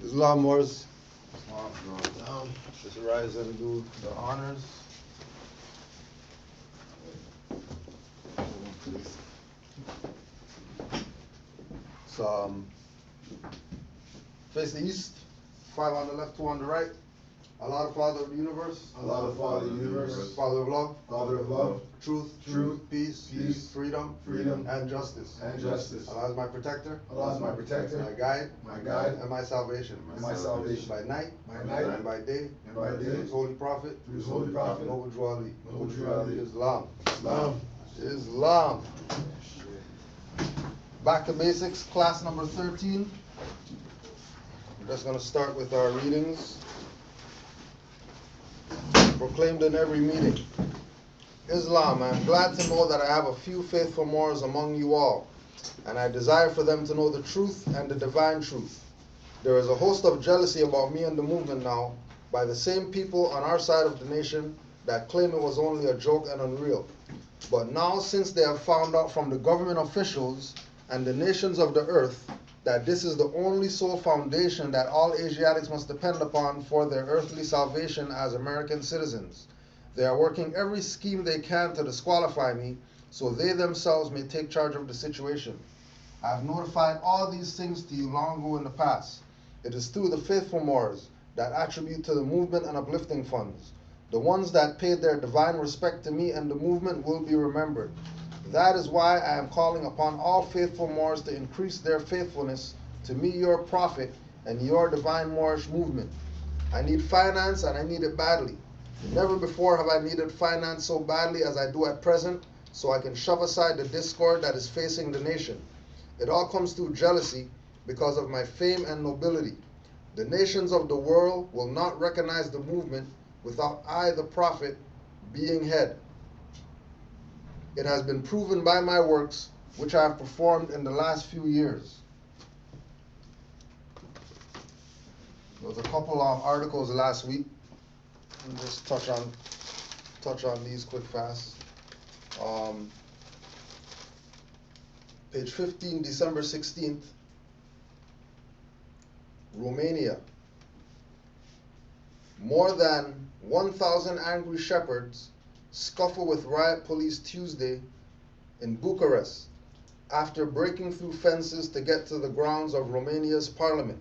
Islam Moors. Just rise and do the honors. So, face the east, 5 on the left, 2 on the right. Allah, the Father of the universe. Allah, the Father of the universe. Father of love. Father of love. Truth. Peace. Freedom. And justice. Allah is my protector. Allah is my protector. My guide. And my salvation. My salvation. By night. And by day. Through His holy prophet. Noble Drew Ali. Islam. Back to basics, class number 13. We're just going to start with our readings. Proclaimed in every meeting. Islam, I am glad to know that I have a few faithful Moors among you all, and I desire for them to know the truth and the divine truth. There is a host of jealousy about me and the movement now by the same people on our side of the nation that claim it was only a joke and unreal. But now, since they have found out from the government officials and the nations of the earth that this is the only sole foundation that all Asiatics must depend upon for their earthly salvation as American citizens, they are working every scheme they can to disqualify me so they themselves may take charge of the situation. I have notified all these things to you long ago in the past. It is through the faithful Moors that attribute to the movement and uplifting funds. The ones that paid their divine respect to me and the movement will be remembered. That is why I am calling upon all faithful Moors to increase their faithfulness to me, your prophet, and your divine Moorish movement. I need finance, and I need it badly. Never before have I needed finance so badly as I do at present, so I can shove aside the discord that is facing the nation. It all comes through jealousy because of my fame and nobility. The nations of the world will not recognize the movement without I, the prophet, being head. It has been proven by my works, which I have performed in the last few years. There was a couple of articles last week. Let me just touch on these quick fast. Page 15, December 16th. Romania. More than 1,000 angry shepherds scuffle with riot police Tuesday in Bucharest after breaking through fences to get to the grounds of Romania's parliament.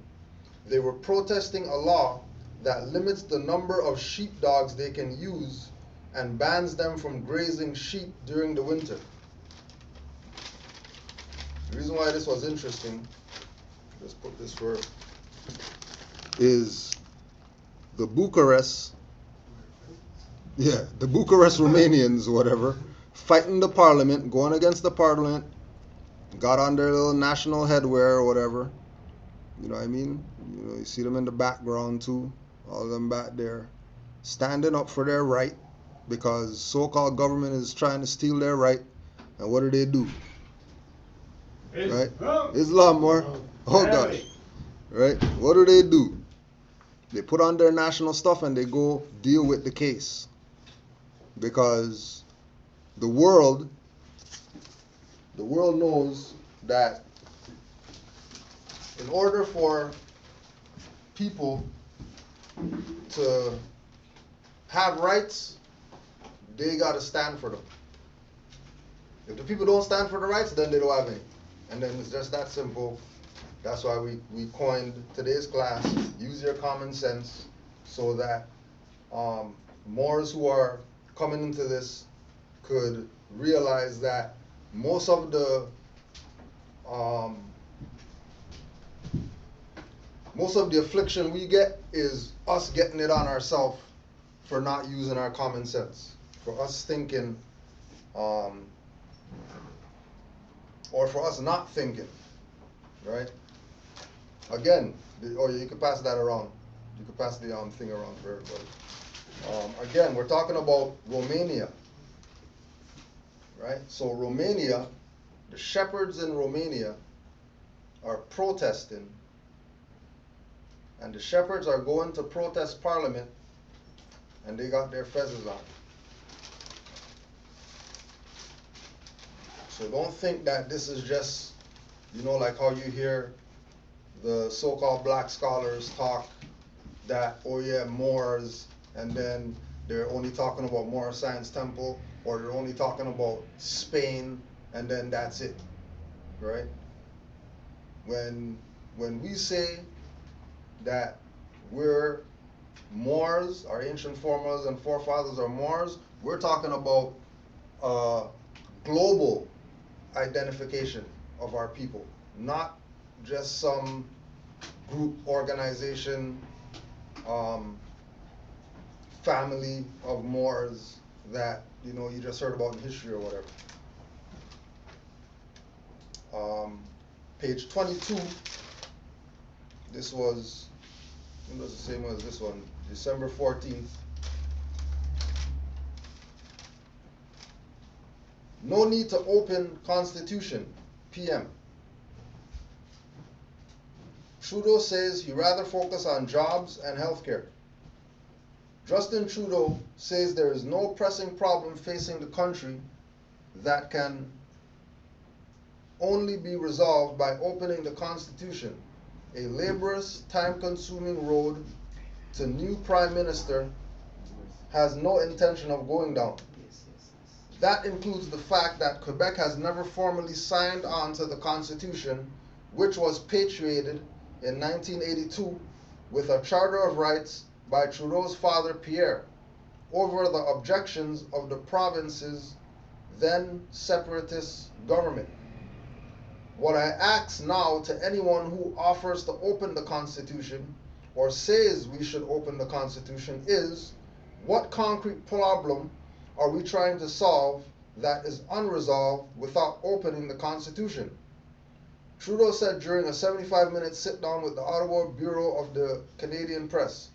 They were protesting a law that limits the number of sheepdogs they can use and bans them from grazing sheep during the winter. The reason why this was interesting, let's put this for, is the Bucharest Romanians, whatever, fighting the parliament, going against the parliament, got on their little national headwear or whatever. You know what I mean? You know, you see them in the background too, all of them back there, standing up for their right, because so-called government is trying to steal their right. And what do? Right? Islam, more. Oh gosh. Right? What do? They put on their national stuff and they go deal with the case. Because the world knows that in order for people to have rights, they got to stand for them. If the people don't stand for the rights, then they don't have any. And then it's just that simple. That's why we coined today's class, use your common sense, so that Moors who are coming into this could realize that most of the affliction we get is us getting it on ourselves for not using our common sense, for us thinking, or for us not thinking, right? Again, or you could pass that around. You could pass the thing around for everybody. Again, we're talking about Romania, right? So Romania, the shepherds in Romania are protesting, and the shepherds are going to protest parliament, and they got their fezzes on. So don't think that this is just, like how you hear the so-called black scholars talk that, oh yeah, Moors, and then they're only talking about Moor Science Temple, or they're only talking about Spain, and then that's it, right? When we say that we're Moors, our ancient foremothers and forefathers are Moors, we're talking about global identification of our people, not just some group, organization, family of Moors that you just heard about in history or whatever. Page 22. This was, it was the same as this one, December 14th. No need to open Constitution, PM. Trudeau says he'd rather focus on jobs and healthcare. Justin Trudeau says there is no pressing problem facing the country that can only be resolved by opening the Constitution, a laborious, time-consuming road to new Prime Minister has no intention of going down. That includes the fact that Quebec has never formally signed on to the Constitution, which was patriated in 1982 with a Charter of Rights by Trudeau's father Pierre over the objections of the province's then separatist government. What I ask now to anyone who offers to open the Constitution or says we should open the Constitution is, what concrete problem are we trying to solve that is unresolved without opening the Constitution? Trudeau said during a 75-minute sit-down with the Ottawa Bureau of the Canadian Press,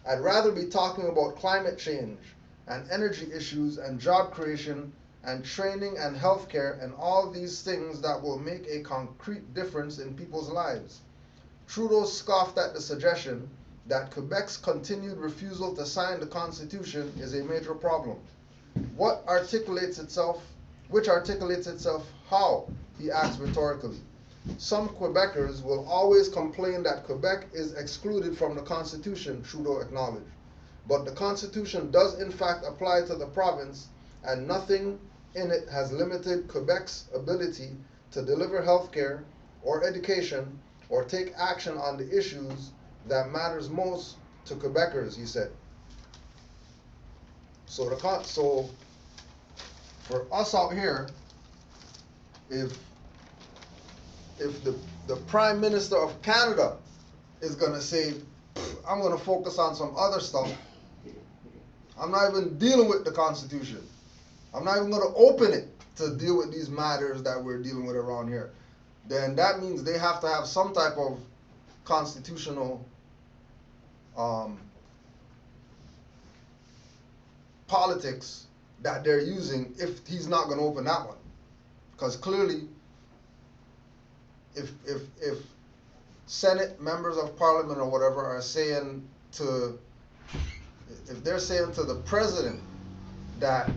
I'd rather be talking about climate change and energy issues and job creation and training and healthcare and all these things that will make a concrete difference in people's lives. Trudeau scoffed at the suggestion that Quebec's continued refusal to sign the Constitution is a major problem. Which articulates itself how? He asked rhetorically. Some Quebecers will always complain that Quebec is excluded from the Constitution, Trudeau acknowledged. But the Constitution does in fact apply to the province, and nothing in it has limited Quebec's ability to deliver health care or education or take action on the issues that matters most to Quebecers, he said. So for us out here, if the Prime Minister of Canada is gonna say, I'm gonna focus on some other stuff, I'm not even dealing with the Constitution. I'm not even gonna open it to deal with these matters that we're dealing with around here. Then that means they have to have some type of constitutional politics that they're using if he's not gonna open that one. Because clearly, if Senate members of Parliament or whatever are saying if they're saying to the President that,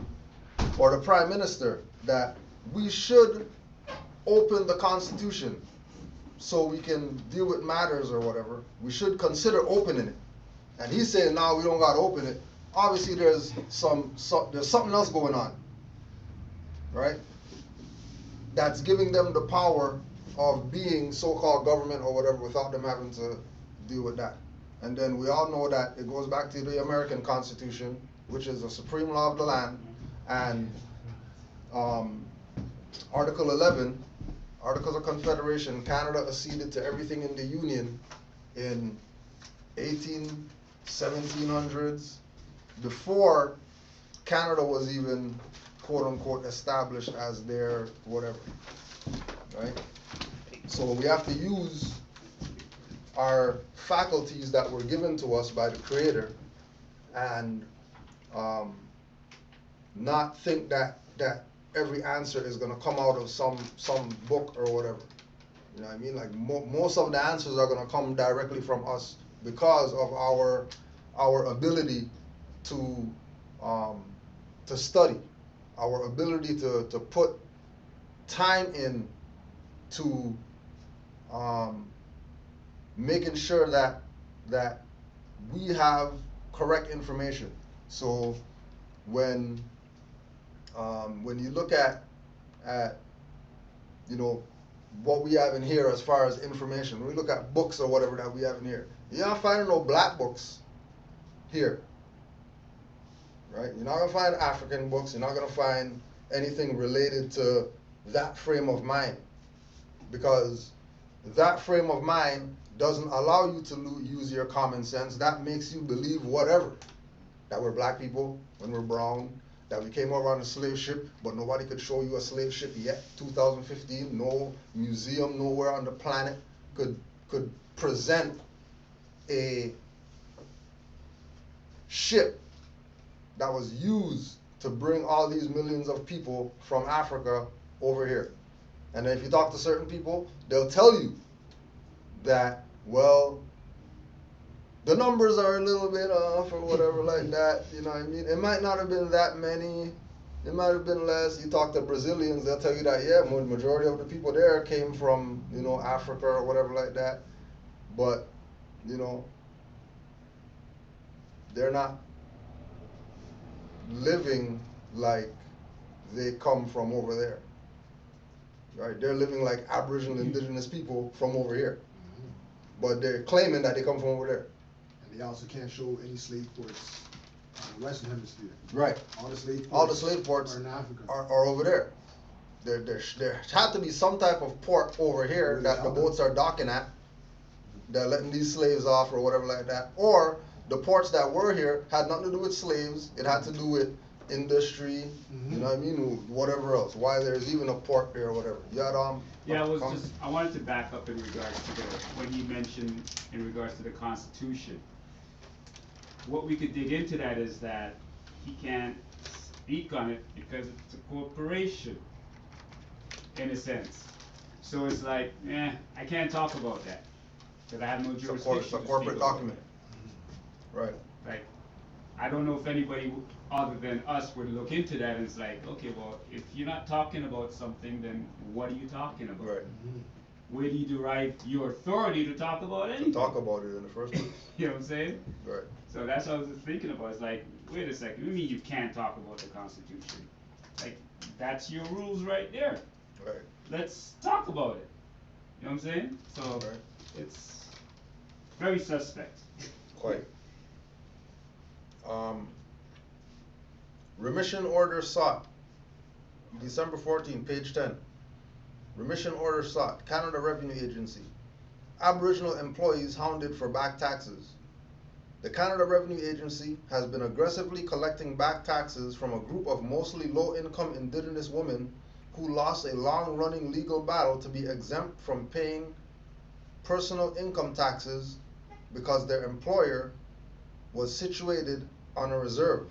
or the Prime Minister, that we should open the Constitution so we can deal with matters or whatever, we should consider opening it. And he's saying, no, we don't gotta open it. Obviously there's something else going on, right? That's giving them the power of being so-called government or whatever without them having to deal with that. And then we all know that it goes back to the American Constitution, which is the supreme law of the land, and Article 11, Articles of Confederation, Canada acceded to everything in the Union in 1700s, before Canada was even quote-unquote established as their whatever, right? So we have to use our faculties that were given to us by the Creator and not think that every answer is gonna come out of some book or whatever. You know what I mean? Like most of the answers are gonna come directly from us because of our ability to study, our ability to put time in to making sure that we have correct information. So when you look at you know what we have in here as far as information, when we look at books or whatever that we have in here, you're not finding no black books here, right? You're not gonna find African books. You're not gonna find anything related to that frame of mind, because that frame of mind doesn't allow you to use your common sense. That makes you believe whatever, that we're black people when we're brown, that we came over on a slave ship, but nobody could show you a slave ship yet. 2015, no museum nowhere on the planet could present a ship that was used to bring all these millions of people from Africa over here. And then if you talk to certain people, they'll tell you that, well, the numbers are a little bit off or whatever like that, you know what I mean? It might not have been that many, it might have been less. You talk to Brazilians, they'll tell you that, yeah, majority of the people there came from, Africa or whatever like that. But, they're not living like they come from over there, right? They're living like Aboriginal indigenous people from over here, but they're claiming that they come from over there. And they also can't show any slave ports in the Western Hemisphere. Right. All the slave ports are in Africa. Are over there. There had to be some type of port over here that the boats are docking at. They're letting these slaves off or whatever like that. Or the ports that were here had nothing to do with slaves. It had to do with industry, you know what I mean? Whatever else. Why there's even a port there or whatever. I wanted to back up in regards to when you mentioned in regards to the Constitution. What we could dig into that is that he can't speak on it because it's a corporation, in a sense. So it's like, I can't talk about that because I have no jurisdiction. It's a corporate document. Right. Like, I don't know if anybody other than us would look into that and it's like, okay, well, if you're not talking about something, then what are you talking about? Right. Where do you derive your authority to talk about anything? To talk about it in the first place. You know what I'm saying? Right. So that's what I was just thinking about. It's like, wait a second, what do you mean you can't talk about the Constitution? Like, that's your rules right there. Right. Let's talk about it. You know what I'm saying? So, Right. It's very suspect. Quite. Remission order sought. December 14, page 10. Remission order sought. Canada Revenue Agency. Aboriginal employees hounded for back taxes. The Canada Revenue Agency has been aggressively collecting back taxes from a group of mostly low-income Indigenous women who lost a long-running legal battle to be exempt from paying personal income taxes because their employer was situated on a reserve.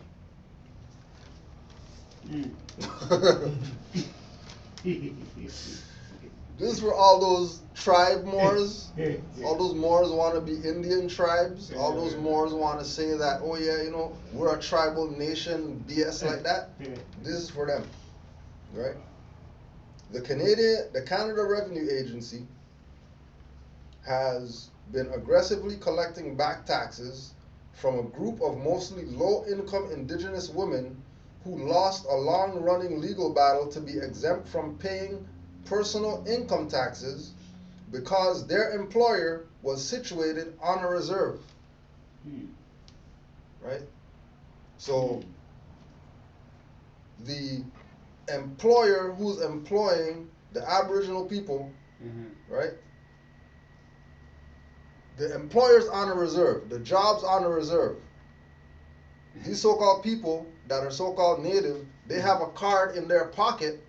This is for all those tribe Moors. All those Moors want to be Indian tribes. All those Moors want to say that, oh yeah, we're a tribal nation, BS like that. This is for them, right? The Canada Revenue Agency has been aggressively collecting back taxes from a group of mostly low-income Indigenous women who lost a long-running legal battle to be exempt from paying personal income taxes because their employer was situated on a reserve. Right? So the employer who's employing the Aboriginal people, right? The employer's on a reserve. The job's on a reserve. These so-called people that are so-called native, they have a card in their pocket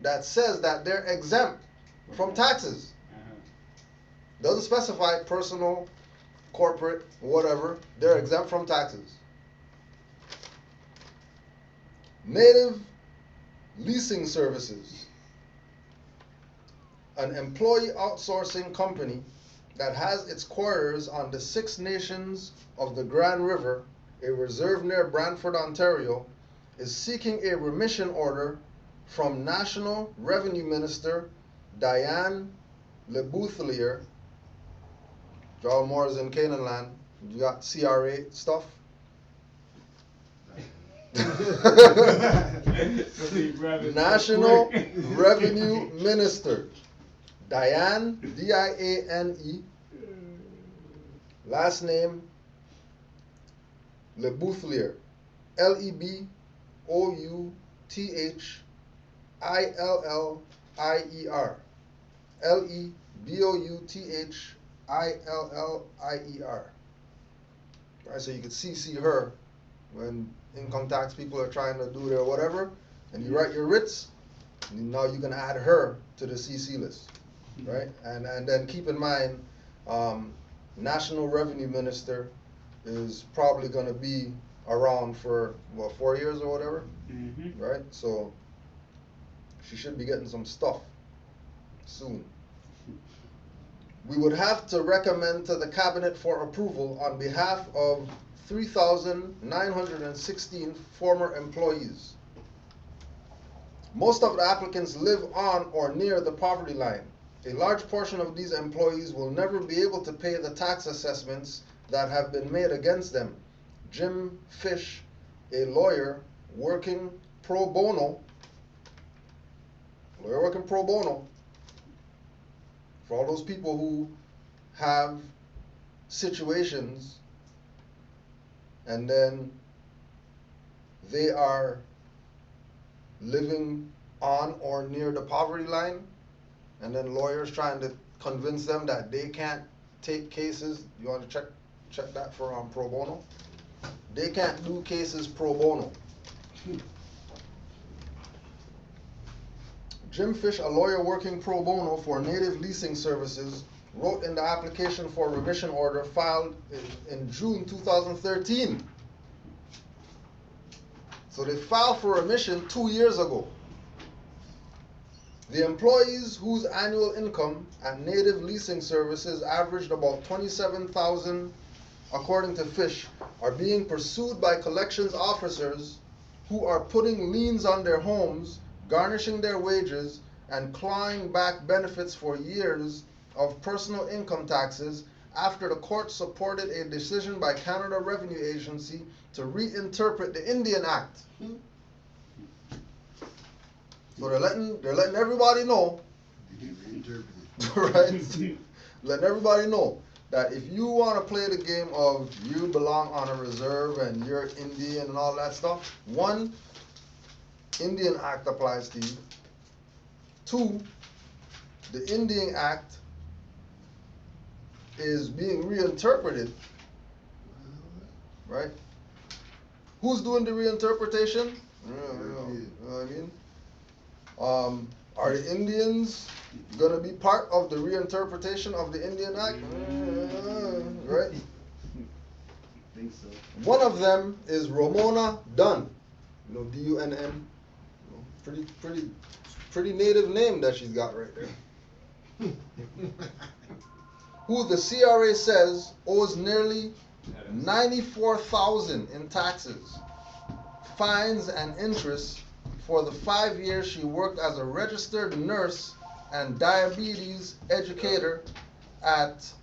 that says that they're exempt from taxes. Doesn't specify personal, corporate, whatever. They're exempt from taxes. Native Leasing Services, an employee outsourcing company that has its quarters on the Six Nations of the Grand River, a reserve near Brantford, Ontario, is seeking a remission order from National Revenue Minister Diane LeBouthelier Y'all Moors in Canaanland, you got CRA stuff. National Revenue Minister Diane, Diane, last name Lebouthier, Lebuthillier, Lebouthiillier. Right, so you could CC her when income tax people are trying to do their whatever, and you write your writs, and now you can add her to the CC list, right? And then keep in mind, National Revenue Minister is probably going to be around for what, 4 years or whatever, right? So she should be getting some stuff soon. We would have to recommend to the cabinet for approval on behalf of 3,916 former employees. Most of the applicants live on or near the poverty line. A large portion of these employees will never be able to pay the tax assessments that have been made against them. Jim Fish, a lawyer working pro bono, for all those people who have situations and then they are living on or near the poverty line, and then lawyers trying to convince them that they can't take cases. You want to check that for pro bono? They can't do cases pro bono. Jim Fish, a lawyer working pro bono for Native Leasing Services, wrote in the application for remission order filed in June 2013. So they filed for remission 2 years ago. The employees whose annual income at Native Leasing Services averaged about $27,000, according to Fish, are being pursued by collections officers who are putting liens on their homes, garnishing their wages, and clawing back benefits for years of personal income taxes after the court supported a decision by Canada Revenue Agency to reinterpret the Indian Act. So they're letting everybody know, right? Letting everybody know that if you want to play the game of you belong on a reserve and you're Indian and all that stuff, one, Indian Act applies to you. Two, the Indian Act is being reinterpreted, right? Who's doing the reinterpretation? You know what I mean? Are the Indians gonna be part of the reinterpretation of the Indian Act? Right? I think so. One of them is Ramona Dunn. You know, D-U-N-N. You know, pretty native name that she's got right there. Who the CRA says owes nearly $94,000 in taxes, fines, and interest for the 5 years she worked as a registered nurse and diabetes educator at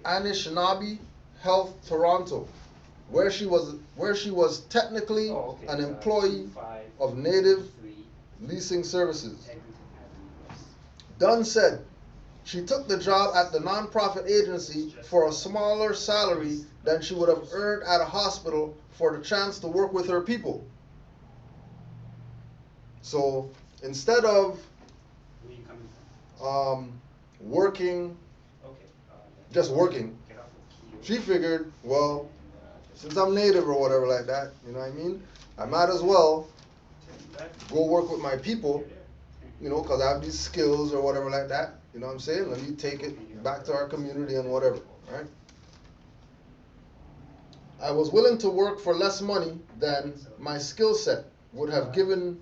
Anishinaabe Health Toronto, where she was technically an employee of Native Leasing Services. Dunn said she took the job at the nonprofit agency for a smaller salary than she would have earned at a hospital for the chance to work with her people. So instead of working, just working, she figured, well, since I'm native or whatever like that, you know what I mean? I might as well go work with my people, you know, because I have these skills or whatever like that. You know what I'm saying? Let me take it back to our community and whatever, right? I was willing to work for less money than my skill set would have given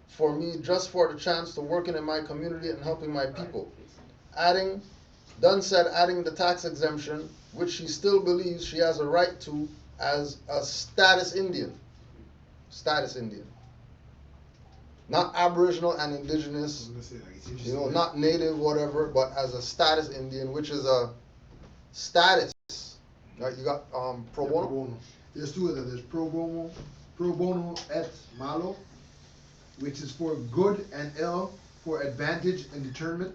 for me just for the chance to working in my community and helping my people. Dunn said adding the tax exemption, which she still believes she has a right to as a status Indian. Status Indian. Not Aboriginal and I was Indigenous, gonna say, like, it's you interesting. know, not Native, whatever, but as a status Indian, which is a status. Right? You got pro Yeah, bono. There's two of them. There's pro bono et malo, which is for good, and ill for advantage and determent,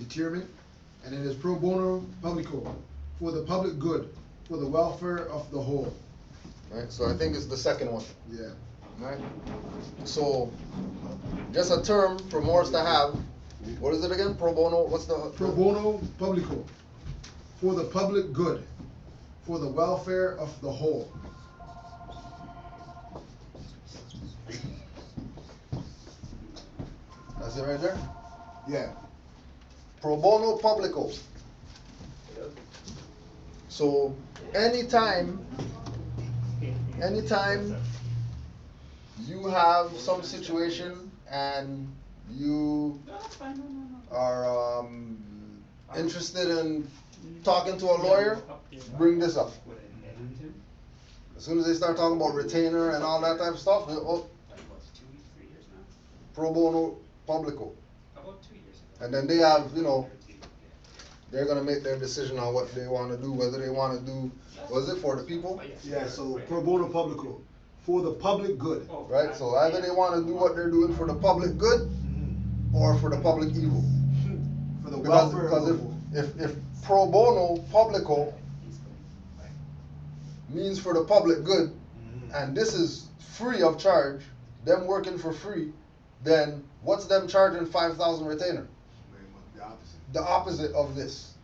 and then there's pro bono publico, for the public good, for the welfare of the whole. Right? So I think it's the second one. Yeah. Right? So just a term for Moors to have. What is it again? Pro bono. What's the Pro bono publico, for the public good, for the welfare of the whole. That's it right there. Yeah. Pro bono publico. So anytime you have some situation and you are interested in talking to a lawyer, bring this up. As soon as they start talking about retainer and all that type of stuff, oh, pro bono publico. And then they have, you know, they're gonna make their decision on what they wanna do, whether they wanna do, was it for the people? Yeah, so pro bono publico, for the public good. Right, so either they wanna do what they're doing for the public good, or for the public evil. For the Because, welfare of the because whole. if pro bono publico means for the public good, and this is free of charge, them working for free, then what's them charging 5,000 retainer? The opposite. The opposite of this,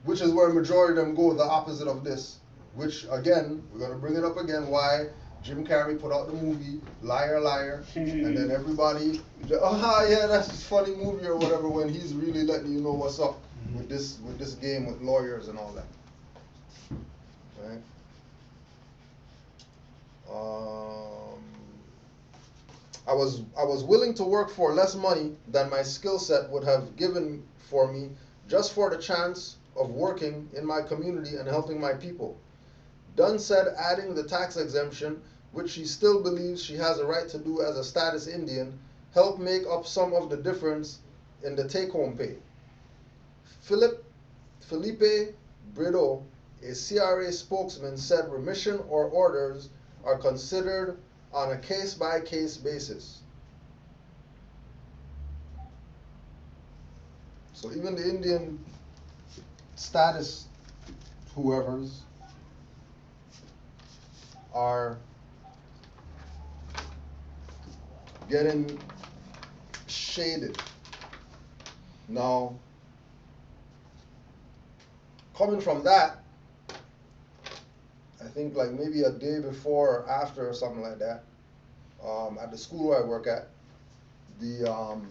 which is where majority of them go, the opposite of this, which again, we're gonna bring it up again, why Jim Carrey put out the movie Liar Liar, and then everybody, oh yeah, that's a funny movie or whatever, when he's really letting you know what's up with this game with lawyers and all that. Right? I was willing to work for less money than my skill set would have given for me, just for the chance of working in my community and helping my people. Dunn said adding the tax exemption, which she still believes she has a right to do as a status Indian, helped make up some of the difference in the take-home pay. Felipe Brideau, a CRA spokesman, said remission or orders are considered on a case-by-case basis. So even the Indian status whoever's are getting shaded. Now, coming from that, I think like maybe a day before or after or something like that, at the school I work at, the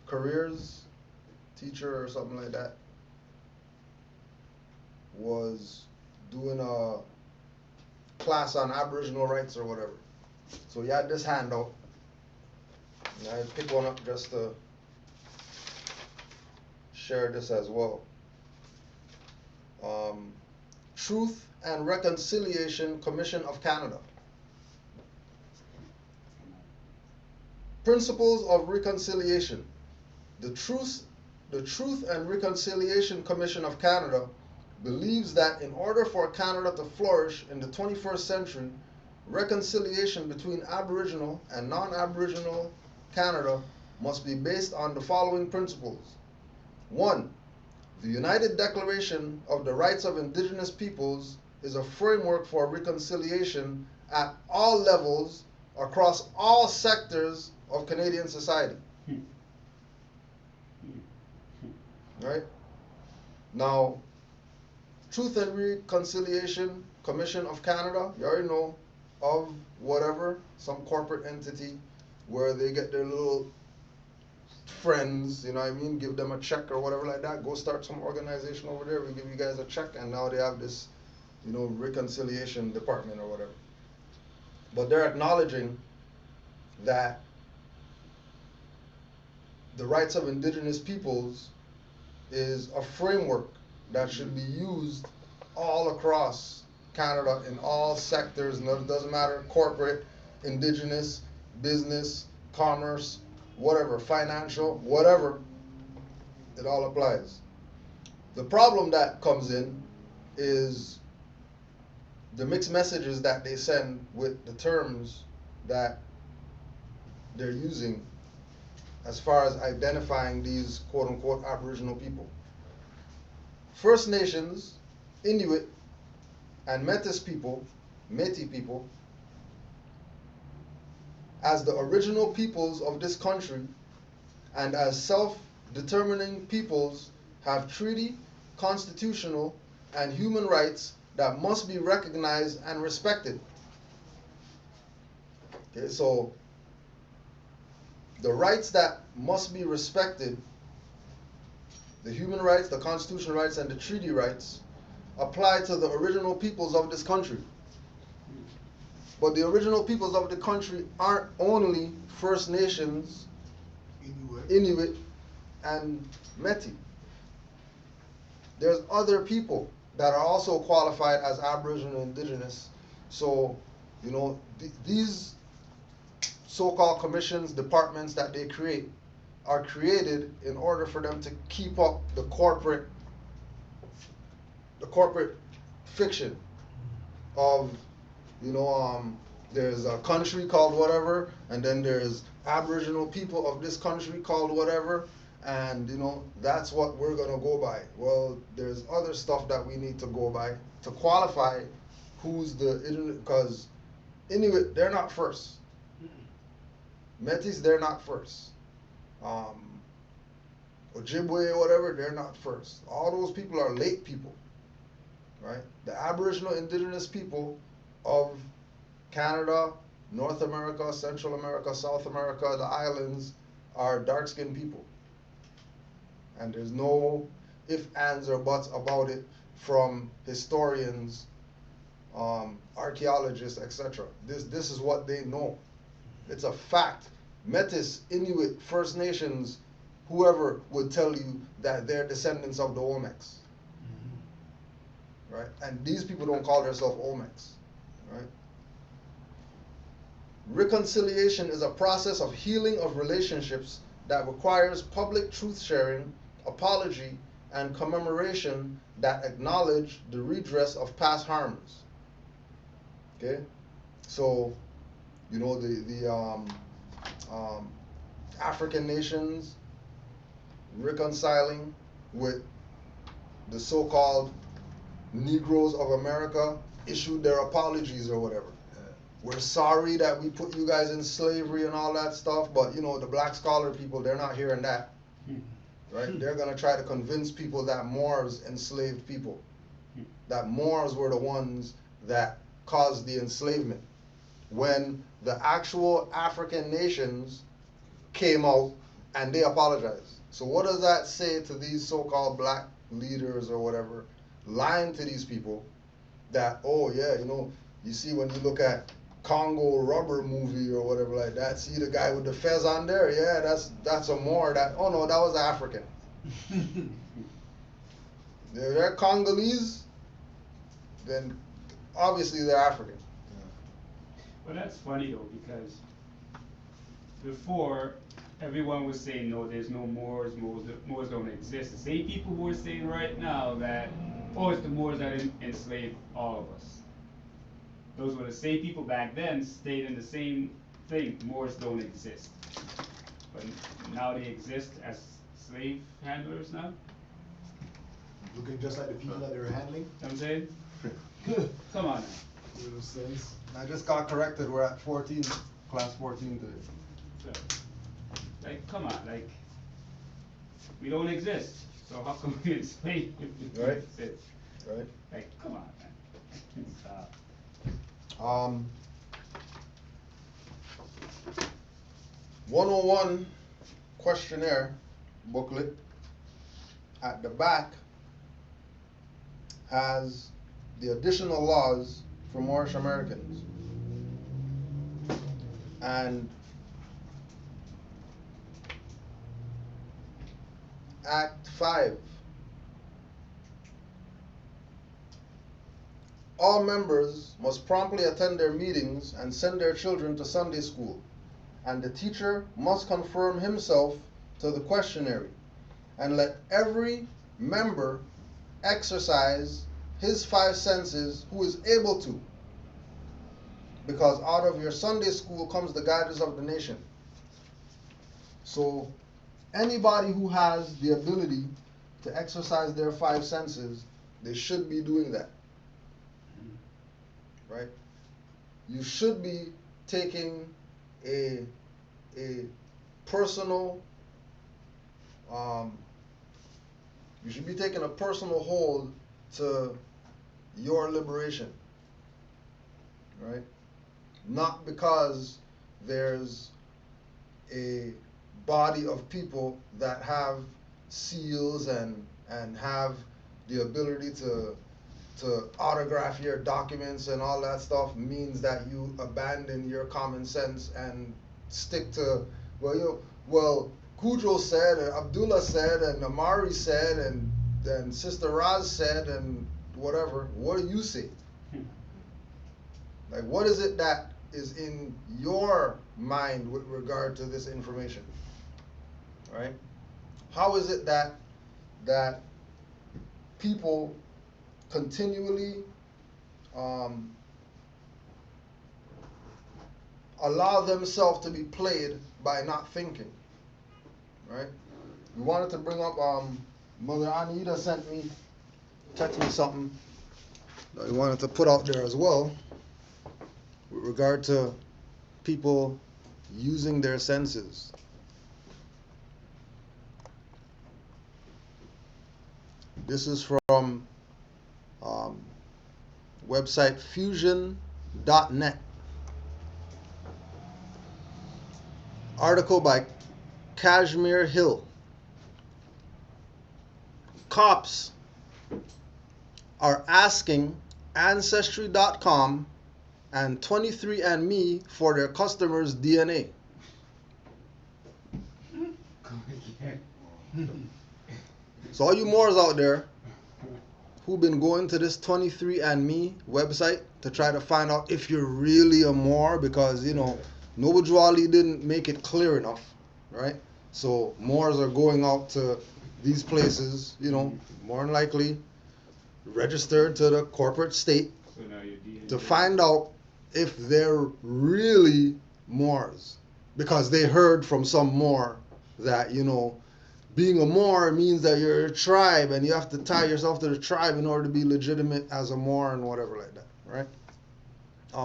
careers teacher or something like that was doing a class on Aboriginal rights or whatever. So he had this handout, and I picked one up just to share this as well. Truth and Reconciliation Commission of Canada. Principles of Reconciliation. The Truth and Reconciliation Commission of Canada believes that in order for Canada to flourish in the 21st century, reconciliation between Aboriginal and non-Aboriginal Canada must be based on the following principles. 1. The United Declaration of the Rights of Indigenous Peoples is a framework for reconciliation at all levels across all sectors of Canadian society. Right? Now, Truth and Reconciliation Commission of Canada, you already know, of whatever, some corporate entity where they get their little friends, you know what I mean, give them a check or whatever like that, go start some organization over there, we give you guys a check, and now they have this, you know, reconciliation department or whatever. But they're acknowledging that the rights of Indigenous peoples is a framework that should be used all across Canada in all sectors, no, it doesn't matter, corporate, indigenous, business, commerce, whatever, financial, whatever, it all applies. The problem that comes in is the mixed messages that they send with the terms that they're using as far as identifying these quote unquote Aboriginal people. First Nations, Inuit, and Métis people, Métis people, as the original peoples of this country and as self-determining peoples have treaty, constitutional, and human rights that must be recognized and respected. Okay, so the rights that must be respected, the human rights, the constitutional rights, and the treaty rights, apply to the original peoples of this country. But the original peoples of the country aren't only First Nations, Inuit, and Métis. There's other people that are also qualified as Aboriginal Indigenous. So, you know, these so-called commissions, departments that they create are created in order for them to keep up the corporate fiction of, you know, there's a country called whatever, and then there's Aboriginal people of this country called whatever, and you know, that's what we're gonna go by. Well, there's other stuff that we need to go by to qualify who's the, because Inuit, they're not first. Métis, they're not first. Ojibwe or whatever, they're not first. All those people are late people, right? The Aboriginal Indigenous people of Canada, North America, Central America, South America, the islands are dark-skinned people. And there's no ifs, ands, or buts about it from historians, archaeologists, etc. This is what they know. It's a fact. Métis, Inuit, First Nations, whoever would tell you that they're descendants of the Olmecs. Right? And these people don't call themselves Olmecs. Right? Reconciliation is a process of healing of relationships that requires public truth-sharing, apology, and commemoration that acknowledge the redress of past harms. Okay? So, you know, the African nations reconciling with the so-called Negroes of America issued their apologies or whatever. We're sorry that we put you guys in slavery and all that stuff, but you know, the black scholar people, they're not hearing that. Right? They're gonna try to convince people that Moors enslaved people. That Moors were the ones that caused the enslavement. When the actual African nations came out and they apologized. So what does that say to these so-called black leaders or whatever, lying to these people that, oh yeah, you know, you see when you look at Congo rubber movie or whatever like that, see the guy with the fez on there, yeah, that's a Moor. That, oh no, that was African. If they're Congolese, then obviously they're African. But that's funny though, because before everyone was saying no, there's no Moors, Moors don't exist. The same people who are saying right now that, oh, it's the Moors that enslaved all of us. Those were the same people back then stayed in the same thing, Moors don't exist. But now they exist as slave handlers now? Looking just like the people that they were handling. You know what I'm saying? Come on now. Little sense. I just got corrected, we're at 14, class 14 today. So, like, come on, like, we don't exist, so how come we enslave if we don't Right. exist? Right? Like, come on, man. Stop. 101 questionnaire booklet at the back has the additional laws for Moorish Americans. And Act 5 all members must promptly attend their meetings and send their children to Sunday school, and the teacher must conform himself to the questionnaire, and let every member exercise his five senses who is able to, because out of your Sunday school comes the guidance of the nation. So anybody who has the ability to exercise their five senses, they should be doing that. Right? You should be taking a personal you should be taking a personal hold to your liberation. Right? Not because there's a body of people that have seals and have the ability to autograph your documents and all that stuff means that you abandon your common sense and stick to, well, Cujo said, and Abdullah said, and Amari said, and Sister Raz said, and whatever. What do you say? Like, what is it that is in your mind with regard to this information? Right? How is it that people continually allow themselves to be played by not thinking? Right? We wanted to bring up Mother Anita text me something that we wanted to put out there as well with regard to people using their senses. This is from website fusion.net. Article by Kashmir Hill. Cops are asking Ancestry.com and 23andMe for their customers' DNA. So all you Moors out there who've been going to this 23andMe website to try to find out if you're really a Moor, because, Noble Ali didn't make it clear enough, right? So Moors are going out to these places, more than likely registered to the corporate state to find out if they're really Moors, because they heard from some Moor that, being a Moor means that you're a tribe and you have to tie yourself to the tribe in order to be legitimate as a Moor and whatever like that, right?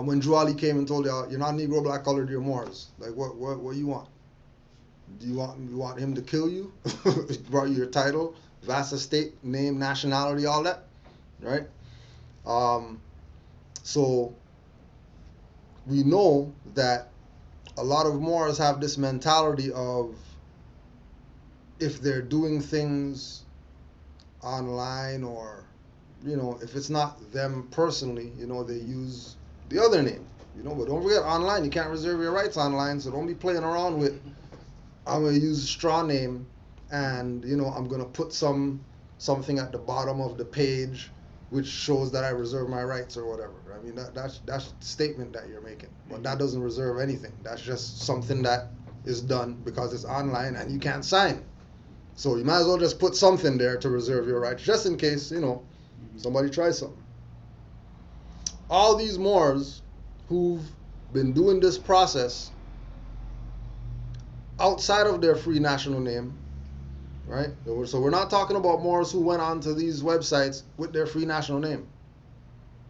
When Juali came and told you, you're not Negro, black, colored, you're Moors. Like, what do you want? Do you want him to kill you? Brought you your title, vast estate, name, nationality, all that, right? So we know that a lot of Moors have this mentality of, if they're doing things online or, if it's not them personally, they use the other name, but don't forget, online, you can't reserve your rights online, so don't be playing around with, I'm going to use a straw name and, I'm going to put something at the bottom of the page which shows that I reserve my rights or whatever. I mean, that's the statement that you're making, but that doesn't reserve anything. That's just something that is done because it's online and you can't sign. So you might as well just put something there to reserve your rights, just in case, somebody tries something. All these Moors who've been doing this process outside of their free national name, right? So we're not talking about Moors who went onto these websites with their free national name,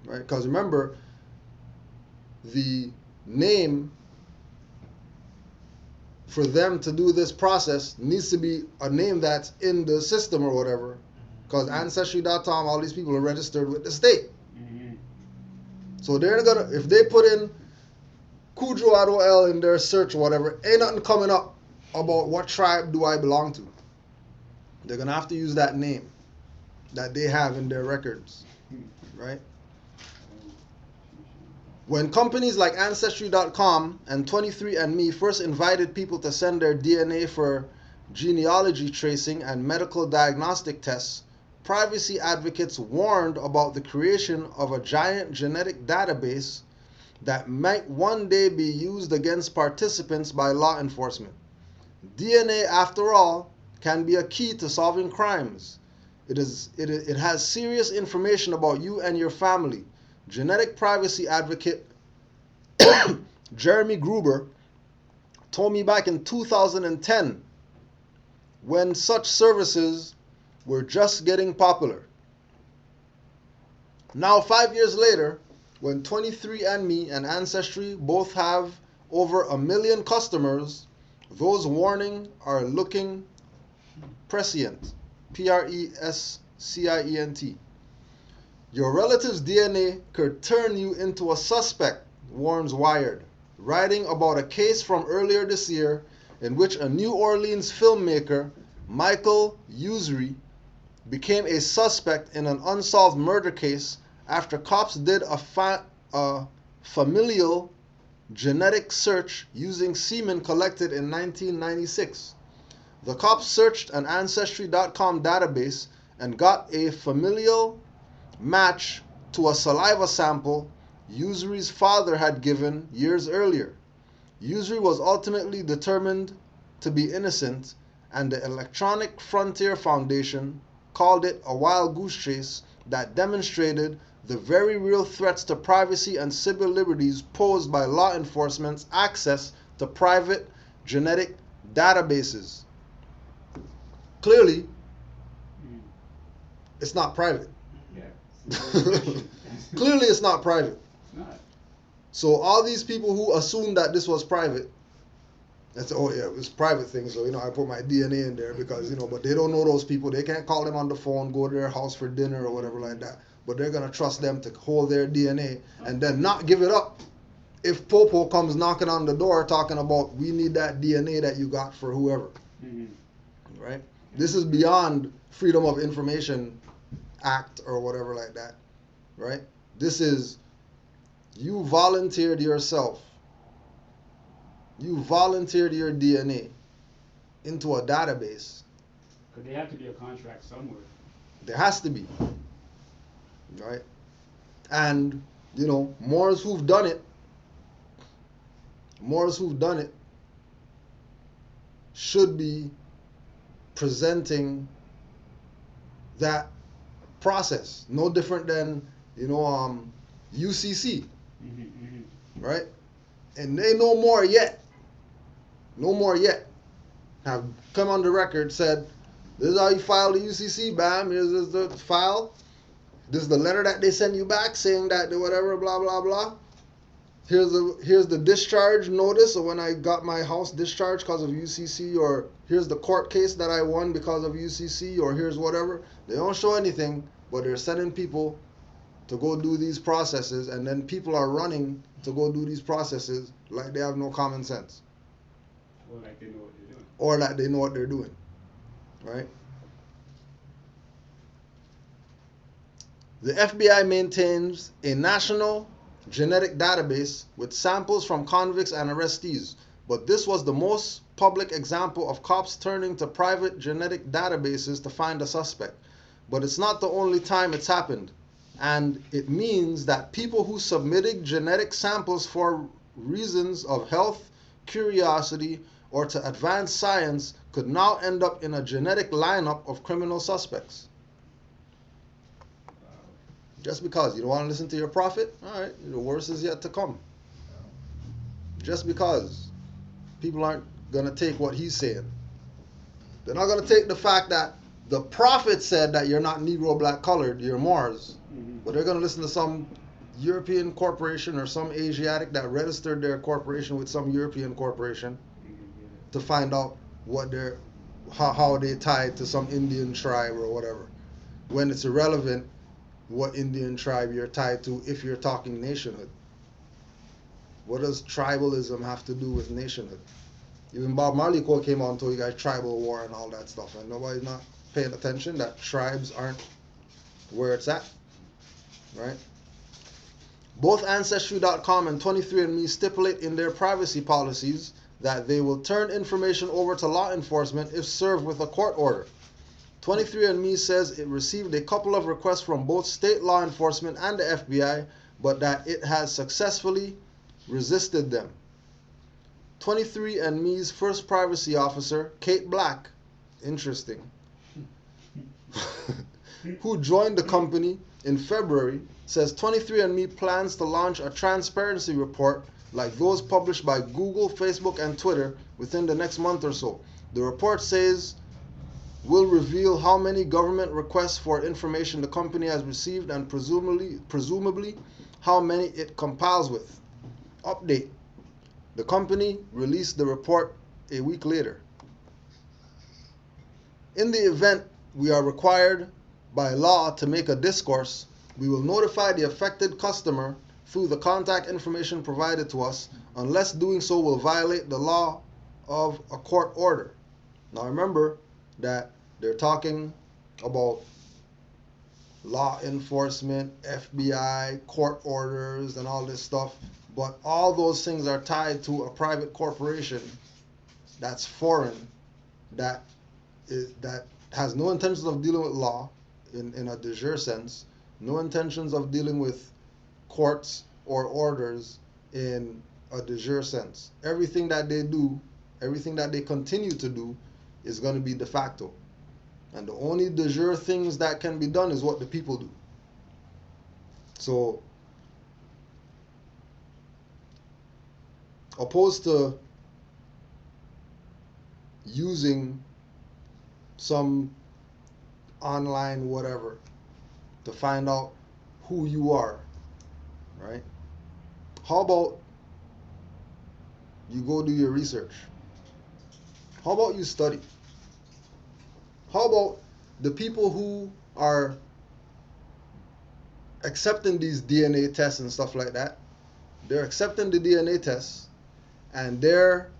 right? Because remember, the name for them to do this process needs to be a name that's in the system or whatever, because Ancestry.com, all these people are registered with the state. So they're gonna, if they put in Cujo Adol in their search or whatever, ain't nothing coming up about what tribe do I belong to. They're gonna have to use that name that they have in their records, right? When companies like Ancestry.com and 23andMe first invited people to send their DNA for genealogy tracing and medical diagnostic tests, privacy advocates warned about the creation of a giant genetic database that might one day be used against participants by law enforcement. DNA, after all, can be a key to solving crimes. It has serious information about you and your family. Genetic privacy advocate Jeremy Gruber told me back in 2010, when such services were just getting popular. Now, 5 years later, when 23andMe and Ancestry both have over 1 million customers, those warnings are looking prescient. Prescient. Your relative's DNA could turn you into a suspect, warns Wired, writing about a case from earlier this year in which a New Orleans filmmaker, Michael Usery, became a suspect in an unsolved murder case after cops did a familial genetic search using semen collected in 1996. The cops searched an Ancestry.com database and got a familial match to a saliva sample Usery's father had given years earlier. Usery was ultimately determined to be innocent, and the Electronic Frontier Foundation called it a wild goose chase that demonstrated the very real threats to privacy and civil liberties posed by law enforcement's access to private genetic databases. Clearly, it's not private. Yeah. Clearly, it's not private. It's not. So all these people who assumed that this was private, that's, oh yeah, it was a private thing, so I put my DNA in there because but they don't know those people. They can't call them on the phone, go to their house for dinner or whatever like that. But they're gonna trust them to hold their DNA and then not give it up if Popo comes knocking on the door talking about, we need that DNA that you got for whoever. Mm-hmm. Right? This is beyond Freedom of Information Act or whatever like that. Right? This is, you volunteered yourself. You volunteered your DNA into a database. Because there have to be a contract somewhere. There has to be. Right? And, Moors who've done it should be presenting that process. No different than, UCC. Mm-hmm, mm-hmm. Right? And they no more yet. Have come on the record, said, this is how you file the UCC, bam, here's the file. This is the letter that they send you back saying that the whatever, blah, blah, blah. Here's the discharge notice of when I got my house discharged because of UCC, or here's the court case that I won because of UCC, or here's whatever. They don't show anything, but they're sending people to go do these processes, and then people are running to go do these processes like they have no common sense. Or like they know what they're doing. Or like they know what they're doing. Right? The FBI maintains a national genetic database with samples from convicts and arrestees, but this was the most public example of cops turning to private genetic databases to find a suspect. But it's not the only time it's happened, and it means that people who submitted genetic samples for reasons of health, curiosity, or to advance science could now end up in a genetic lineup of criminal suspects. Just because you don't want to listen to your prophet, all right, the worst is yet to come. Just because people aren't going to take what he's saying. They're not going to take the fact that the prophet said that you're not Negro, black, colored, you're Moors. Mm-hmm. But they're going to listen to some European corporation or some Asiatic that registered their corporation with some European corporation to find out what how they tied to some Indian tribe or whatever. When it's irrelevant what Indian tribe you're tied to if you're talking nationhood. What does tribalism have to do with nationhood? Even Bob Marley quote came out and told you guys tribal war and all that stuff, and nobody's not paying attention that tribes aren't where it's at, right? Both Ancestry.com and 23andMe stipulate in their privacy policies that they will turn information over to law enforcement if served with a court order. 23andMe says it received a couple of requests from both state law enforcement and the FBI, but that it has successfully resisted them. 23andMe's first privacy officer, Kate Black, interesting, who joined the company in February, says 23andMe plans to launch a transparency report like those published by Google, Facebook, and Twitter within the next month or so. The report says will reveal how many government requests for information the company has received and presumably how many it compiles with. Update. The company released the report a week later. In the event we are required by law to make a discourse, we will notify the affected customer through the contact information provided to us, unless doing so will violate the law of a court order. Now remember that they're talking about law enforcement, FBI, court orders, and all this stuff, but all those things are tied to a private corporation that's foreign, that has no intentions of dealing with law in a de jure sense, no intentions of dealing with courts or orders in a de jure sense. Everything that they do, everything that they continue to do, is going to be de facto. And the only de jure things that can be done is what the people do. So, opposed to using some online whatever to find out who you are, right? How about you go do your research? How about you study? How about the people who are accepting these DNA tests and stuff like that? They're accepting the DNA tests and they're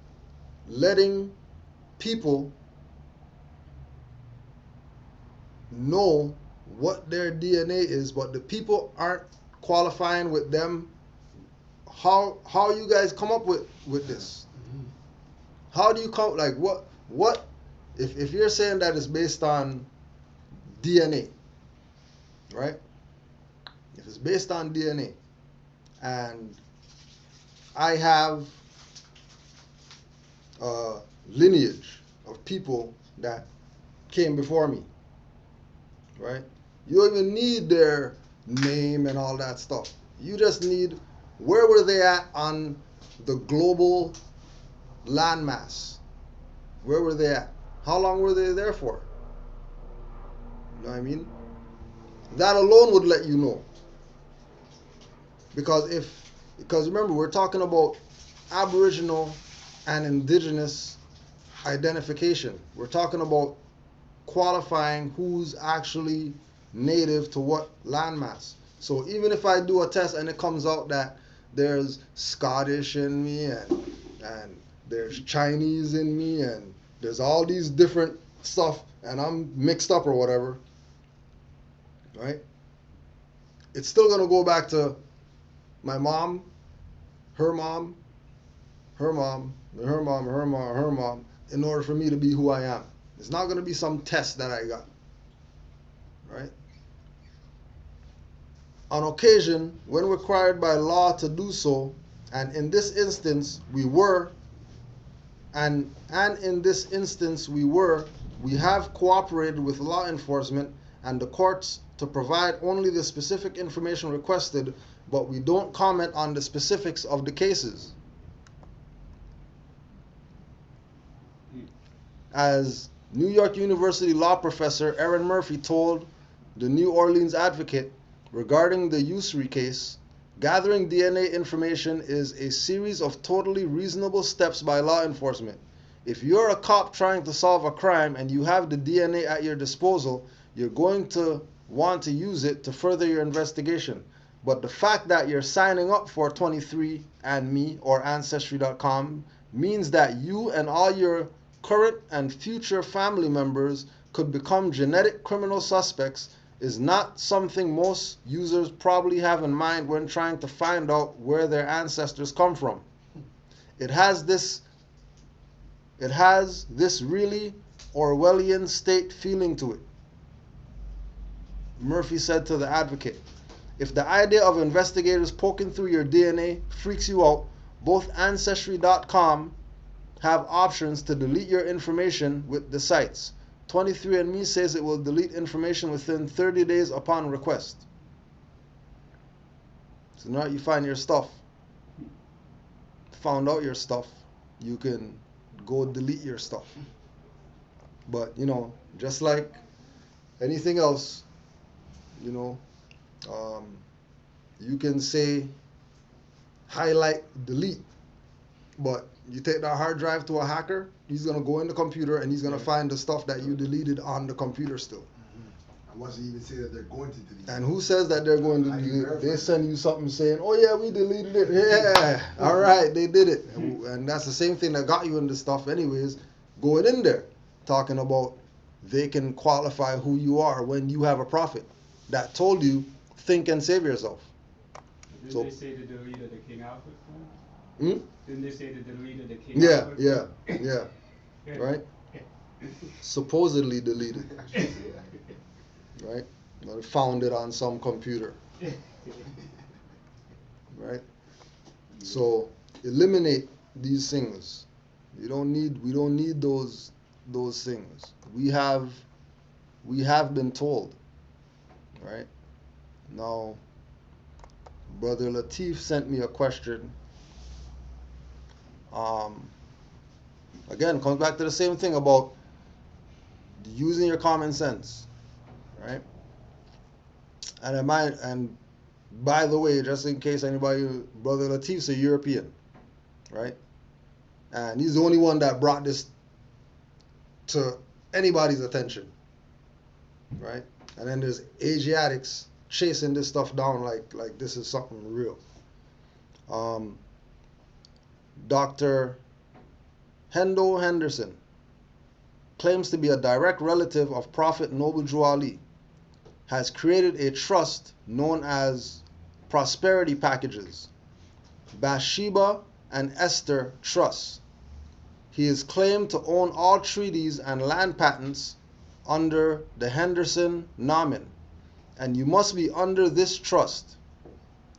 letting people know what their DNA is, but the people aren't qualifying with them. How you guys come up with this? How do you come, like, what if you're saying that it's based on DNA, right? If it's based on DNA and I have a lineage of people that came before me, right? You don't even need their name and all that stuff. You just need where were they at on the global landmass? Where were they at? How long were they there for? You know what I mean? That alone would let you know. Because remember, we're talking about Aboriginal and Indigenous identification. We're talking about qualifying who's actually native to what landmass. So even if I do a test and it comes out that there's Scottish in me and there's Chinese in me and there's all these different stuff and I'm mixed up or whatever, right? It's still gonna go back to my mom, her mom, her mom, her mom, her mom, her mom, in order for me to be who I am. It's not gonna be some test that I got, right? On occasion, when required by law to do so, and in this instance we were, we have cooperated with law enforcement and the courts to provide only the specific information requested, but we don't comment on the specifics of the cases. As New York University law professor Erin Murphy told the New Orleans Advocate regarding the Usry case, gathering DNA information is a series of totally reasonable steps by law enforcement. If you're a cop trying to solve a crime and you have the DNA at your disposal, you're going to want to use it to further your investigation. But the fact that you're signing up for 23andMe or Ancestry.com means that you and all your current and future family members could become genetic criminal suspects is not something most users probably have in mind when trying to find out where their ancestors come from. It has this really Orwellian state feeling to it. Murphy said to the advocate, if the idea of investigators poking through your DNA freaks you out, both Ancestry.com have options to delete your information with the sites. 23andMe says it will delete information within 30 days upon request. So now you find your stuff, found out your stuff, you can go delete your stuff. But, you know, just like anything else, you know, you can say highlight, delete, but you take that hard drive to a hacker, he's going to go in the computer and he's going to find the stuff that you deleted on the computer still. I wasn't even say that they're going to delete. And who says that they're going to How do you delete it? verify They that? send you something saying, oh yeah, we deleted it. Yeah, all right, they did it. And that's the same thing that got you into stuff anyways, going in there, talking about they can qualify who you are when you have a prophet that told you, think and save yourself. Didn't So- they say the deleted the king outfit for him? Hmm? Didn't they say the deleted the king Yeah, outfit? yeah, right? Supposedly deleted, right? But found it on some computer, right? So eliminate these things. We don't need those things. We have been told, right? Now, Brother Latif sent me a question. Again, comes back to the same thing about using your common sense, right? And by the way, just in case anybody, Brother Latif's a European, right? And he's the only one that brought this to anybody's attention, right? And then there's Asiatics chasing this stuff down like this is something real. Dr. Hendo Henderson claims to be a direct relative of Prophet Noble Drew Ali, has created a trust known as Prosperity Packages, Bathsheba and Esther Trust. He is claimed to own all treaties and land patents under the Henderson Namen, and you must be under this trust.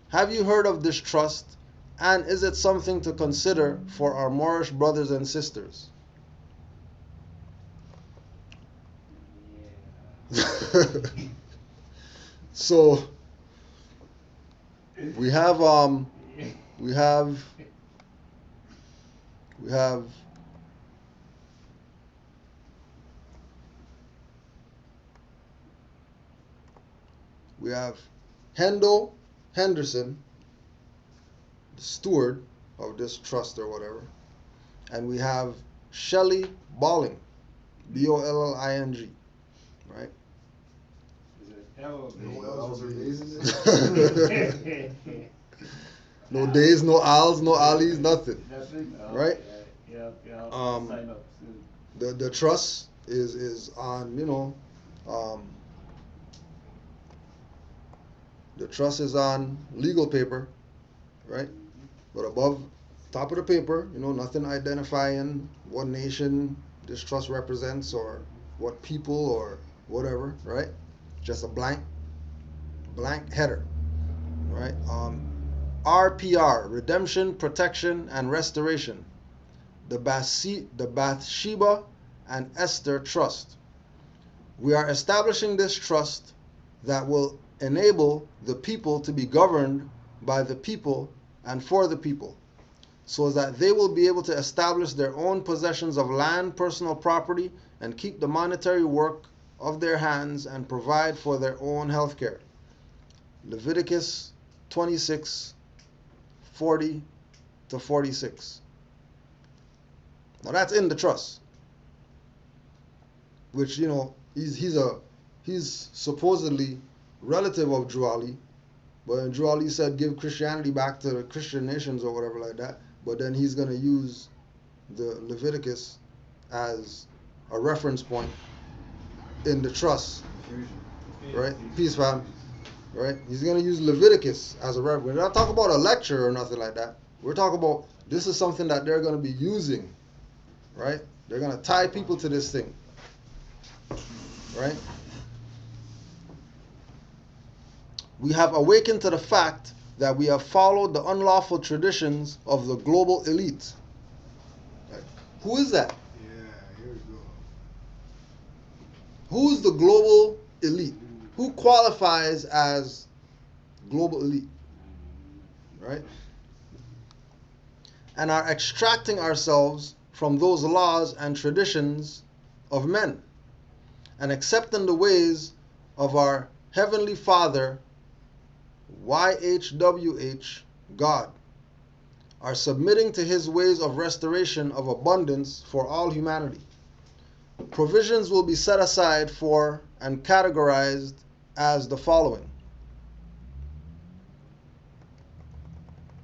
Have you heard of this trust, and is it something to consider for our Moorish brothers and sisters? So we have Hendo Henderson, the steward of this trust or whatever, and we have Shelley Bolling, Bolling, right? No L's or A's in this? No days, no Al's, no Ali's, nothing. Nothing? Oh, Right? Yeah, I'll sign up soon. The trust is on, you know, the trust is on legal paper, right? But above, top of the paper, you know, nothing identifying what nation this trust represents or what people or whatever, right? Just a blank header, right? RPR, Redemption, Protection, and Restoration. The Bathsheba and Esther Trust. We are establishing this trust that will enable the people to be governed by the people and for the people, so that they will be able to establish their own possessions of land, personal property, and keep the monetary work of their hands and provide for their own health care. Leviticus 26:40-46. Now that's in the trust, which, you know, he's supposedly relative of Drew Ali, but Drew Ali said give Christianity back to the Christian nations or whatever like that. But then he's gonna use the Leviticus as a reference point in the trust, right? Peace, fam. Right? He's gonna use Leviticus as a reference. We're not talking about a lecture or nothing like that. We're talking about this is something that they're gonna be using, right? They're gonna tie people to this thing, right? We have awakened to the fact that we have followed the unlawful traditions of the global elite. Who is that? Yeah, here we go. Who's the global elite? Who qualifies as global elite? Right? And are extracting ourselves from those laws and traditions of men and accepting the ways of our Heavenly Father, YHWH, God, are submitting to His ways of restoration of abundance for all humanity. Provisions will be set aside for and categorized as the following: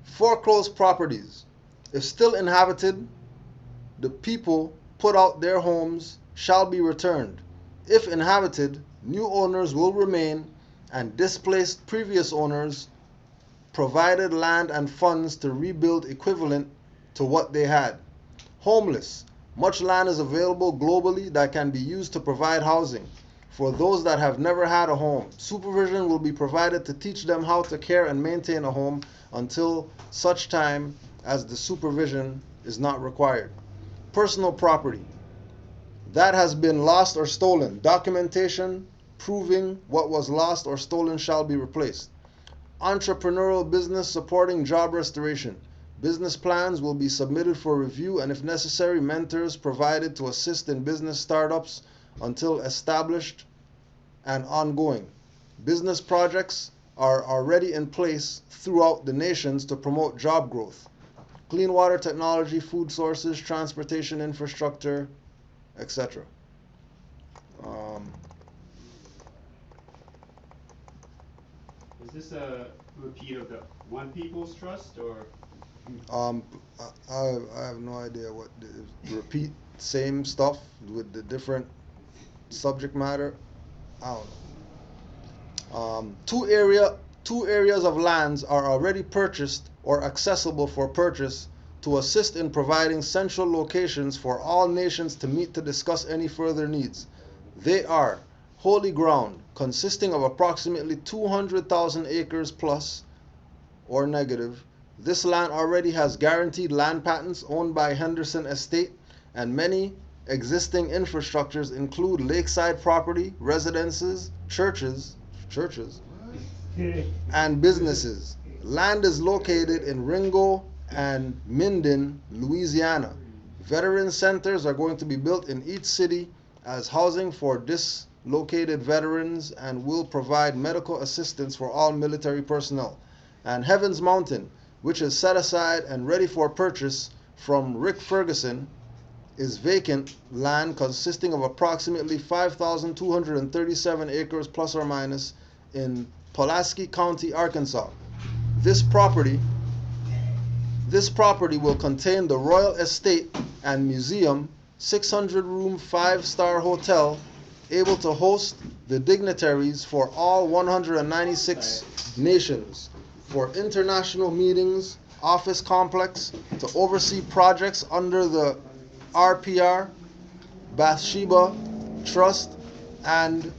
foreclosed properties. If still inhabited, the people put out their homes shall be returned. If inhabited, new owners will remain, and displaced previous owners provided land and funds to rebuild equivalent to what they had. Homeless. Much land is available globally that can be used to provide housing for those that have never had a home. Supervision will be provided to teach them how to care and maintain a home until such time as the supervision is not required. Personal property that has been lost or stolen. Documentation proving what was lost or stolen shall be replaced. Entrepreneurial business supporting job restoration. Business plans will be submitted for review and, if necessary, mentors provided to assist in business startups until established and ongoing. Business projects are already in place throughout the nations to promote job growth. Clean water technology, food sources, transportation infrastructure, etc. Is this a repeat of the One People's Trust, or? I have no idea what repeat same stuff with the different subject matter. I don't know. Two areas of lands are already purchased or accessible for purchase to assist in providing central locations for all nations to meet to discuss any further needs. They are holy ground, consisting of approximately 200,000 acres plus or negative. This land already has guaranteed land patents owned by Henderson Estate, and many existing infrastructures include lakeside property, residences, churches, and businesses. Land is located in Ringo and Minden, Louisiana. Veteran centers are going to be built in each city as housing for dislocated veterans and will provide medical assistance for all military personnel. And Heaven's Mountain, which is set aside and ready for purchase from Rick Ferguson, is vacant land consisting of approximately 5,237 acres plus or minus in Pulaski County, Arkansas. This property will contain the Royal Estate and Museum, 600-room 5-star hotel, able to host the dignitaries for all 196 nations, for international meetings, office complex, to oversee projects under the RPR, Bathsheba Trust, and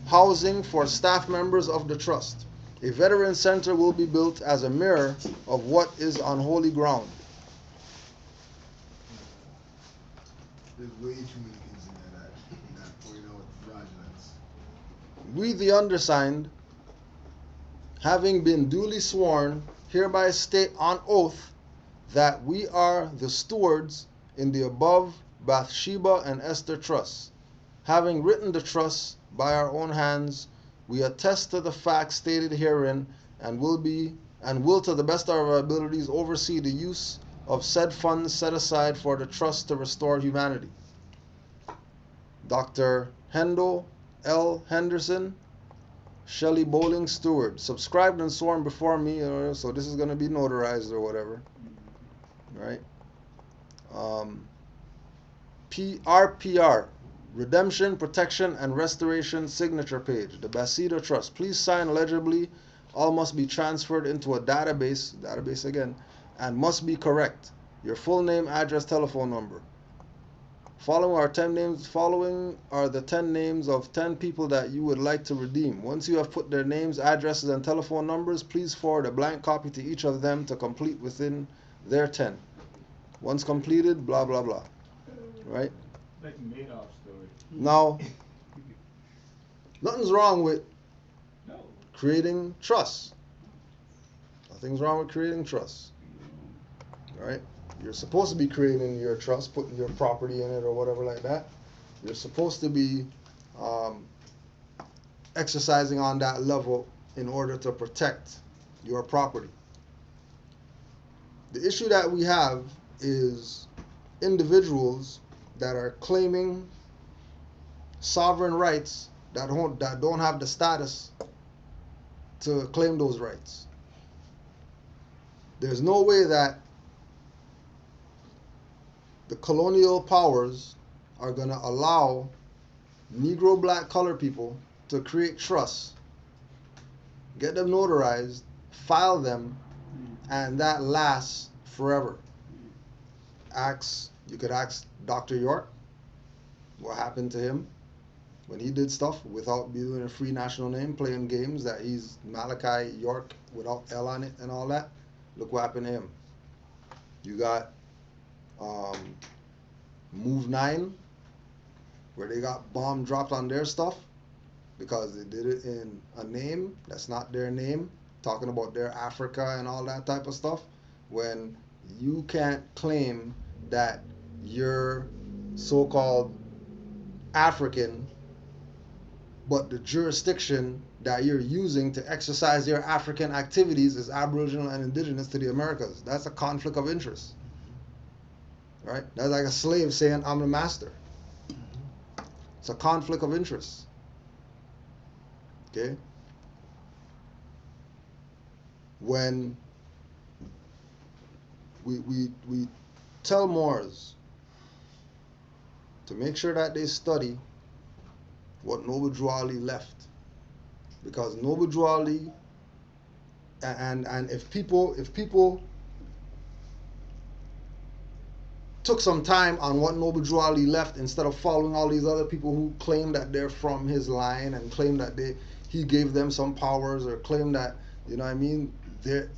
housing for staff members of the trust. A veteran center will be built as a mirror of what is on holy ground. There's way too many things in there that point out fraudulence. We, the undersigned, having been duly sworn, hereby state on oath that we are the stewards in the above Bathsheba and Esther trusts. Having written the trusts by our own hands, we attest to the facts stated herein and will to the best of our abilities oversee the use of said funds set aside for the trust to restore humanity. Dr. Hendel L. Henderson, Shelley Bowling, Steward. Subscribed and sworn before me, so this is going to be notarized or whatever. Right? RPR, Redemption, Protection, and Restoration Signature Page. The Bacida Trust. Please sign legibly. All must be transferred into a database again, and must be correct. Your full name, address, telephone number. Following are the 10 names of 10 people that you would like to redeem. Once you have put their names, addresses, and telephone numbers, please forward a blank copy to each of them to complete within their 10. Once completed, blah, blah, blah. Right? Like Madoff story. Now, nothing's wrong with No. creating trust. Nothing's wrong with creating trust. Right? You're supposed to be creating your trust, putting your property in it or whatever like that. You're supposed to be exercising on that level in order to protect your property. The issue that we have is individuals that are claiming sovereign rights that don't have the status to claim those rights. There's no way that the colonial powers are going to allow Negro, black, colored people to create trusts, get them notarized, file them, and that lasts forever. You could ask Dr. York what happened to him when he did stuff without doing a free national name, playing games that he's Malachi York without L on it and all that. Look what happened to him. You got Move 9, where they got bomb dropped on their stuff because they did it in a name that's not their name, talking about their Africa and all that type of stuff, when you can't claim that you're so-called African, but the jurisdiction that you're using to exercise your African activities is Aboriginal and Indigenous to the Americas. That's a conflict of interest. Right? That's like a slave saying, I'm the master. It's a conflict of interest. Okay? When we tell Moors to make sure that they study what Noble Drew Ali left. Because Noble Drew Ali, and if people took some time on what Noble Drew Ali left instead of following all these other people who claim that they're from his line and claim that he gave them some powers, or claim that, you know what I mean, they're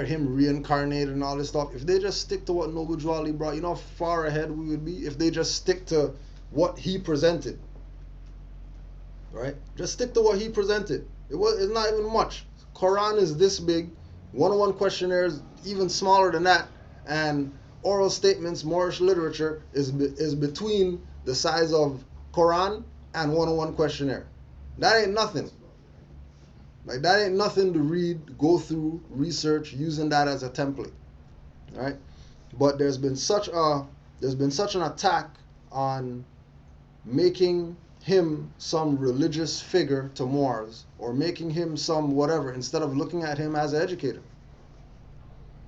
him reincarnated and all this stuff. If they just stick to what Noble Drew Ali brought, you know how far ahead we would be if they just stick to what he presented. Right? Just stick to what he presented. It's not even much. Quran is this big. 101 questionnaires even smaller than that, and oral statements, Moorish literature is between the size of Quran and 101 questionnaire. That ain't nothing. Like, that ain't nothing to read, go through, research, using that as a template. Right? But there's been such an attack on making him some religious figure to Moors, or making him some whatever, instead of looking at him as an educator.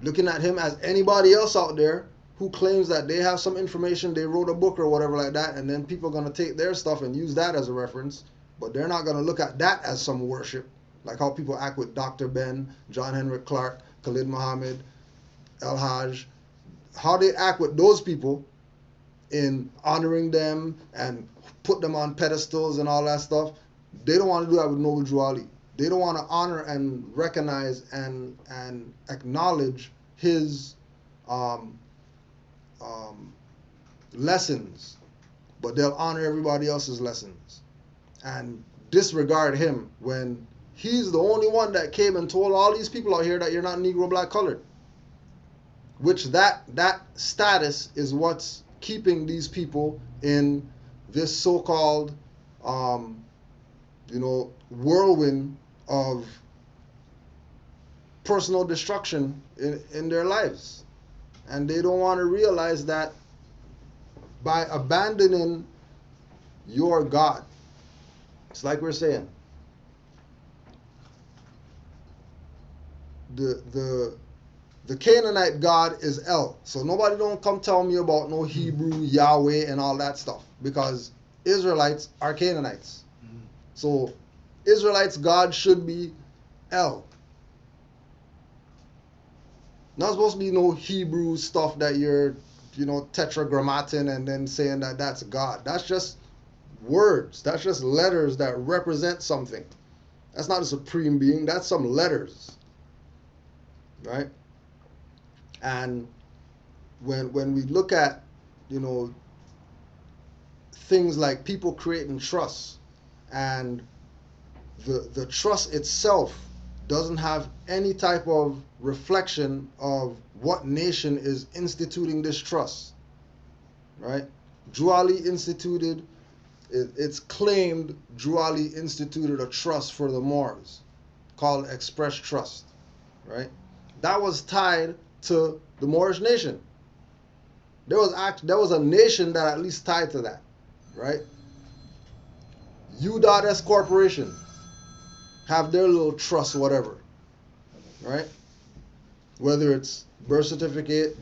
Looking at him as anybody else out there who claims that they have some information, they wrote a book or whatever like that, and then people are going to take their stuff and use that as a reference, but they're not going to look at that as some worship, like how people act with Dr. Ben, John Henry Clark, Khalid Muhammad, El Hajj, how they act with those people in honoring them and put them on pedestals and all that stuff. They don't want to do that with Noble Drew Ali. They don't want to honor and recognize and acknowledge his lessons, but they'll honor everybody else's lessons and disregard him when he's the only one that came and told all these people out here that you're not Negro, black, colored. Which that status is what's keeping these people in this so-called whirlwind of personal destruction in their lives. And they don't want to realize that by abandoning your God, it's like we're saying, the Canaanite God is El. So nobody don't come tell me about no Hebrew, Yahweh, and all that stuff, because Israelites are Canaanites. So Israelites' God should be El. Not supposed to be no Hebrew stuff that you're tetragrammaton and then saying that that's God. That's just words. That's just letters that represent something. That's not a supreme being. That's some letters, right? And when we look at, things like people creating trust, and the trust itself doesn't have any type of reflection of what nation is instituting this trust, right? Juali instituted, it's claimed Juali instituted a trust for the Moors called Express Trust, right? That was tied to the Moorish nation. There was a nation that at least tied to that, right? U.S. Corporation have their little trust, whatever, right? Whether it's birth certificate,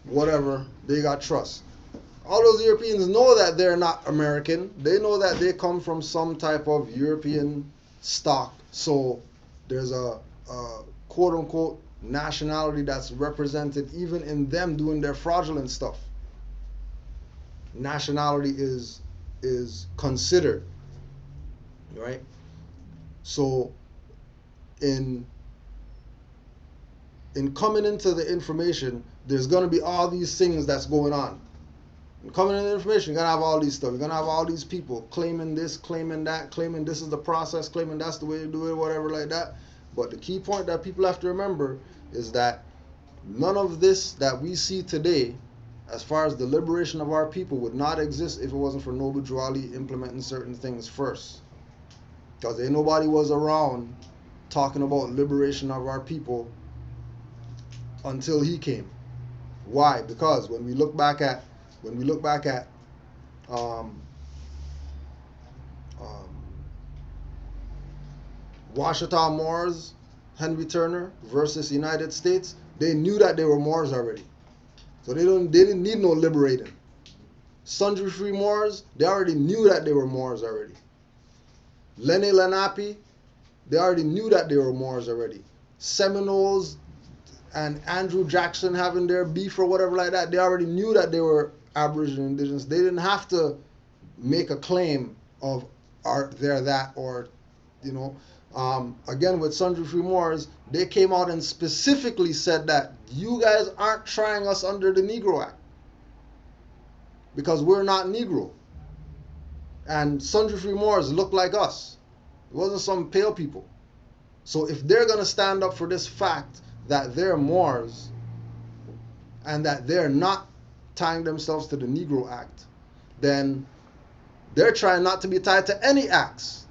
whatever, they got trust. All those Europeans know that they're not American. They know that they come from some type of European stock. So there's a quote unquote nationality that's represented even in them doing their fraudulent stuff. Nationality is considered, right? So in coming into the information, there's going to be all these things that's going on. In coming into the information, you're going to have all these stuff. You're going to have all these people claiming this, claiming that, claiming this is the process, claiming that's the way to do it, whatever like that. But the key point that people have to remember is that none of this that we see today, as far as the liberation of our people, would not exist if it wasn't for Noble Juali implementing certain things first. Because ain't nobody was around talking about liberation of our people until he came. Why? Because when we look back at Washita Moors, Henry Turner versus United States, they knew that they were Moors already. So they didn't need no liberating. Sundry Free Moors, they already knew that they were Moors already. Lenni Lenape, they already knew that they were Moors already. Seminoles and Andrew Jackson having their beef or whatever like that, they already knew that they were Aboriginal Indigenous. They didn't have to make a claim of they're that, or again with Sundry Free Moors, they came out and specifically said that you guys aren't trying us under the Negro Act because we're not Negro. And Sundry Free Moors look like us. It wasn't some pale people. So if they're going to stand up for this fact that they're Moors and that they're not tying themselves to the Negro Act, then they're trying not to be tied to any acts,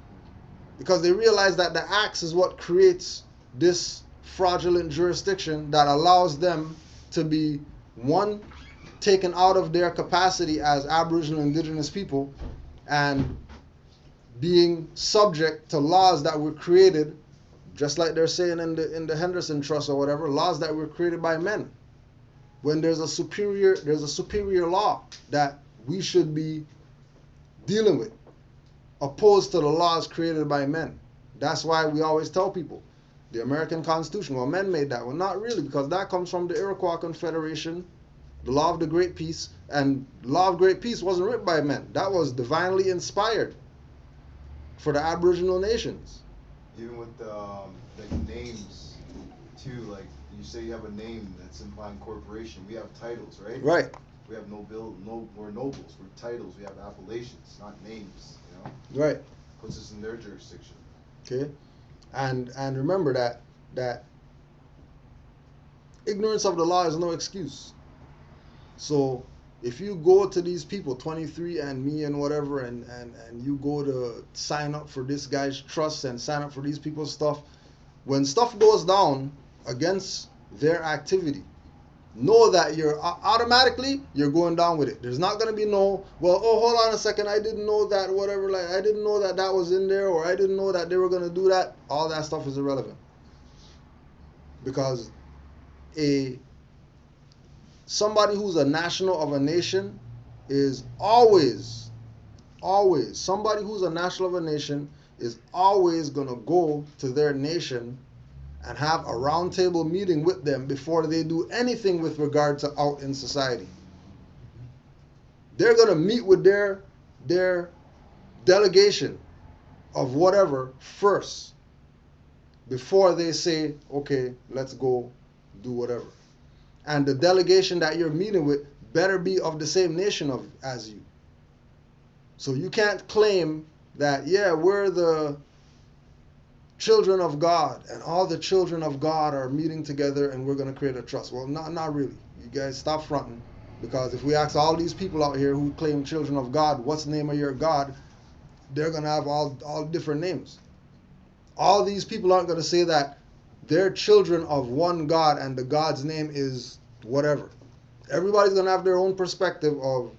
because they realize that the acts is what creates this fraudulent jurisdiction that allows them to be, one, taken out of their capacity as Aboriginal Indigenous people and being subject to laws that were created, just like they're saying in the Henderson Trust or whatever, laws that were created by men. When there's a superior law that we should be dealing with, opposed to the laws created by men. That's why we always tell people the American Constitution, well, men made that. Well, not really, because that comes from the Iroquois Confederation, the Law of the Great Peace, and the Law of Great Peace wasn't written by men. That was divinely inspired for the Aboriginal nations. Even with the names too, like you say you have a name that's implying corporation. We have titles, right? Right. We have we're nobles, we're titles, we have appellations, not names, Right. Puts us in their jurisdiction. Okay. And remember that ignorance of the law is no excuse. So if you go to these people, 23andMe and whatever, and you go to sign up for this guy's trust and sign up for these people's stuff, when stuff goes down against their activity, know that you're automatically going down with it. There's not going to be no, well, oh, hold on a second, I didn't know that, whatever, like I didn't know that was in there, or I didn't know that they were going to do that. All that stuff is irrelevant, because somebody who's a national of a nation is always somebody who's a national of a nation is always going to go to their nation and have a roundtable meeting with them before they do anything with regard to out in society. they're gonna meet with their delegation of whatever first before they say, okay, let's go do whatever. And the delegation that you're meeting with better be of the same nation as you. So you can't claim that, yeah, we're the children of God and all the children of God are meeting together and we're going to create a trust. Well, not really. You guys stop fronting, because if we ask all these people out here who claim children of God, what's the name of your God? They're going to have all different names. All these people aren't going to say that they're children of one God and the God's name is whatever. Everybody's going to have their own perspective of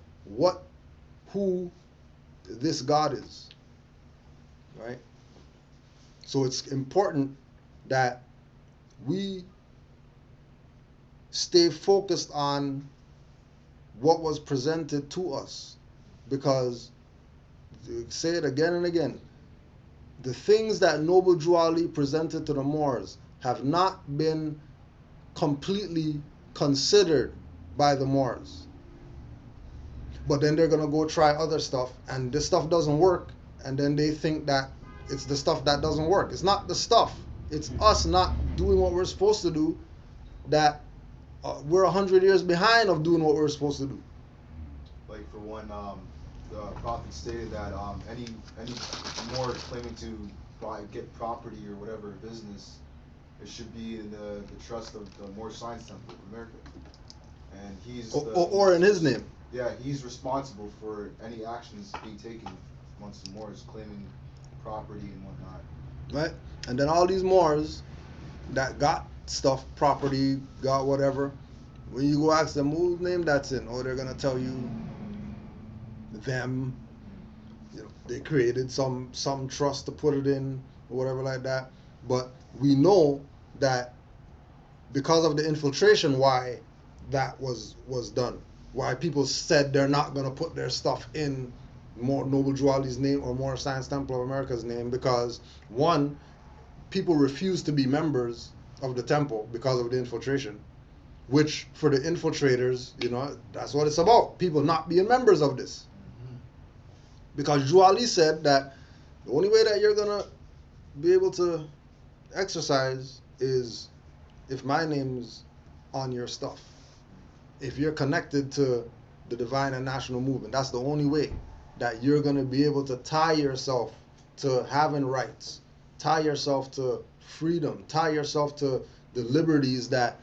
who this God is, right? So it's important that we stay focused on what was presented to us, because, say it again and again, the things that Noble Drew Ali presented to the Moors have not been completely considered by the Moors. But then they're going to go try other stuff, and this stuff doesn't work, and then they think that it's the stuff that doesn't work. It's not the stuff. It's us not doing what we're supposed to do, that we're 100 years behind of doing what we're supposed to do. Like for one, the prophet stated that any Moor claiming to get property or whatever business, it should be in the trust of the Moor Science Temple of America, and or in his name. Yeah, he's responsible for any actions being taken amongst the Moors claiming property and whatnot. Right? And then all these Moors that got stuff, property, got whatever, when you go ask them whose name that's in, they're gonna tell you them. You know, they created some trust to put it in or whatever like that. But we know that because of the infiltration, why that was done. Why people said they're not gonna put their stuff in more Noble Drew Ali's name or Moor Science Temple of America's name, because one, people refuse to be members of the temple because of the infiltration, which for the infiltrators, that's what it's about. People not being members of this. Because Drew Ali said that the only way that you're gonna be able to exercise is if my name's on your stuff. If you're connected to the divine and national movement, that's the only way that you're gonna be able to tie yourself to having rights, tie yourself to freedom, tie yourself to the liberties that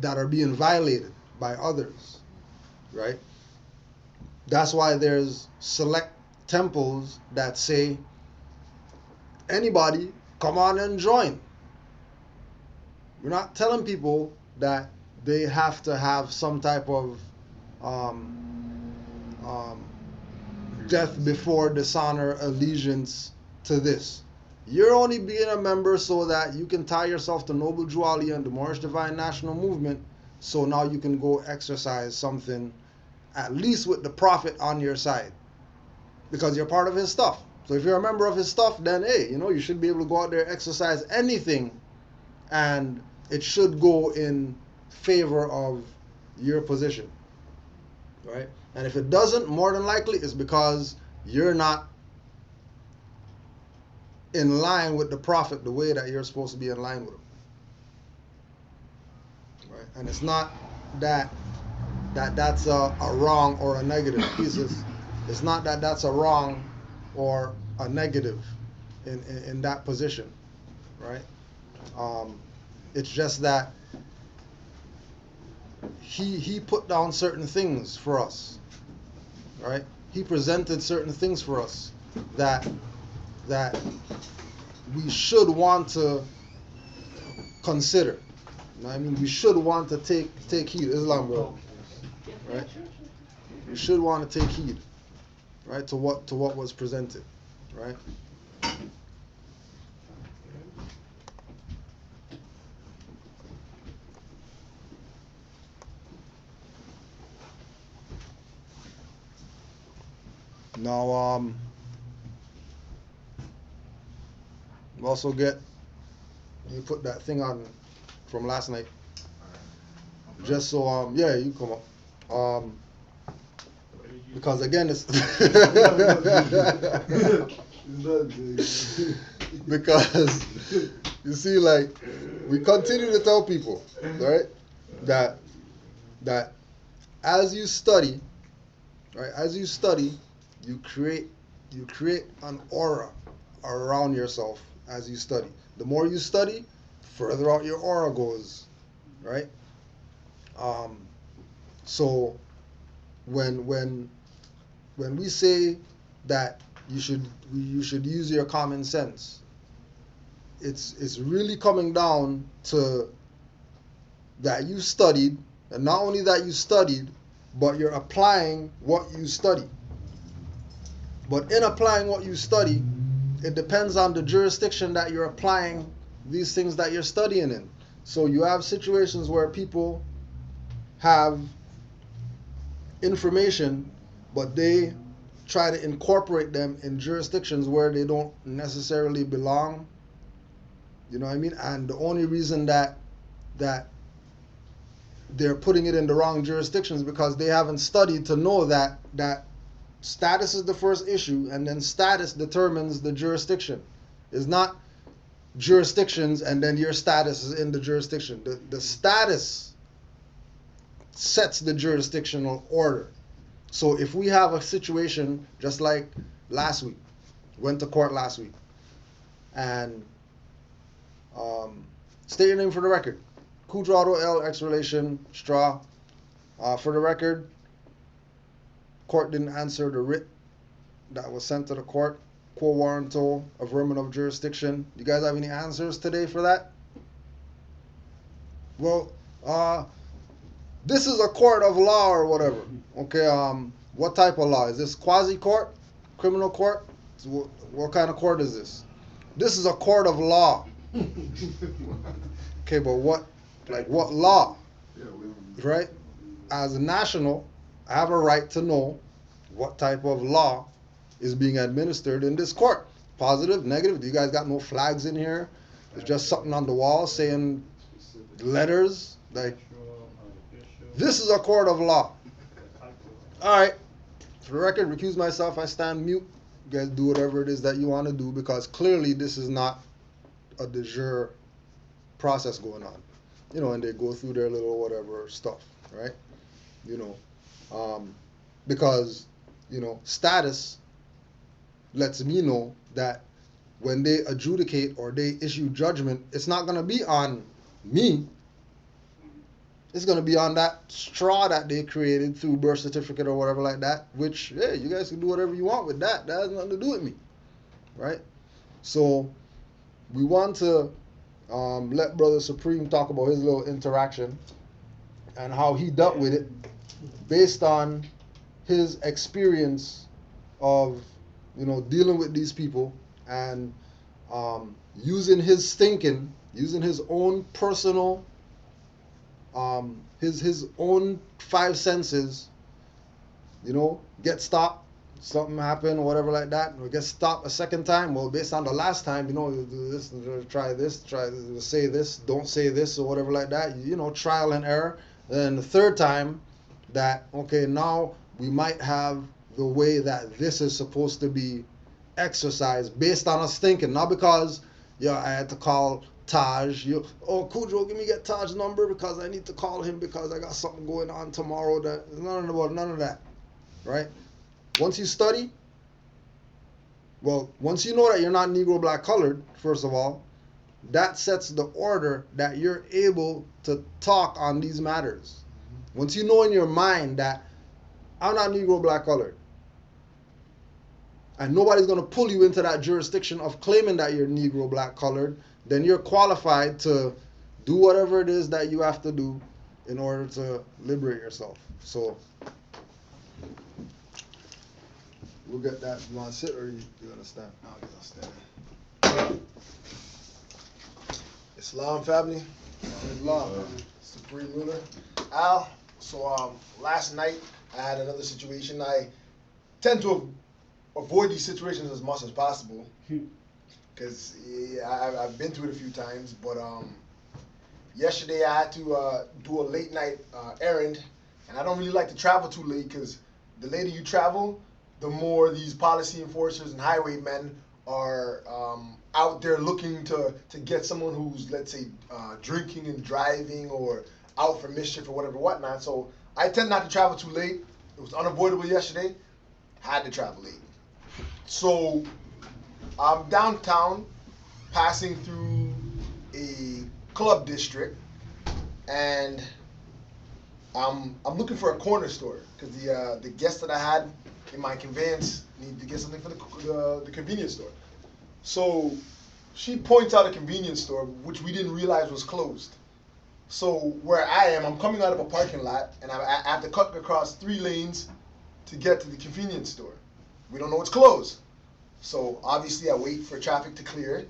are being violated by others, right? That's why there's select temples that say, anybody, come on and join. We're not telling people that they have to have some type of death before dishonor allegiance to this. You're only being a member so that you can tie yourself to Noble Drew Ali and the Moorish Divine National Movement, so now you can go exercise something, at least with the Prophet on your side, because you're part of his stuff. So if you're a member of his stuff, then hey, you should be able to go out there, exercise anything, and it should go in favor of your position, right? And if it doesn't, more than likely it's because you're not in line with the Prophet the way that you're supposed to be in line with him, right? And it's not that's a wrong or a negative. It's not that that's a wrong or a negative in that position, right? It's just that he put down certain things for us, right? He presented certain things for us that we should want to consider. You know what I mean? We should want to take heed. Islam, bro. Right? We should want to take heed, right, to what was presented, right? Now, we also you put that thing on from last night, just so yeah, you come up. Because again, it's because you see, like, we continue to tell people, right, that as you study, right, you create an aura around yourself as you study. The more you study, further out your aura goes, right? So when we say that you should use your common sense, it's really coming down to that you studied, and not only that you studied, but you're applying what you study. But in applying what you study, it depends on the jurisdiction that you're applying these things that you're studying in. So you have situations where people have information, but they try to incorporate them in jurisdictions where they don't necessarily belong. You know what I mean? And the only reason that they're putting it in the wrong jurisdictions because they haven't studied to know that status is the first issue, and then status determines the jurisdiction. It's not jurisdictions and then your status is in the jurisdiction. The status sets the jurisdictional order. So if we have a situation just like last week, went to court last week, and state your name for the record. Cudrado L. X relation Straw. For the record, court didn't answer the writ that was sent to the court. Quo warranto, averment of jurisdiction. You guys have any answers today for that? Well, this is a court of law or whatever. Okay, what type of law? Is this quasi-court? Criminal court? What kind of court is this? This is a court of law. Okay, but what law? Right? As a national, I have a right to know what type of law is being administered in this court. Positive, negative? Do you guys got no flags in here? It's just something on the wall saying letters like, this is a court of law. All right. For the record, recuse myself. I stand mute. You guys do whatever it is that you want to do, because clearly this is not a de jure process going on. You know, and they go through their little whatever stuff, right? You know, because, you know, status lets me know that when they adjudicate or they issue judgment, it's not going to be on me. It's going to be on that straw that they created through birth certificate or whatever like that, which, hey, you guys can do whatever you want with that. That has nothing to do with me, right? So we want to let Brother Supreme talk about his little interaction and how he dealt with it based on his experience of, you know, dealing with these people and using his thinking, using his own personal, his own five senses, you know, get stopped, something happened, whatever like that, or get stopped a second time. Well, based on the last time, you know, you do this, try to say this, don't say this, or whatever like that, you know, trial and error. Then the third time, that, okay, now we might have the way that this is supposed to be exercised based on us thinking, not because, yeah, I had to call Taj, Kudro, get Taj's number because I need to call him because I got something going on tomorrow. That none of that, right? Once you study, well, once you know that you're not Negro, black, colored, first of all, that sets the order that you're able to talk on these matters. Once you know in your mind that I'm not Negro, black, colored, and nobody's going to pull you into that jurisdiction of claiming that you're Negro, black, colored, then you're qualified to do whatever it is that you have to do in order to liberate yourself. So we'll get that. You want to sit or you understand? I'll stand. Islam family. Islam. Supreme ruler. Al. So last night I had another situation. I tend to avoid these situations as much as possible because I've been through it a few times. But yesterday I had to do a late night errand, And I don't really like to travel too late because the later you travel, the more these policy enforcers and highwaymen are out there looking to get someone who's, let's say, drinking and driving or out for mischief or whatever, whatnot. So I tend not to travel too late. It was unavoidable yesterday. Had to travel late. So I'm downtown, passing through a club district, and I'm looking for a corner store because the guest that I had in my conveyance needed to get something for the convenience store. So she points out a convenience store which we didn't realize was closed. So where I am, I'm coming out of a parking lot, and I have to cut across 3 lanes to get to the convenience store. We don't know it's closed. So obviously I wait for traffic to clear.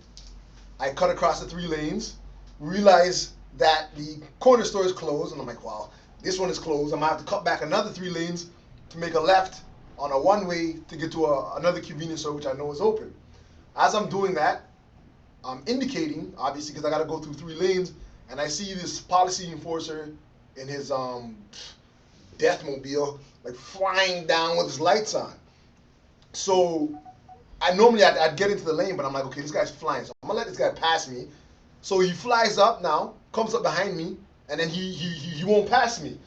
I cut across the 3 lanes, realize that the corner store is closed, and I'm like, wow, this one is closed. I'm gonna have to cut back another 3 lanes to make a left on a one-way to get to another convenience store which I know is open. As I'm doing that, I'm indicating, obviously, because I gotta go through 3 lanes, and I see this policy enforcer in his deathmobile, like flying down with his lights on. So I'd get into the lane, but I'm like, okay, this guy's flying, so I'm gonna let this guy pass me. So he flies up now, comes up behind me, and then he won't pass me.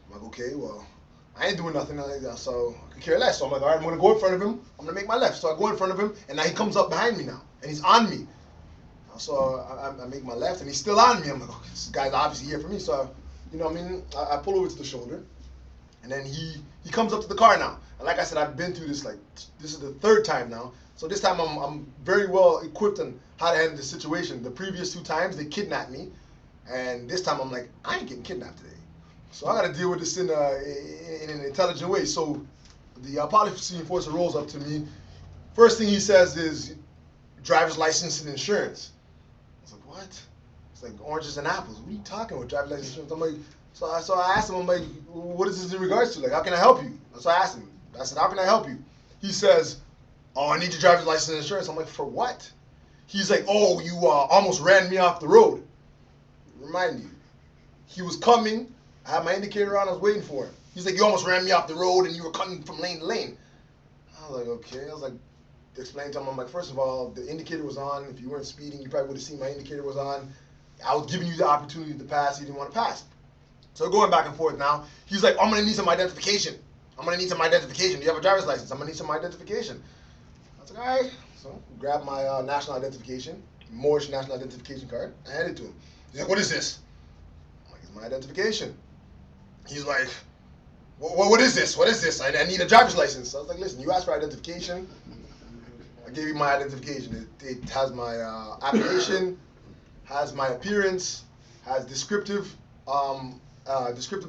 I'm like, okay, well, I ain't doing nothing like that, so I could care less. So I'm like, all right, I'm gonna go in front of him. I'm gonna make my left. So I go in front of him, and now he comes up behind me now, and he's on me. So I make my left, and he's still on me. I'm like, okay, this guy's obviously here for me. So, you know what I mean? I pull over to the shoulder, and then he comes up to the car now. And like I said, I've been through this, like, this is the 3rd time now. So this time I'm very well equipped on how to handle the situation. The previous 2 times, they kidnapped me. And this time I'm like, I ain't getting kidnapped today. So I got to deal with this in an intelligent way. So the policy enforcer rolls up to me. First thing he says is driver's license and insurance. I was like, what? It's like oranges and apples. What are you talking about, driver's license and insurance? I'm like, so I asked him, I'm like, what is this in regards to? Like, how can I help you? So I asked him. I said, how can I help you? He says, oh, I need your driver's license and insurance. I'm like, for what? He's like, oh, you almost ran me off the road. Remind you, he was coming. I had my indicator on. I was waiting for him. He's like, you almost ran me off the road, and you were cutting from lane to lane. I was like, okay. I was like, explaining to him, I'm like, first of all, the indicator was on. If you weren't speeding, you probably would have seen my indicator was on. I was giving you the opportunity to pass. You didn't want to pass. So we're going back and forth now. He's like, I'm going to need some identification. I'm going to need some identification. Do you have a driver's license? I'm going to need some identification. I was like, all right. So grab my national identification, Moorish national identification card. I handed it to him. He's like, what is this? I'm like, it's my identification. He's like, what is this? What is this? I need a driver's license. I was like, listen, you asked for identification. I gave you my identification. It has my application, has my appearance, has descriptive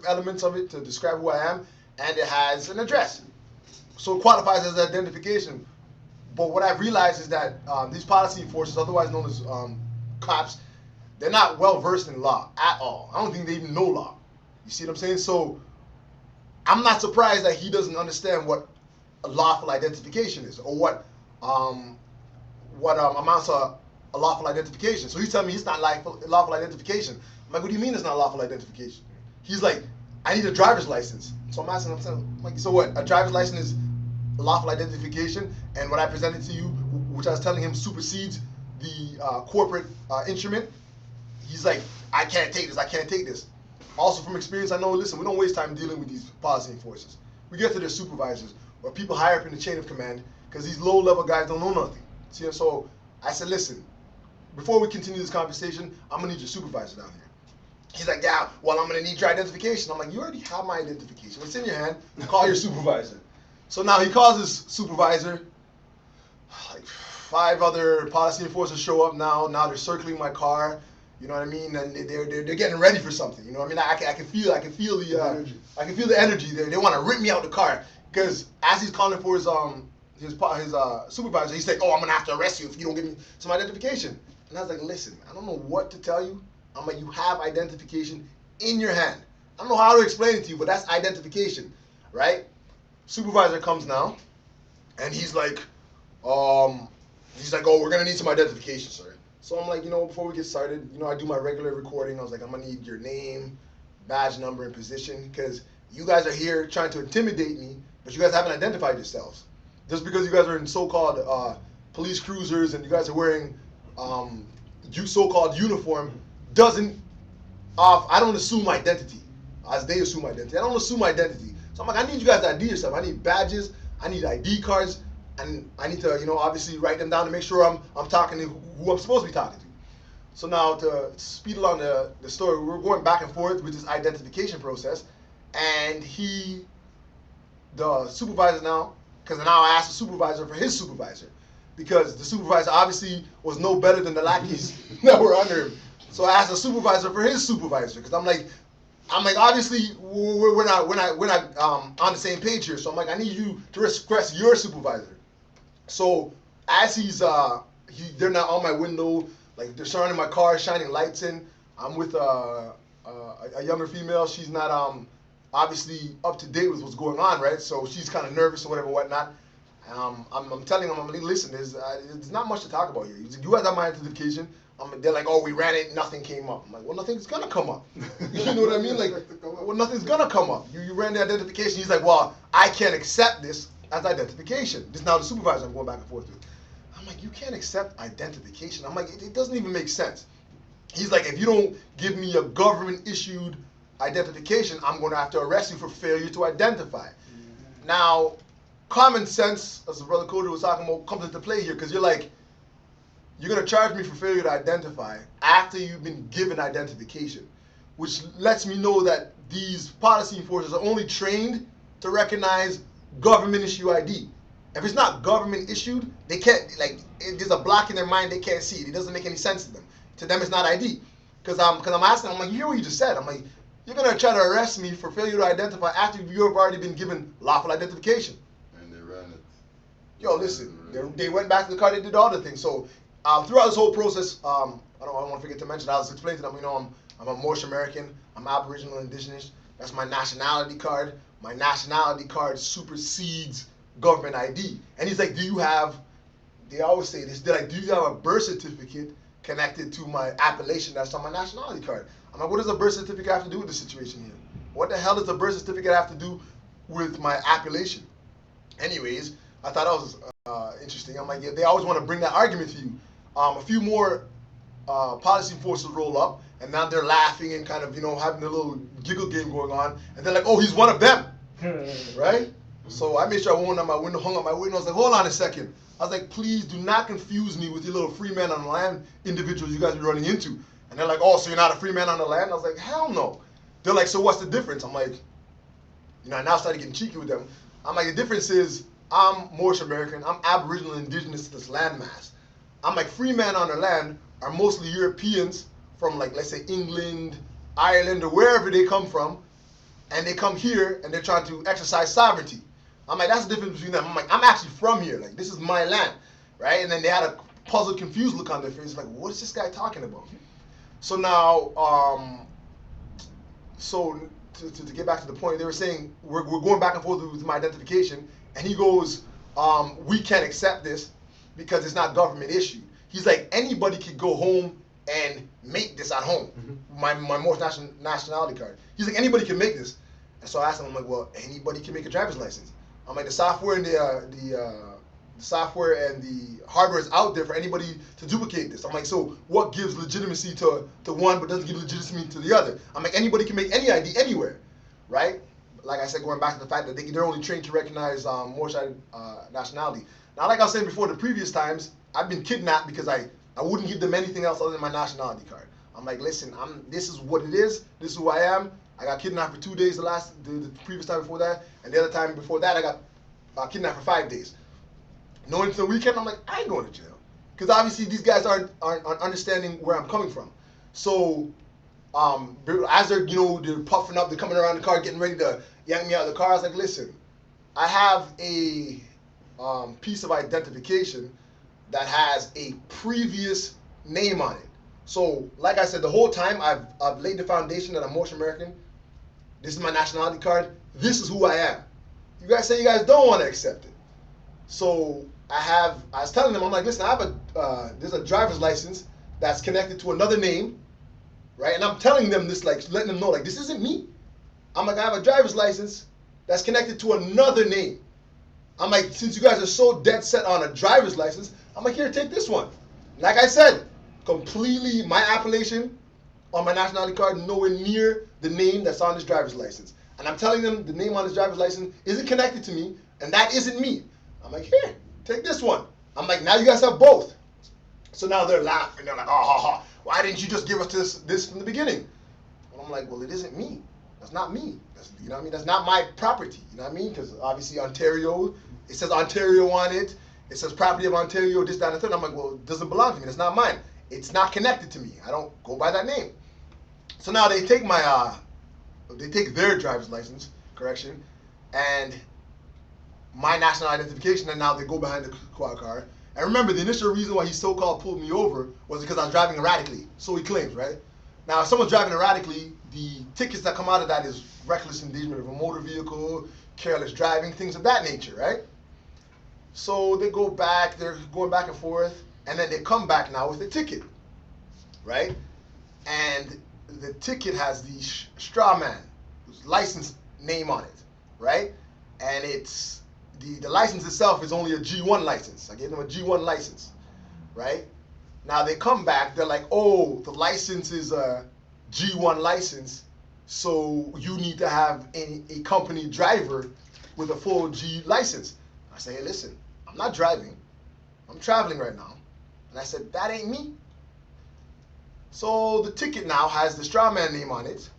elements of it to describe who I am, and it has an address. So it qualifies as identification. But what I've realized is that these policy enforcers, otherwise known as cops, they're not well versed in law at all. I don't think they even know law. You see what I'm saying? So I'm not surprised that he doesn't understand what a lawful identification is, or what amounts to a lawful identification. So he's telling me it's not lawful identification. I'm like, what do you mean it's not lawful identification? He's like, I need a driver's license. So I'm asking him, I'm like, so what? A driver's license is lawful identification, and what I presented to you, which I was telling him supersedes the corporate instrument. He's like, I can't take this. I can't take this. Also, from experience, I know, listen, we don't waste time dealing with these policy enforcers. We get to their supervisors or people higher up in the chain of command because these low-level guys don't know nothing. See, so I said, listen, before we continue this conversation, I'm going to need your supervisor down here. He's like, yeah, well, I'm going to need your identification. I'm like, you already have my identification. It's in your hand. Call your supervisor. So now he calls his supervisor. Like 5 other policy enforcers show up now. Now they're circling my car. You know what I mean? And they're getting ready for something. You know what I mean? I can feel the energy there. They want to rip me out the car because as he's calling for his supervisor, he's like, oh, I'm gonna have to arrest you if you don't give me some identification. And I was like, listen, I don't know what to tell you. I'm like, you have identification in your hand. I don't know how to explain it to you, but that's identification, right? Supervisor comes now, and he's like, oh, we're gonna need some identification, sir. So I'm like, before we get started, I do my regular recording. I was like, I'm gonna need your name, badge number, and position, because you guys are here trying to intimidate me, but you guys haven't identified yourselves. Just because you guys are in so-called police cruisers and you guys are wearing so-called uniform doesn't, I don't assume identity as they assume identity. I don't assume identity. So I'm like, I need you guys to ID yourself. I need badges, I need ID cards, and I need to, obviously write them down to make sure I'm talking to who I'm supposed to be talking to. So now to speed along the story, we're going back and forth with this identification process, and the supervisor now, because now I asked the supervisor for his supervisor, because the supervisor obviously was no better than the lackeys that were under him. So I asked the supervisor for his supervisor, because I'm like, obviously we're not on the same page here. So I'm like, I need you to request your supervisor. So as they're not on my window, like they're surrounding my car, shining lights in. I'm with a younger female. She's not obviously up to date with what's going on, right? So she's kind of nervous or whatever, whatnot. I'm telling them, I'm like, listen, there's not much to talk about here. You guys have my identification. They're like, oh, we ran it, nothing came up. I'm like, well, nothing's gonna come up. You know what I mean? Like, well, nothing's gonna come up. You ran the identification. He's like, well, I can't accept this as identification. This is now the supervisor I'm going back and forth with. I'm like, you can't accept identification. I'm like, it doesn't even make sense. He's like, if you don't give me a government-issued identification, I'm going to have to arrest you for failure to identify. Mm-hmm. Now, common sense, as the brother Cody was talking about, comes into play here, because you're like, you're going to charge me for failure to identify after you've been given identification, which lets me know that these policy enforcers are only trained to recognize government-issue ID. If it's not government issued, they can't, there's a block in their mind, they can't see it. It doesn't make any sense to them. To them, it's not ID. Because I'm asking, I'm like, you hear what you just said. I'm like, you're going to try to arrest me for failure to identify after you have already been given lawful identification. And they ran it. Yo, listen, they went back to the car, they did all the things. So throughout this whole process, I don't want to forget to mention, I was explaining to them, I'm a Moorish American, I'm Aboriginal and Indigenous. That's my nationality card. My nationality card supersedes government ID. And he's like, they always say this, they're like, do you have a birth certificate connected to my appellation that's on my nationality card? I'm like, what does a birth certificate have to do with the situation here? What the hell does a birth certificate have to do with my appellation? Anyways, I thought that was interesting. I'm like, yeah, they always want to bring that argument to you. A few more policy enforcers roll up, and now they're laughing and kind of, having a little giggle game going on, and they're like, oh, he's one of them, right? So I made sure I went on my window, hung up my window. I was like, hold on a second. I was like, please do not confuse me with your little free man on the land individuals you guys are running into. And they're like, oh, so you're not a free man on the land? I was like, hell no. They're like, so what's the difference? I'm like, I now started getting cheeky with them. I'm like, the difference is I'm Moorish American, I'm Aboriginal and Indigenous to this landmass. I'm like, free men on the land are mostly Europeans from, like, let's say England, Ireland, or wherever they come from, and they come here and they're trying to exercise sovereignty. I'm like, that's the difference between them. I'm like, I'm actually from here. Like, this is my land, right? And then they had a puzzled, confused look on their face. Like, what is this guy talking about? So now, to get back to the point, they were saying, we're going back and forth with my identification, and he goes, we can't accept this because it's not government issued. He's like, anybody could go home and make this at home, my Moorish nationality card. He's like, anybody can make this. And so I asked him, I'm like, well, anybody can make a driver's license. I'm like, the software and the hardware is out there for anybody to duplicate this. I'm like, so what gives legitimacy to one but doesn't give legitimacy to the other? I'm like, anybody can make any ID anywhere, right? Like I said, going back to the fact that they're only trained to recognize Moorish nationality. Now, like I was saying before, the previous times, I've been kidnapped because I wouldn't give them anything else other than my nationality card. I'm like, listen, this is what it is. This is who I am. I got kidnapped for 2 days the previous time before that, and the other time before that, I got kidnapped for 5 days. No into the weekend, I'm like, I ain't going to jail. Because obviously these guys aren't understanding where I'm coming from. So as they're puffing up, they're coming around the car, getting ready to yank me out of the car. I was like, listen, I have a piece of identification that has a previous name on it. So, like I said, the whole time I've laid the foundation that I'm Moorish American. This is my nationality card. This is who I am. You guys say you guys don't want to accept it. So I was telling them, I'm like, listen, I have there's a driver's license that's connected to another name, right? And I'm telling them this, like, letting them know, like, this isn't me. I'm like, I have a driver's license that's connected to another name. I'm like, since you guys are so dead set on a driver's license, I'm like, here, take this one. Like I said, completely my appellation on my nationality card nowhere near the name that's on this driver's license. And I'm telling them the name on this driver's license isn't connected to me, and that isn't me. I'm like, here, take this one. I'm like, now you guys have both. So now they're laughing. They're like, oh, ha, ha. Why didn't you just give us this from the beginning? And I'm like, well, it isn't me. That's not me. You know what I mean? That's not my property. You know what I mean? Because obviously Ontario, it says Ontario on it. It says property of Ontario, this, that, and the third. I'm like, well, it doesn't belong to me. It's not mine. It's not connected to me. I don't go by that name. So now they take they take their driver's license, correction, and my national identification, and now they go behind the quad car. And remember, the initial reason why he so-called pulled me over was because I was driving erratically. So he claims, right? Now, if someone's driving erratically, the tickets that come out of that is reckless endangerment of a motor vehicle, careless driving, things of that nature, right? So they go back, they're going back and forth, and then they come back now with a ticket, right? And the ticket has the straw man license name on it, right? And it's the license itself is only a G1 license. I gave them a G1 license, right? Now they come back, they're like, oh, the license is a G1 license, so you need to have a company driver with a full G license. I say, hey, listen, I'm not driving. I'm traveling right now. And I said, that ain't me. So the ticket now has the strawman name on it,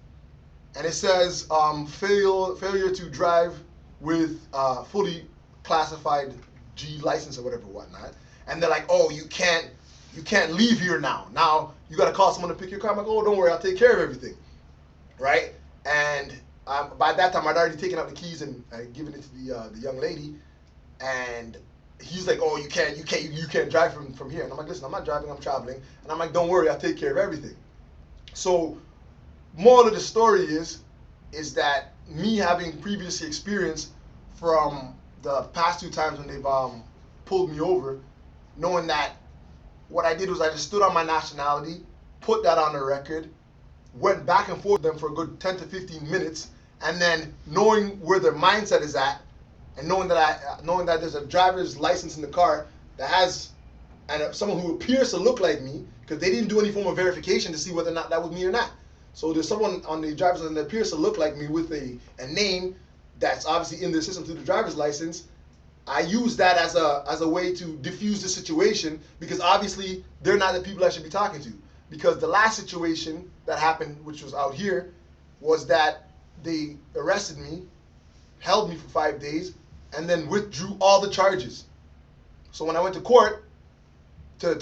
and it says failure to drive with fully classified G license or whatever, whatnot. And they're like, oh, you can't leave here now. Now you got to call someone to pick your car. I'm like, oh, don't worry, I'll take care of everything, right? And by that time, I'd already taken out the keys and given it to the young lady, and he's like, oh, you can't drive from here. And I'm like, listen, I'm not driving, I'm traveling. And I'm like, don't worry, I'll take care of everything. So moral of the story is that me having previously experienced from the past 2 times when they've pulled me over, knowing that what I did was I just stood on my nationality, put that on the record, went back and forth with them for a good 10 to 15 minutes, and then knowing where their mindset is at, and knowing that there's a driver's license in the car that has someone who appears to look like me, because they didn't do any form of verification to see whether or not that was me or not. So there's someone on the driver's license that appears to look like me with a name that's obviously in the system through the driver's license. I use that as a way to diffuse the situation, because obviously they're not the people I should be talking to. Because the last situation that happened, which was out here, was that they arrested me, held me for 5 days, and then withdrew all the charges. So when I went to court, to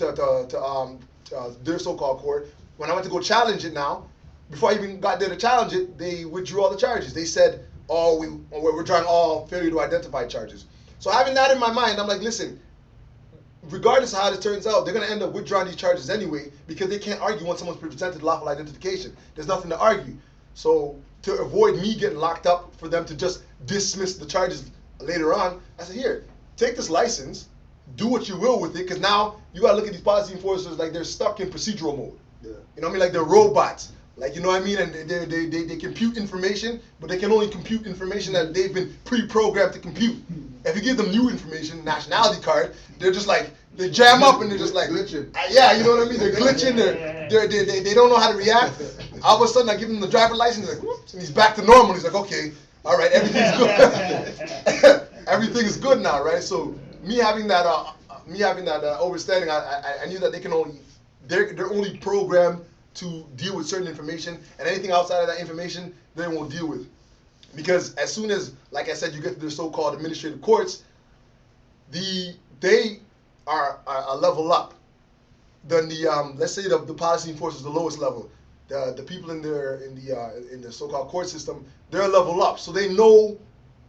their so-called court, when I went to go challenge it now, before I even got there to challenge it, they withdrew all the charges. They said, oh, we're drawing all failure to identify charges. So having that in my mind, I'm like, listen, regardless of how it turns out, they're going to end up withdrawing these charges anyway, because they can't argue when someone's presented lawful identification. There's nothing to argue. So to avoid me getting locked up, for them to just dismiss the charges later on, I said, here, take this license, do what you will with it, because now you got to look at these policy enforcers like they're stuck in procedural mode. Yeah. You know what I mean? Like they're robots. Like, you know what I mean? And they compute information, but they can only compute information that they've been pre-programmed to compute. If you give them new information, nationality card, they're just like, they jam up and they're just like, glitching. Yeah, you know what I mean? They're glitching, they don't know how to react. All of a sudden I give him the driver's license, like, whoops, and he's back to normal. He's like, okay, all right, everything's good. Everything is good now, right? So me having that overstanding, I knew that they're only programmed to deal with certain information, and anything outside of that information, they won't deal with. Because as soon as, like I said, you get to the so-called administrative courts, they are a level up than the let's say the policy enforcers, the lowest level. The people in the so-called court system, they're a level up, so they know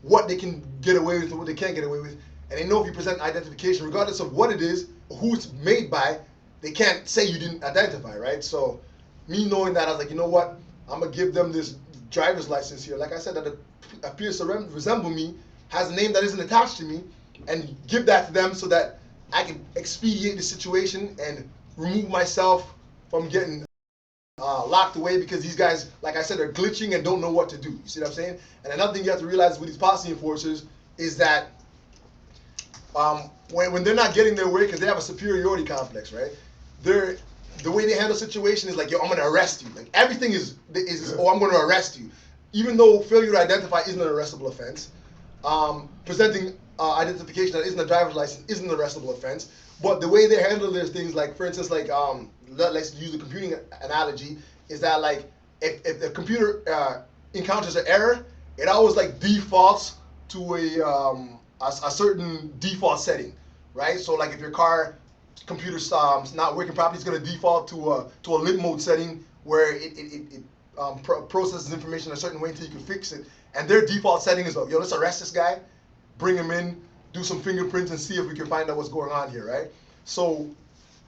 what they can get away with and what they can't get away with, and they know if you present identification, regardless of what it is or who it's made by, they can't say you didn't identify, right? So me knowing that, I was like, you know what? I'm gonna give them this driver's license here, like I said, that appears to resemble me, has a name that isn't attached to me, and give that to them so that I can expedite the situation and remove myself from getting locked away because these guys, like I said, are glitching and don't know what to do. You see what I'm saying? And another thing you have to realize with these posse enforcers is that when they're not getting their way because they have a superiority complex, right? The way they handle situation is like, yo, I'm gonna arrest you. Like everything is oh, I'm gonna arrest you, even though failure to identify isn't an arrestable offense. Presenting identification that isn't a driver's license isn't an arrestable offense. But the way they handle their things, like for instance, like let's use the computing analogy, is that like if the computer encounters an error, it always like defaults to a certain default setting, right? So like if your car computer's not working properly, it's going to default to a limp mode setting where it processes information a certain way until you can fix it. And their default setting is, yo, let's arrest this guy, bring him in, do some fingerprints, and see if we can find out what's going on here, right? So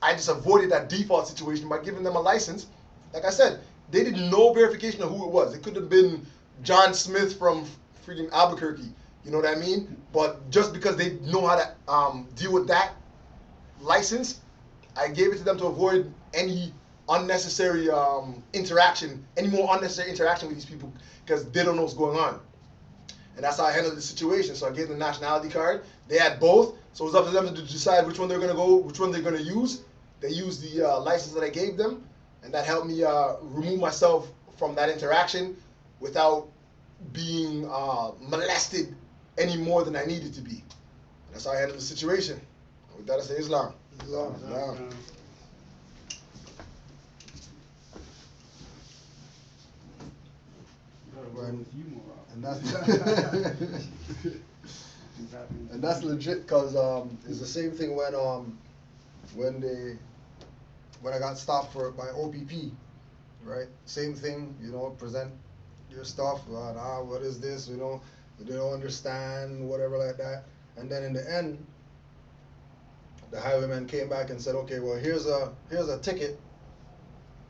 I just avoided that default situation by giving them a license. Like I said, they did no verification of who it was. It could have been John Smith from freaking Albuquerque. You know what I mean? But just because they know how to deal with that license, I gave it to them to avoid any unnecessary interaction, any more unnecessary interaction with these people because they don't know what's going on. And that's how I handled the situation. So I gave them the nationality card. They had both, so it was up to them to decide which one they're gonna go, which one they're gonna use. They used the license that I gave them, and that helped me remove myself from that interaction without being molested any more than I needed to be. And that's how I handled the situation. And with that, I say Islam. Islam. Islam. And that's legit because it's the same thing when I got stopped by OPP, right? Same thing, present your stuff. What is this? They don't understand, whatever like that. And then in the end, the highwayman came back and said, okay, well here's a ticket.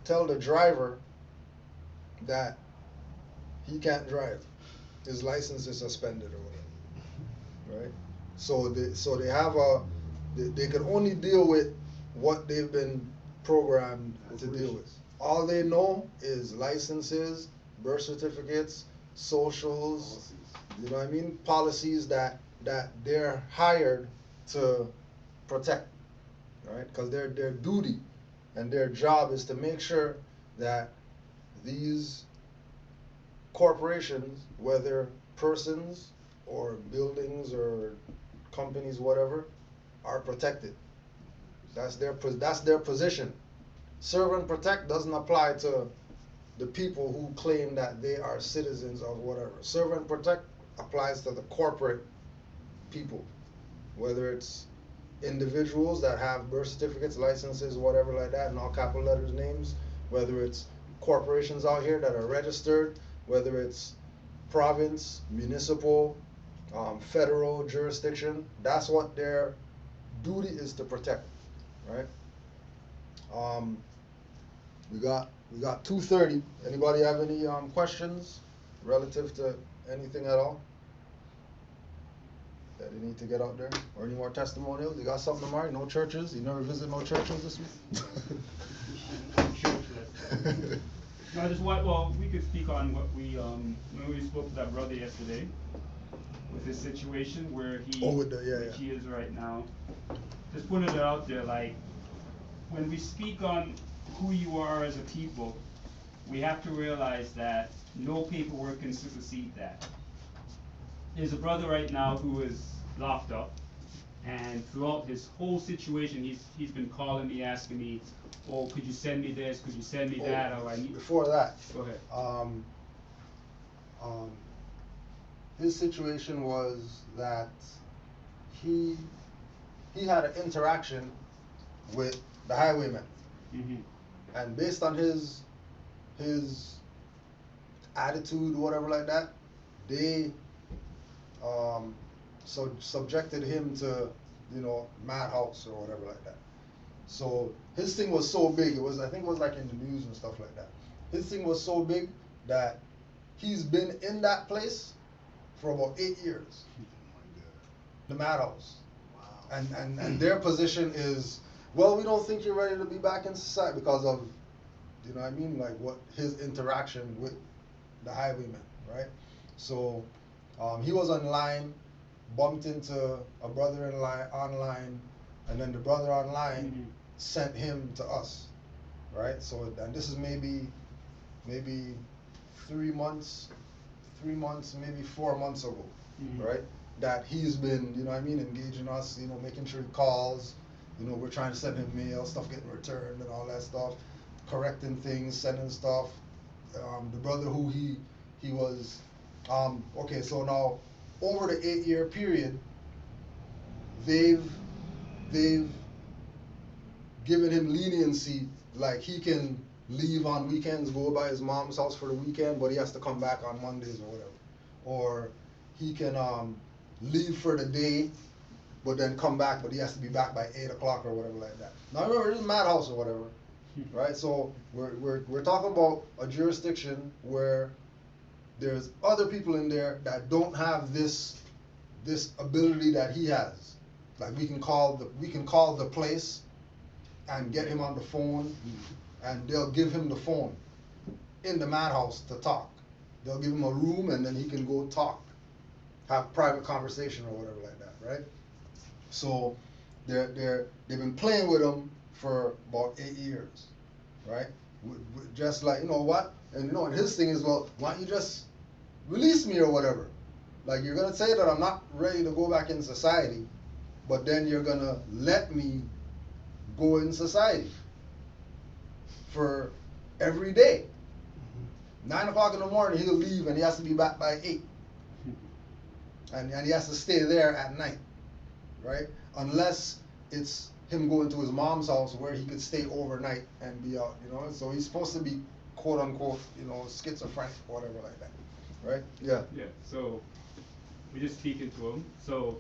Tell the driver that he can't drive. His license is suspended or whatever, right? So they can only deal with what they've been programmed to deal with. All they know is licenses, birth certificates, socials, you know what I mean? Policies that they're hired to protect, right? Because their duty and their job is to make sure that these corporations, whether persons or buildings or companies, whatever, are protected. That's their position. Serve and protect doesn't apply to the people who claim that they are citizens of whatever. Serve and protect applies to the corporate people, whether it's individuals that have birth certificates, licenses, whatever like that, in all capital letters names, whether it's corporations out here that are registered, whether it's province, municipal, federal jurisdiction. That's what their duty is to protect, right? We got 2:30. Anybody have any questions relative to anything at all that they need to get out there, or any more testimonials? You got something, Amari? No churches? You never visit no churches this week? No, just well, we could speak on what when we spoke to that brother yesterday with his situation where he is right now. Just putting it out there, like when we speak on who you are as a people, we have to realize that no paperwork can supersede that. There's a brother right now who is locked up, and throughout his whole situation, he's been calling me, asking me, oh, could you send me this? Could you send me that? Or I need. Before that, Go ahead. His situation was that he had an interaction with the highwayman, and based on his attitude, whatever like that, they subjected him to madhouse or whatever like that. So his thing was so big, I think it was like in the news and stuff like that. His thing was so big that he's been in that place for about 8 years. The madhouse. Wow. And their position is, well, we don't think you're ready to be back in society because of you know what I mean, like what his interaction with the highwayman, right? So he was online, bumped into a brother in line online, and then the brother online sent him to us, right? So and this is maybe 3 months, maybe 4 months ago, right? That he's been, you know what I mean, engaging us, you know, making sure he calls, you know, we're trying to send him mail, stuff getting returned and all that stuff, correcting things, sending stuff. The brother who he was, okay, so now over the 8-year period, they've given him leniency, like he can leave on weekends, go by his mom's house for the weekend, but he has to come back on Mondays or whatever. Or he can leave for the day, but then come back, but he has to be back by 8 o'clock or whatever like that. Now remember, this is madhouse or whatever, right? So we're talking about a jurisdiction where there's other people in there that don't have this ability that he has. Like we can call the place and get him on the phone, and they'll give him the phone in the madhouse to talk. They'll give him a room and then he can go talk, have private conversation or whatever like that, right? So they've been playing with him for about 8 years, right? Just like, you know what? And you know, and his thing is, well, why don't you just release me or whatever? Like, you're gonna say that I'm not ready to go back in society, but then you're gonna let me go in society for every day. 9 o'clock in the morning he'll leave and he has to be back by 8. And he has to stay there at night, right? Unless it's him going to his mom's house where he could stay overnight and be out, you know? So he's supposed to be quote unquote, you know, schizophrenic or whatever like that, right? Yeah. Yeah, so we're just speaking to him. So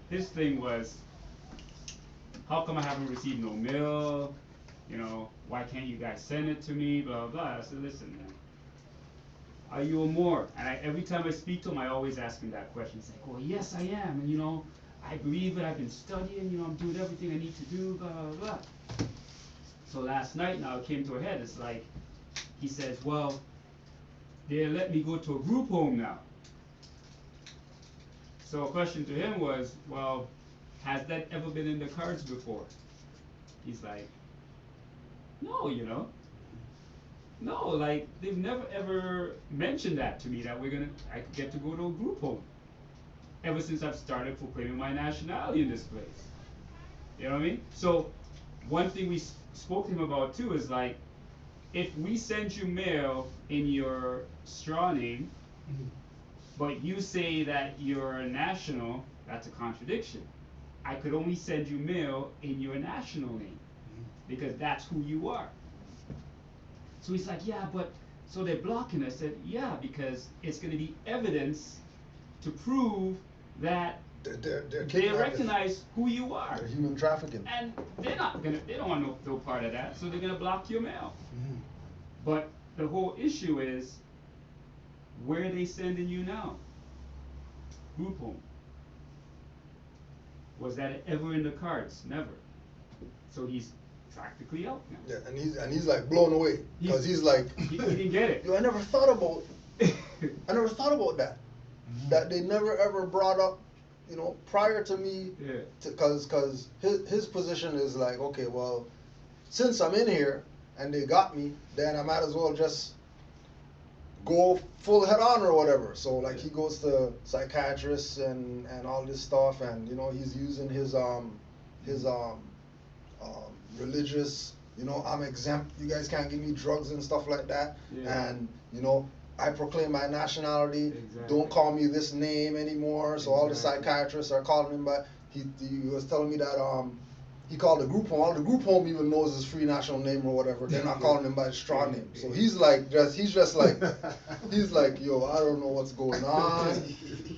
his thing was, how come I haven't received no mail? You know, why can't you guys send it to me? Blah, blah. I said, listen, man, are you a Moor? And every time I speak to him, I always ask him that question. He's like, well, yes, I am. And, you know, I believe it. I've been studying. You know, I'm doing everything I need to do, blah, blah, blah. So last night, now it came to a head. It's like, he says, well, they let me go to a group home now. So a question to him was, well, has that ever been in the cards before? He's like, no, you know. No, like, they've never ever mentioned that to me, that I could get to go to a group home. Ever since I've started proclaiming my nationality in this place. You know what I mean? So, one thing we spoke to him about too is like, if we send you mail in your straw name, but you say that you're a national, that's a contradiction. I could only send you mail in your national name, because that's who you are. So he's like, yeah, but, so they're blocking us. I said, yeah, because it's going to be evidence to prove that they recognize who you are. They're human trafficking. And they don't want no part of that, so they're going to block your mail. But the whole issue is, where are they sending you now? Group home. Was that ever in the cards? Never. So he's practically out now. Yeah, and he's like blown away, because he's like, he didn't get it. Yo, I never thought about that. That they never ever brought up, you know, prior to me. Yeah. Because his position is like, okay, well, since I'm in here and they got me, then I might as well just go full head on or whatever. So like he goes to psychiatrists and all this stuff, and you know, he's using his religious, you know, I'm exempt, you guys can't give me drugs and stuff like that. And you know, I proclaim my nationality, don't call me this name anymore. So all the psychiatrists are calling him, but he was telling me that he called the group home. All the group home even knows his free national name or whatever. They're not calling him by his straw name. So he's like, he's like, yo, I don't know what's going on.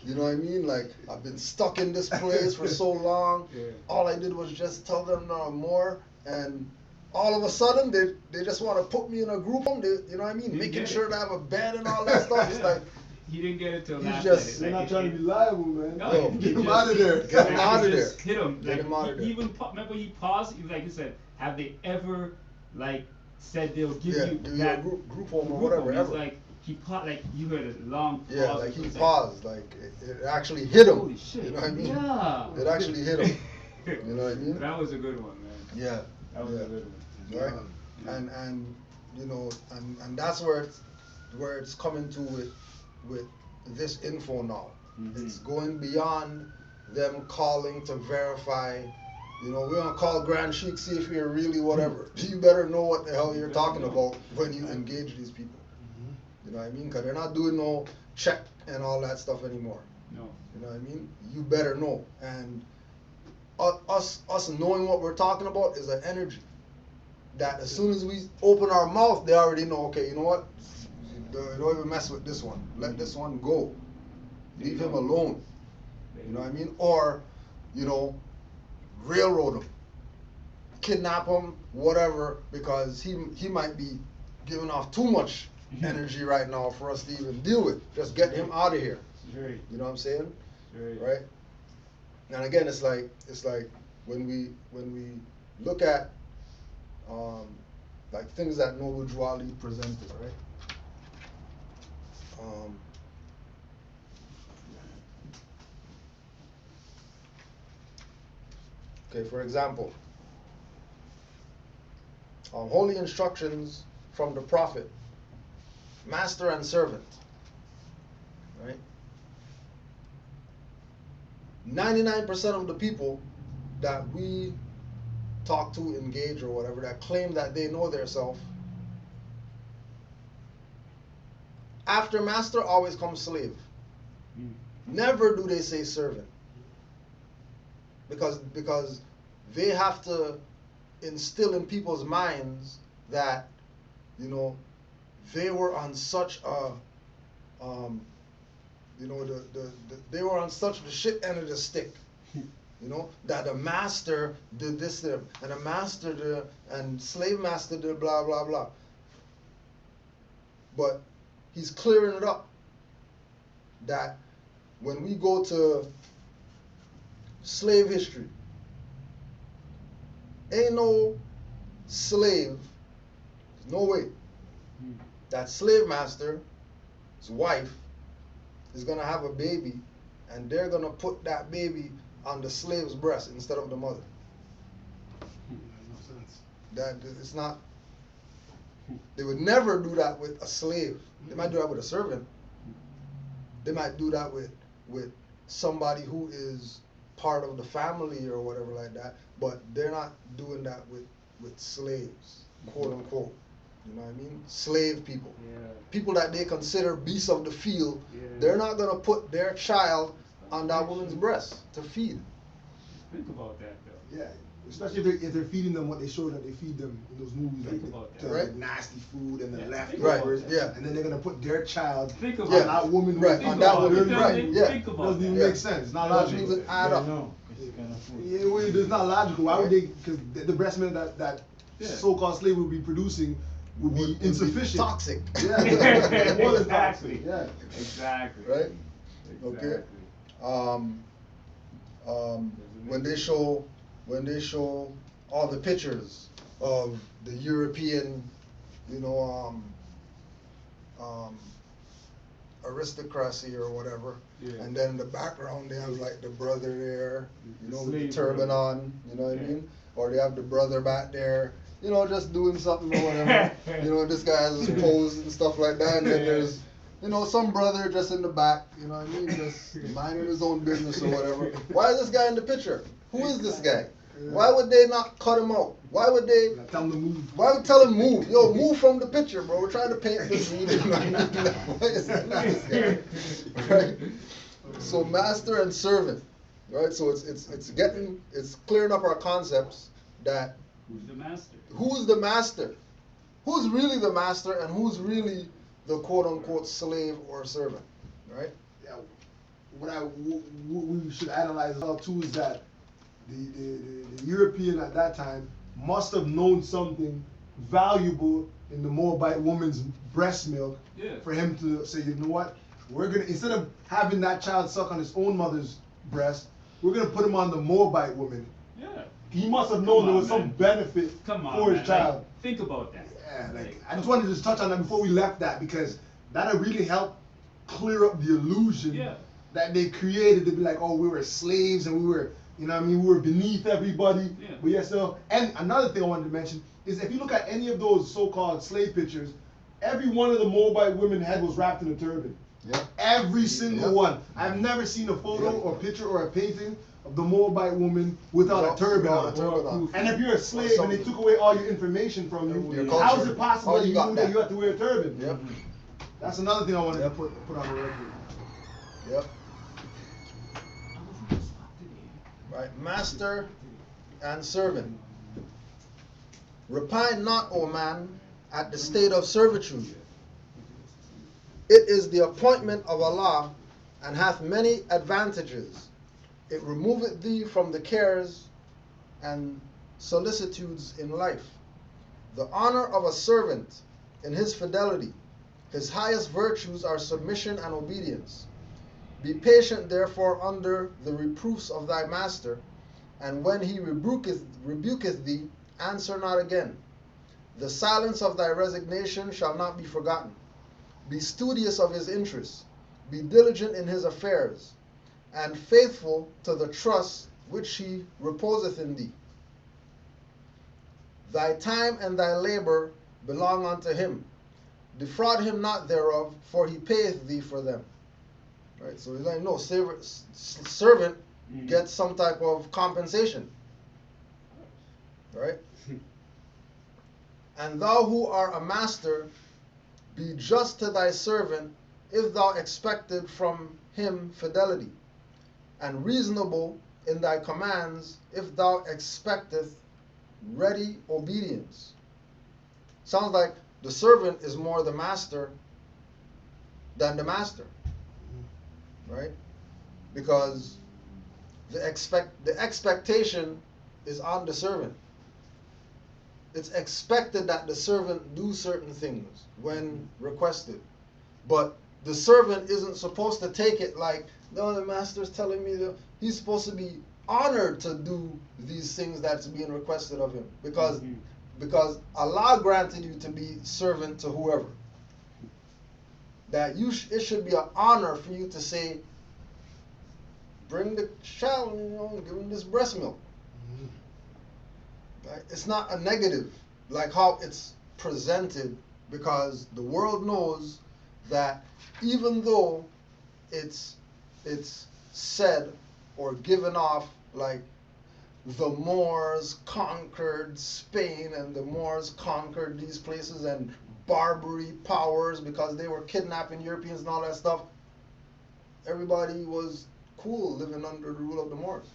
You know what I mean? Like, I've been stuck in this place for so long. All I did was just tell them more, and all of a sudden they just want to put me in a group home. You know what I mean? Making sure that I have a bed and all that stuff. It's like, he didn't get it till he's last just, night. You're not trying to be liable, man. No, Get him out of there. Get him out of there. Hit him. Get him out of there. Even remember he paused. Like he said, have they ever like said they'll give Yeah, you give you a that group home or group whatever, home. It's ever. like like you heard a long pause. Yeah, like for he a second. paused, like it actually hit him. Holy shit. You know what I mean? Yeah. It actually hit him. You know what I mean? That was a good one, man. Yeah. That was yeah. a good one. Right? And you know, and that's where it's coming to with this info now. Mhm. It's going beyond them calling to verify. You know, we're gonna call Grand Sheik, see if you're really whatever. You better know what the hell you're talking about when you engage these people. You know what I mean? Because they're not doing no check and all that stuff anymore. No. You know what I mean? You better know. And us knowing what we're talking about is an energy that as soon as we open our mouth, they already know, okay, you know what? Don't even mess with this one. Let this one go. Leave him alone. You know what I mean? Or, you know, railroad him. Kidnap him, whatever, because he might be giving off too much energy right now for us to even deal with. Just get him out of here. Right. You know what I'm saying? Right. Right? And again, it's like when we look at like things that Noble Drew Ali presented, right? Okay, for example, holy instructions from the prophet, master and servant, right? 99% of the people that we talk to, engage, or whatever, that claim that they know their self, after master always comes slave. Never do they say servant. Because they have to instill in people's minds that, you know, they were on such a you know, they were on such the shit end of the stick, you know, that the master did this to them, and the master did, and slave master did blah blah blah. But he's clearing it up that when we go to slave history, ain't no slave, no way that slave master's wife is gonna have a baby and they're gonna put that baby on the slave's breast instead of the mother. That it's not. They would never do that with a slave. They might do that with a servant. They might do that with somebody who is part of the family or whatever like that. But they're not doing that with slaves, quote unquote. You know what I mean? Slave people. Yeah. People that they consider beasts of the field. Yeah. They're not gonna put their child on that woman's breast to feed. Think about that, though. Yeah, especially if they're feeding them what they show that they feed them in those movies, Think like about the that. Right. nasty food and the Yeah, leftovers, think about and then they're gonna put their child Think on about that woman, Right, who's on that not woman, dirty. right, yeah. Think about Doesn't even that. make sense. It's not Doesn't logical. even add up. Yeah, well, it's not logical. Why would they? Because the breast milk that Yeah. so-called slave would be producing would be insufficient. Toxic. Yeah, more than Exactly. toxic. Yeah. Exactly. Right? Exactly. Okay. When they show all the pictures of the European, you know, aristocracy or whatever, Yeah. and then in the background they have like the brother there, you know, with the Slave turban brother. on, you know what I Yeah. mean? Or they have the brother back there, you know, just doing something or whatever. You know, this guy has his pose and stuff like that, and then Yeah. there's, you know, some brother just in the back, you know what I mean, just minding his own business or whatever. Why is this guy in the picture? Who is this guy? Why would they not cut him out? Why would they? Tell them to move. Why would tell him move? Yo, move from the picture, bro. We're trying to paint this dude. Why is this guy? Right? So master and servant, right? So it's clearing up our concepts that Who's the master? who's the master? Who's really the master and who's really the quote unquote slave or servant, right? Yeah, what we should analyze as well too is that the European at that time must have known something valuable in the Moabite woman's breast milk Yeah. for him to say, you know what, we're gonna, instead of having that child suck on his own mother's breast, we're gonna put him on the Moabite woman. Yeah. He must have known Come there on, was some man. benefit Come on, for his man. child. Like, think about that. Yeah, like I just wanted to just touch on that before we left that, because that'll really help clear up the illusion that they created to be like, oh, we were slaves and we were, you know what I mean, we were beneath everybody. Yeah. But yes, so, and another thing I wanted to mention is if you look at any of those so-called slave pictures, every one of the Moabite women head was wrapped in a turban. Yep. Every single Yep. one. I've never seen a photo or picture or a painting of the Moabite woman without a turban on. And if you're a slave and they took away all your information from you, how is it possible that you knew that you had to wear a turban? Yep. That's another thing I wanted to put on the record. Yep. Right, master and servant. Repine not, O man, at the state of servitude. It is the appointment of Allah, and hath many advantages. It removeth thee from the cares and solicitudes in life. The honor of a servant in his fidelity. His highest virtues are submission and obedience. Be patient, therefore, under the reproofs of thy master, and when he rebuketh thee, answer not again. The silence of thy resignation shall not be forgotten. Be studious of his interests, be diligent in his affairs, and faithful to the trust which he reposeth in thee. Thy time and thy labor belong unto him. Defraud him not thereof, for he payeth thee for them. Right, so he's like, no, servant gets some type of compensation. Right? And thou who art a master, be just to thy servant, if thou expected from him fidelity, and reasonable in thy commands, if thou expecteth ready obedience. Sounds like the servant is more the master than the master, right? Because the expectation is on the servant. It's expected that the servant do certain things when requested. But the servant isn't supposed to take it like, no, the master's telling me that. He's supposed to be honored to do these things that's being requested of him. Because Allah granted you to be servant to whoever. That it should be an honor for you to say, bring the child, give him this breast milk. Right? It's not a negative, like how it's presented, because the world knows that even though it's said or given off like the Moors conquered Spain and the Moors conquered these places and Barbary powers because they were kidnapping Europeans and all that stuff, everybody was cool living under the rule of the Moors.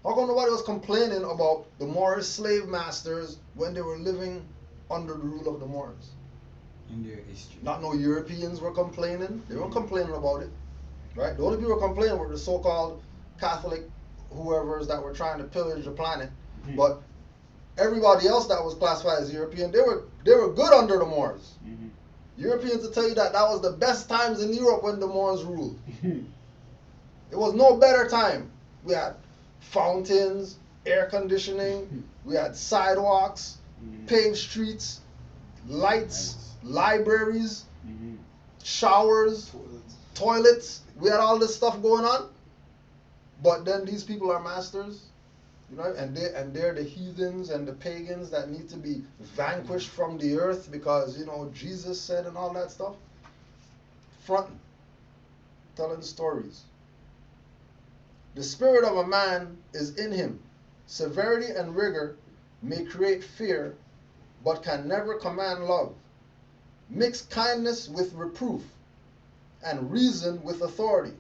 How come nobody was complaining about the Moorish slave masters when they were living under the rule of the Moors? In their history. Not no Europeans were complaining. They weren't complaining about it. Right? The only people complaining were the so-called Catholic whoever's that were trying to pillage the planet. But everybody else that was classified as European, they were good under the Moors. Europeans will tell you that was the best times in Europe when the Moors ruled. It was no better time. We had fountains, air conditioning, we had sidewalks, paved streets, lights, libraries, showers, toilets. We had all this stuff going on. But then these people are masters, and they're the heathens and the pagans that need to be vanquished from the earth because, Jesus said and all that stuff. Fronting, telling stories. The spirit of a man is in him. Severity and rigor may create fear, but can never command love. Mix kindness with reproof, and reason with authority.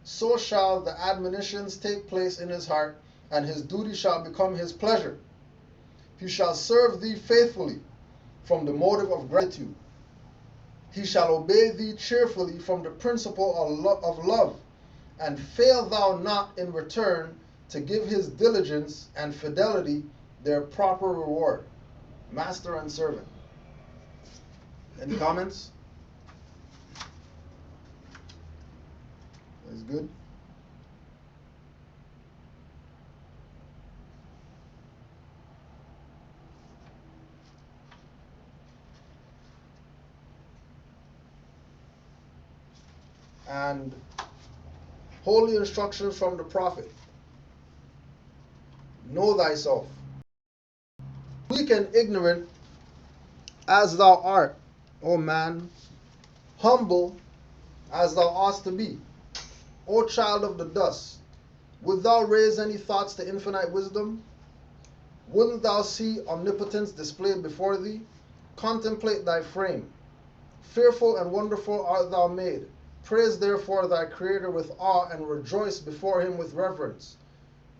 So shall the admonitions take place in his heart, and his duty shall become his pleasure. He shall serve thee faithfully from the motive of gratitude. He shall obey thee cheerfully from the principle of love, and fail thou not in return to give his diligence and fidelity their proper reward. Master and servant. Any comments? That's good. and holy instructions from the prophet. Know thyself. Weak and ignorant as thou art, O man, humble as thou oughtest to be, O child of the dust, wilt thou raise any thoughts to infinite wisdom? Wouldn't thou see omnipotence displayed before thee? Contemplate thy frame. Fearful and wonderful art thou made. Praise therefore thy Creator with awe, and rejoice before him with reverence.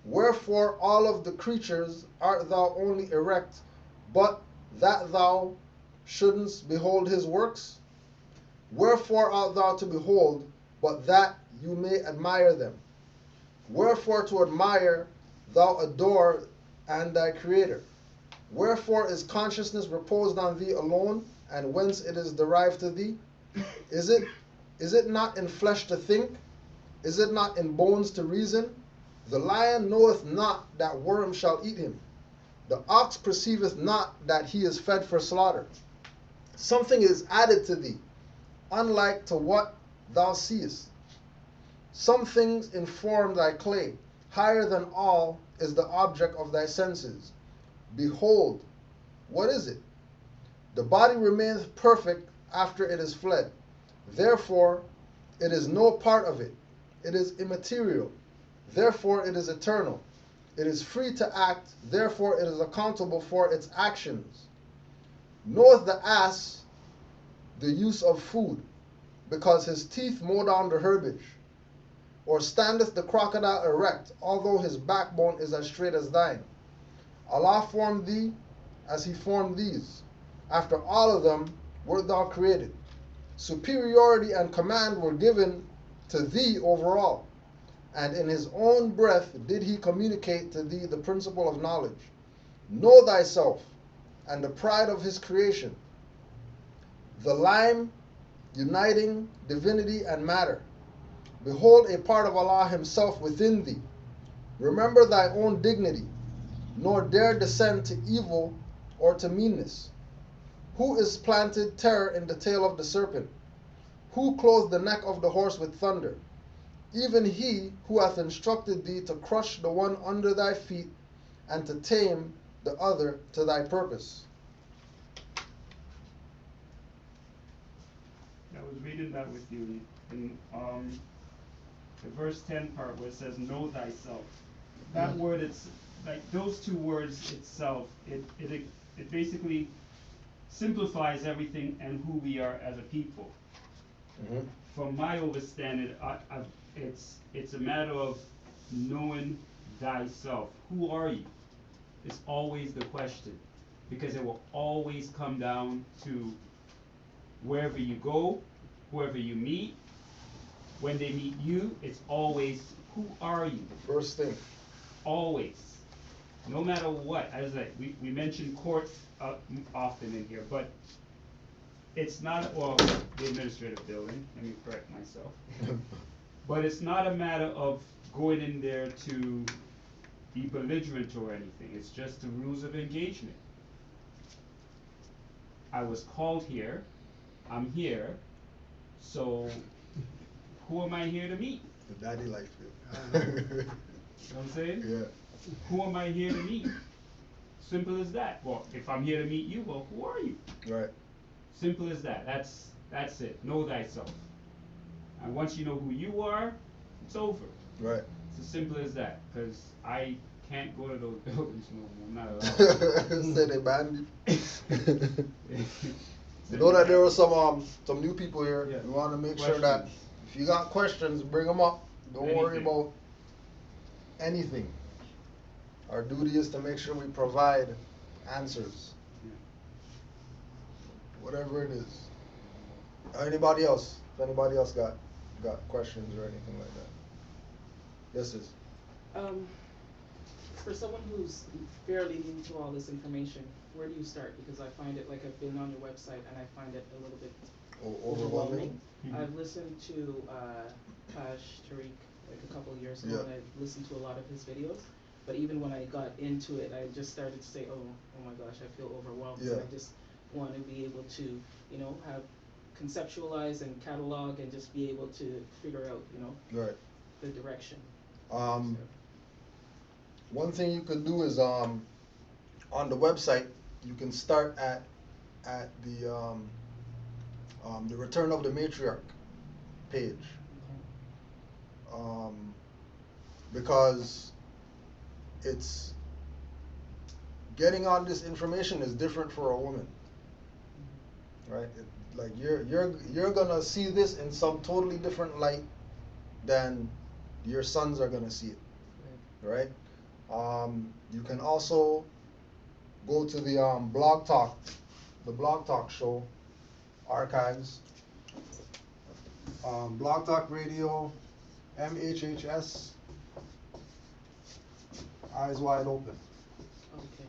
Wherefore all of the creatures art thou only erect, but that thou shouldn't behold his works? Wherefore art thou to behold, but that you may admire them? Wherefore to admire thou adore and thy Creator? Wherefore is consciousness reposed on thee alone, and whence it is derived to thee? Is it not in flesh to think? Is it not in bones to reason? The lion knoweth not that worms shall eat him. The ox perceiveth not that he is fed for slaughter. Something is added to thee, unlike to what thou seest. Some things inform thy clay. Higher than all is the object of thy senses. Behold, what is it? The body remaineth perfect after it is fled. Therefore, it is no part of it. It is immaterial. Therefore, it is eternal. It is free to act. Therefore, it is accountable for its actions. Knoweth the ass the use of food, because his teeth mow down the herbage? Or standeth the crocodile erect, although his backbone is as straight as thine? Allah formed thee as he formed these. After all of them wert thou created. Superiority and command were given to thee over all. And in his own breath did he communicate to thee the principle of knowledge. Know thyself and the pride of his creation, the lime uniting divinity and matter. Behold a part of Allah himself within thee. Remember thy own dignity, nor dare descend to evil or to meanness. Who is planted terror in the tail of the serpent? Who clothed the neck of the horse with thunder? Even he who hath instructed thee to crush the one under thy feet, and to tame the other to thy purpose. I was reading that with you in the verse 10 part where it says, know thyself. That word, it's like those two words itself, it basically simplifies everything and who we are as a people. Mm-hmm. From my understanding, it's a matter of knowing thyself. Who are you? Is always the question, because it will always come down to wherever you go, whoever you meet. When they meet you, it's always, who are you? The first thing. Always. No matter what. As we mentioned court often in here, but it's not, well, the administrative building, let me correct myself. But it's not a matter of going in there to be belligerent or anything. It's just the rules of engagement. I was called here. I'm here. So who am I here to meet? The daddy likes You know what I'm saying? Yeah. Who am I here to meet? Simple as that. Well, if I'm here to meet you, well, who are you? Right. Simple as that. That's it. Know thyself. And once you know who you are, it's over. Right. It's as simple as that. Because I can't go to those buildings no more. I'm not allowed. Say they banned you. You know that there were some new people here. Yeah. We want to make sure that if you got questions, bring them up. Don't worry about anything. Our duty is to make sure we provide answers. Yeah. Whatever it is. Anybody else? If anybody else got questions or anything like that. Yes, sis. For someone who's fairly new to all this information, where do you start? Because I find it, like, I've been on your website and I find it a little bit overwhelming. Mhm. I've listened to Taj Tariq like a couple of years ago, Yeah. and I've listened to a lot of his videos. But even when I got into it, I just started to say, oh my gosh, I feel overwhelmed. Yeah. And I just want to be able to, have conceptualize and catalog and just be able to figure out, you know, Right. the direction. One thing you could do is on the website you can start at the Return of the Matriarch page, because it's getting on this information is different for a woman, right? Like you're gonna see this in some totally different light than your sons are gonna see it, right? You can also go to the Blog Talk show archives, Blog Talk Radio, MHHS, Eyes Wide Open. Okay.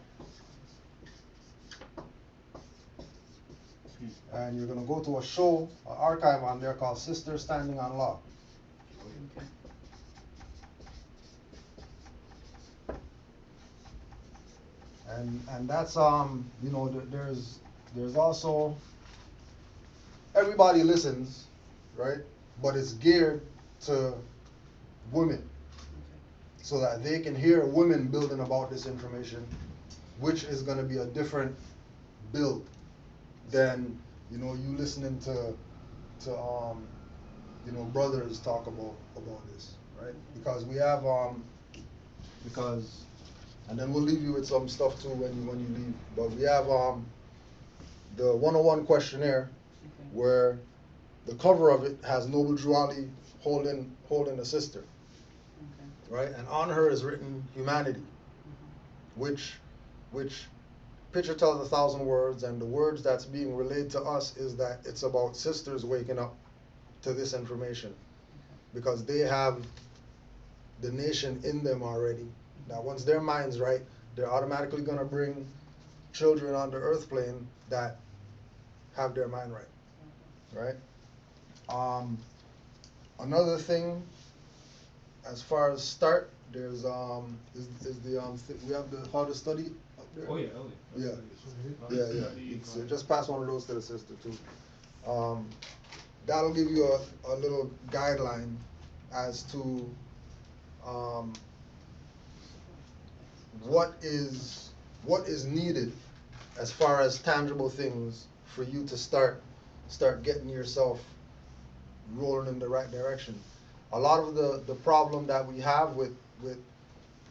And you're gonna go to a show, an archive on there called Sisters Standing on Law. Okay. And that's you know, there's also, everybody listens, right? But it's geared to women, so that they can hear women building about this information, which is gonna be a different build than, you know, you listening to you know, brothers talk about this, right? Because we have and then we'll leave you with some stuff too when you leave. But we have the 101 questionnaire, where the cover of it has Noble Drew Ali holding a sister, right? And on her is written humanity, which picture tells 1,000 words, and the words that's being relayed to us is that it's about sisters waking up to this information, because they have the nation in them already. Now, once their mind's right, they're automatically gonna bring children on the earth plane that have their mind right, right? Another thing, as far as start, there's we have the how to study up there. Oh yeah, Yeah. It's, just pass one of those to the sister too. That'll give you a little guideline as to what is needed as far as tangible things for you to start getting yourself rolling in the right direction. A lot of the problem that we have with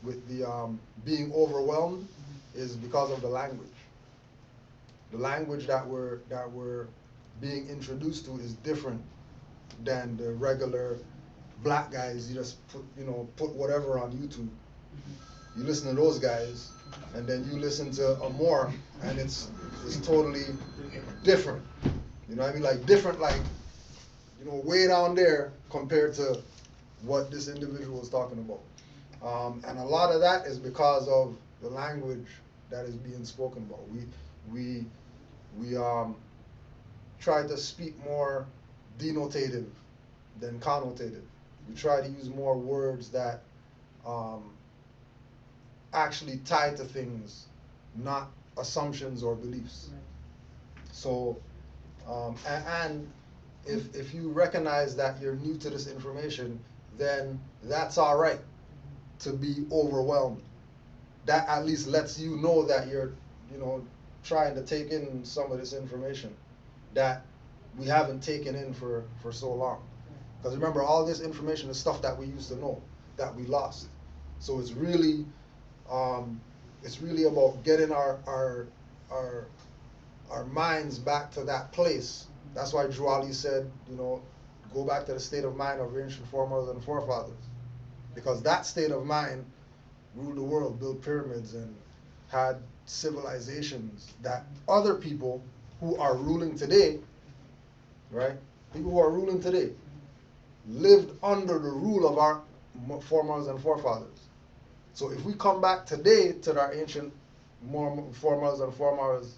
the being overwhelmed is because of the language. The language that we're being introduced to is different than the regular black guys. You just put whatever on YouTube. You listen to those guys, and then you listen to a Moor, and it's totally different. You know what I mean? Like different, like, you know, way down there compared to what this individual is talking about. And a lot of that is because of the language that is being spoken about. We try to speak more denotative than connotative. We try to use more words that actually tie to things, not assumptions or beliefs. Right. So, and if you recognize that you're new to this information, then that's all right to be overwhelmed. That at least lets you know that you're, trying to take in some of this information that we haven't taken in for so long. Because remember, all this information is stuff that we used to know, that we lost. So it's really about getting our minds back to that place. That's why Drew Ali said, go back to the state of mind of your ancient foremothers and forefathers. Because that state of mind ruled the world, built pyramids, and had civilizations that other people who are ruling today, right? People who are ruling today lived under the rule of our foremothers and forefathers. So if we come back today to our ancient foremothers and forefathers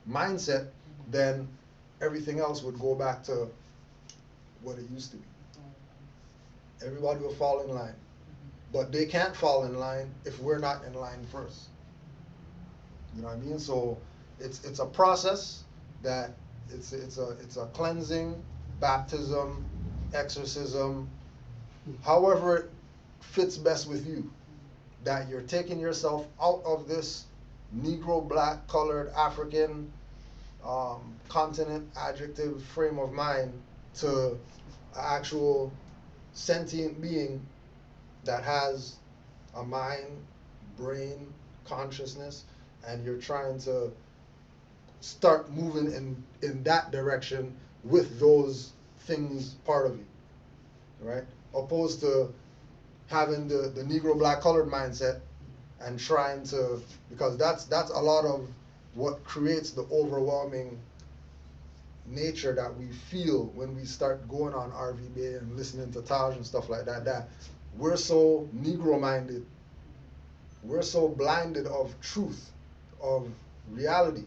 mindset, then everything else would go back to what it used to be. Everybody will fall in line. But they can't fall in line if we're not in line first. You know what I mean? So it's a process that it's a cleansing, baptism, exorcism, however it fits best with you. That you're taking yourself out of this Negro, black, colored, African, continent, adjective frame of mind to an actual sentient being that has a mind, brain, consciousness, and you're trying to start moving in that direction with those things part of you, right? Opposed to having the Negro, black, colored mindset and trying to, because that's a lot of what creates the overwhelming nature that we feel when we start going on RVB and listening to Taj and stuff like that, that we're so Negro minded, we're so blinded of truth, of reality,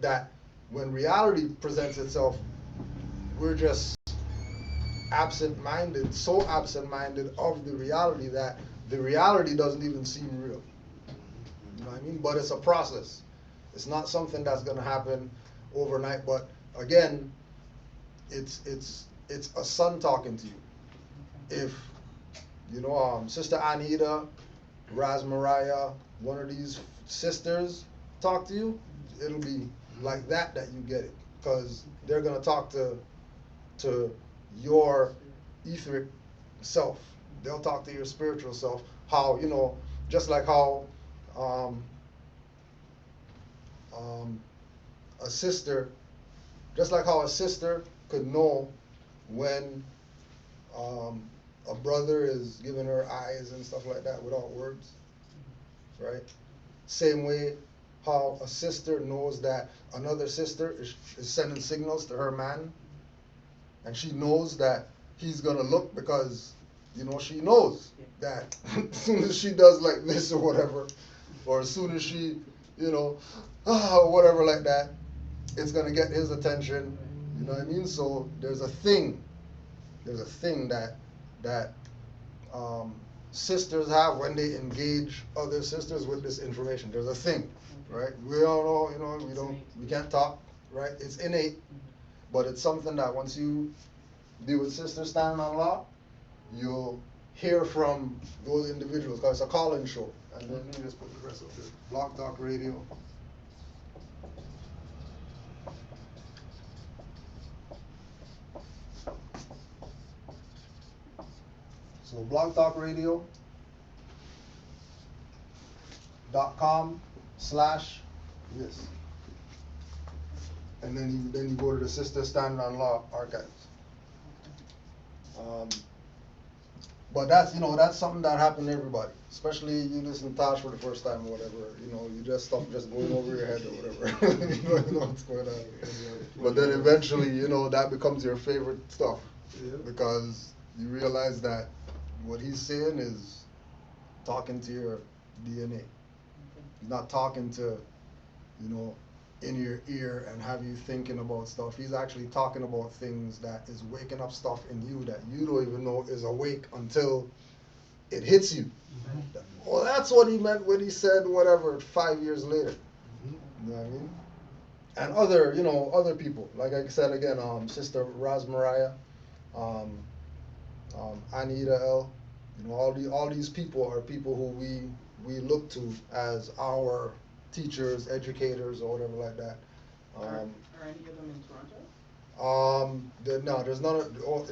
that when reality presents itself, we're just absent-minded, so absent-minded of the reality that the reality doesn't even seem real. You know what I mean? But it's a process. It's not something that's gonna happen overnight. But again, it's a son talking to you. If you know, Sister Anita, Raz Mariah, one of these sisters talk to you, it'll be like that you get it, because they're gonna talk to your etheric self. They'll talk to your spiritual self. How, you know, just like how a sister, just like how a sister could know when a brother is giving her eyes and stuff like that without words, right? Same way how a sister knows that another sister is sending signals to her man, and she knows that he's gonna look, because, you know, she knows that as soon as she does like this or whatever, or as soon as she, you know, whatever like that, it's gonna get his attention. You know what I mean? So there's a thing that sisters have when they engage other sisters with this information. There's a thing, right? We all know, you know, we can't talk, right? It's innate, but it's something that once you deal with sisters standing on law, you'll hear from those individuals, because it's a call-in show. And then let me just put the rest of this. Blog Talk Radio. So blogtalkradio.com/this. And then you go to the Sister Standing on Law archives. But that's, you know, that's something that happened to everybody. Especially you listen to Tosh for the first time or whatever, you know, you just stuff just going over your head or whatever. you know what's going on. But then eventually, you know, that becomes your favorite stuff. Because you realize that what he's saying is talking to your DNA. He's not talking to, you know, in your ear and have you thinking about stuff. He's actually talking about things that is waking up stuff in you that you don't even know is awake until it hits you. Well, that's what he meant when he said whatever 5 years later. You know what I mean? And other, you know, other people, like I said again, Sister Raz Mariah, Anita L. You know, all these people are people who we look to as our teachers, educators, or whatever like that. Are any of them in Toronto? No, there's none.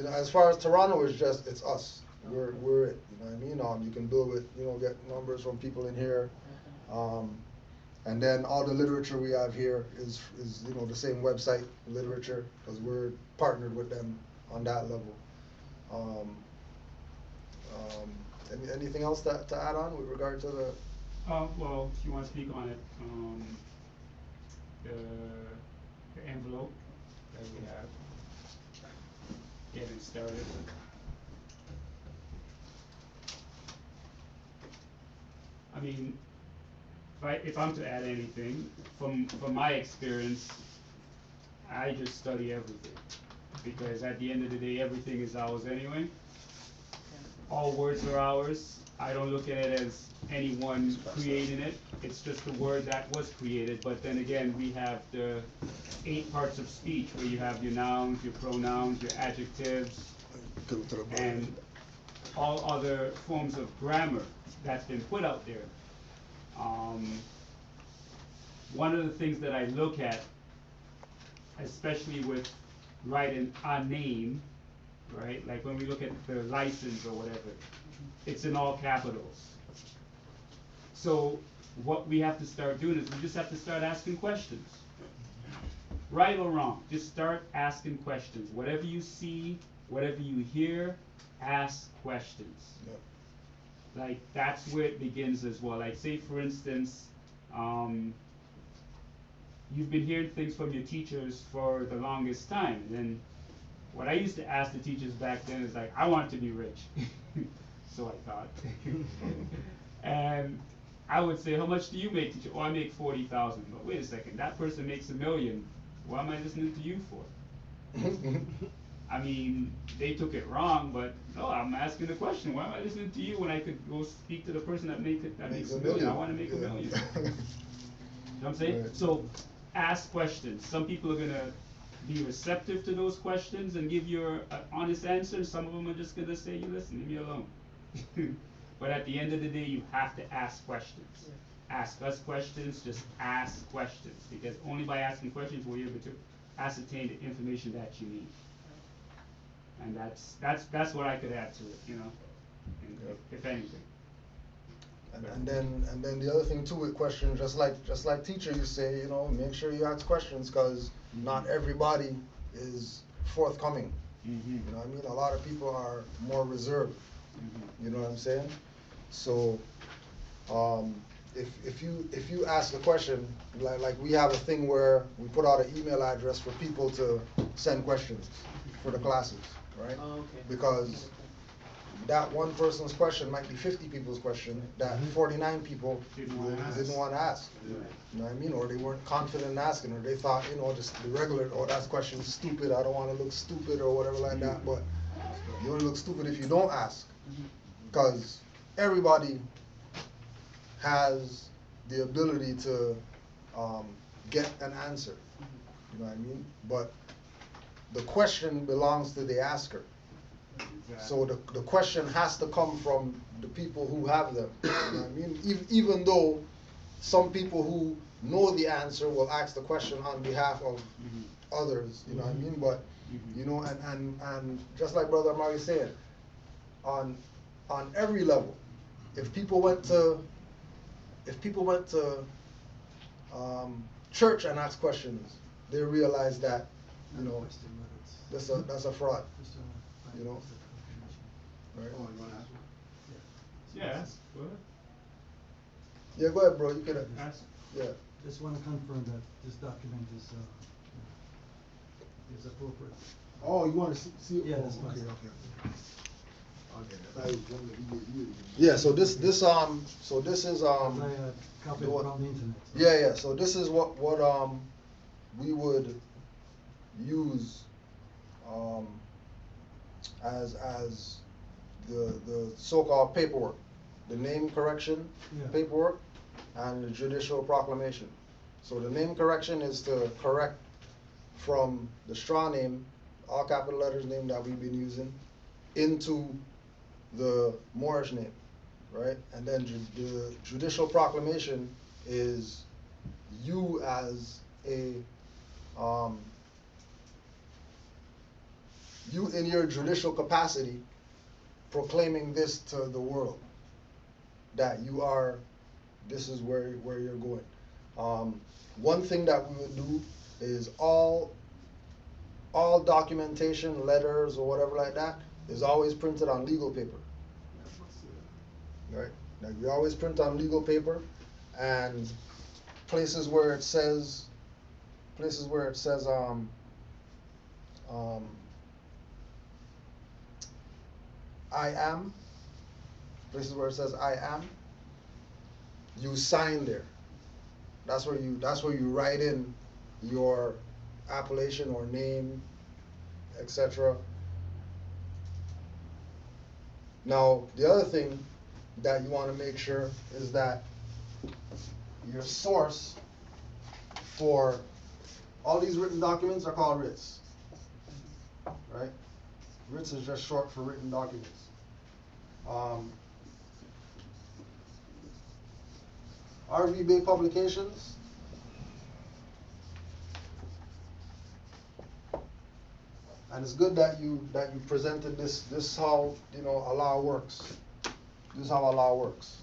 As far as Toronto, it's us. We're it. You know what I mean? You can build with, you know, get numbers from people in here. And then all the literature we have here is you know, the same website literature, because we're partnered with them on that level. Anything else to add on with regard to the? Well, if you want to speak on it, the envelope that we have, getting started. I mean, if I'm to add anything, from my experience, I just study everything, because at the end of the day, everything is ours anyway. All words are ours. I don't look at it as anyone creating it. it's just the word that was created, but then again, we have the 8 parts of speech where you have your nouns, your pronouns, your adjectives, and all other forms of grammar that's been put out there. One of the things that I look at, especially with writing a name, right? Like when we look at the license or whatever, it's in all capitals. So what we have to start doing is we just have to start asking questions. Right or wrong, just start asking questions. Whatever you see, whatever you hear, ask questions. Yep. Like that's where it begins as well. Like say for instance, you've been hearing things from your teachers for the longest time. And then what I used to ask the teachers back then is like, I want to be rich. So I thought. And I would say, how much do you make, teacher? Oh, I make 40,000. But wait a second, that person makes $1 million. What am I listening to you for? I mean, they took it wrong, but no, I'm asking the question. Why am I listening to you when I could go speak to the person that makes $1 million? I want to make $1 million. You know what I'm saying? Right. So ask questions. Some people are gonna be receptive to those questions and give you an honest answer. Some of them are just gonna say, "You listen, leave me alone." But at the end of the day, you have to ask questions. Yeah. Ask us questions. Just ask questions, because only by asking questions will you able to ascertain the information that you need. And that's what I could add to it, you know, if anything. And then the other thing too with questions, just like teacher, you say, you know, make sure you ask questions, because not everybody is forthcoming. Mm-hmm. You know what I mean? A lot of people are more reserved. Mm-hmm. You know what I'm saying? So, if you ask a question, like we have a thing where we put out an email address for people to send questions for the classes, right? Oh, okay. Because that one person's question might be 50 people's question that 49 people Didn't wanna ask. didn't want to ask. Right. You know what I mean? Or they weren't confident in asking, or they thought, you know, just the regular, oh, that question's stupid, I don't want to look stupid or whatever like that. But you only look stupid if you don't ask, because everybody has the ability to get an answer. You know what I mean? But the question belongs to the asker. Exactly. So the question has to come from the people who have them. You know what I mean? Even though some people who know the answer will ask the question on behalf of others, you know what I mean? But you know, and just like Brother Amari said, on every level, if people went to church and asked questions, they realize that, you know, that's a fraud. You know? Right. Oh, you wanna ask one? Yeah. Go ahead. Yeah, go ahead, bro. You can. Ask. Yeah. Just want to confirm that this document is appropriate. Oh, you want to see? Yeah, Oh, that's fine. Okay. Yeah. So this is I copied what- from the internet. So. Yeah. So this is what we would use as the so-called paperwork, the name correction Yeah. paperwork, and the judicial proclamation. So the name correction is to correct from the straw name, all capital letters name that we've been using, into the Moorish name, right? And then the judicial proclamation is you as a you in your judicial capacity proclaiming this to the world, that you are, this is where you're going. One thing that we would do is all documentation, letters or whatever like that, is always printed on legal paper. Right? Like we always print on legal paper, and places where it says I am, places where it says I am, you sign there. That's where you write in your appellation or name, etc. Now, the other thing that you want to make sure is that your source for all these written documents are called writs, right? Writs is just short for written documents. RV Bay Publications, and it's good that you presented this. This is how Allah works. This is how Allah works.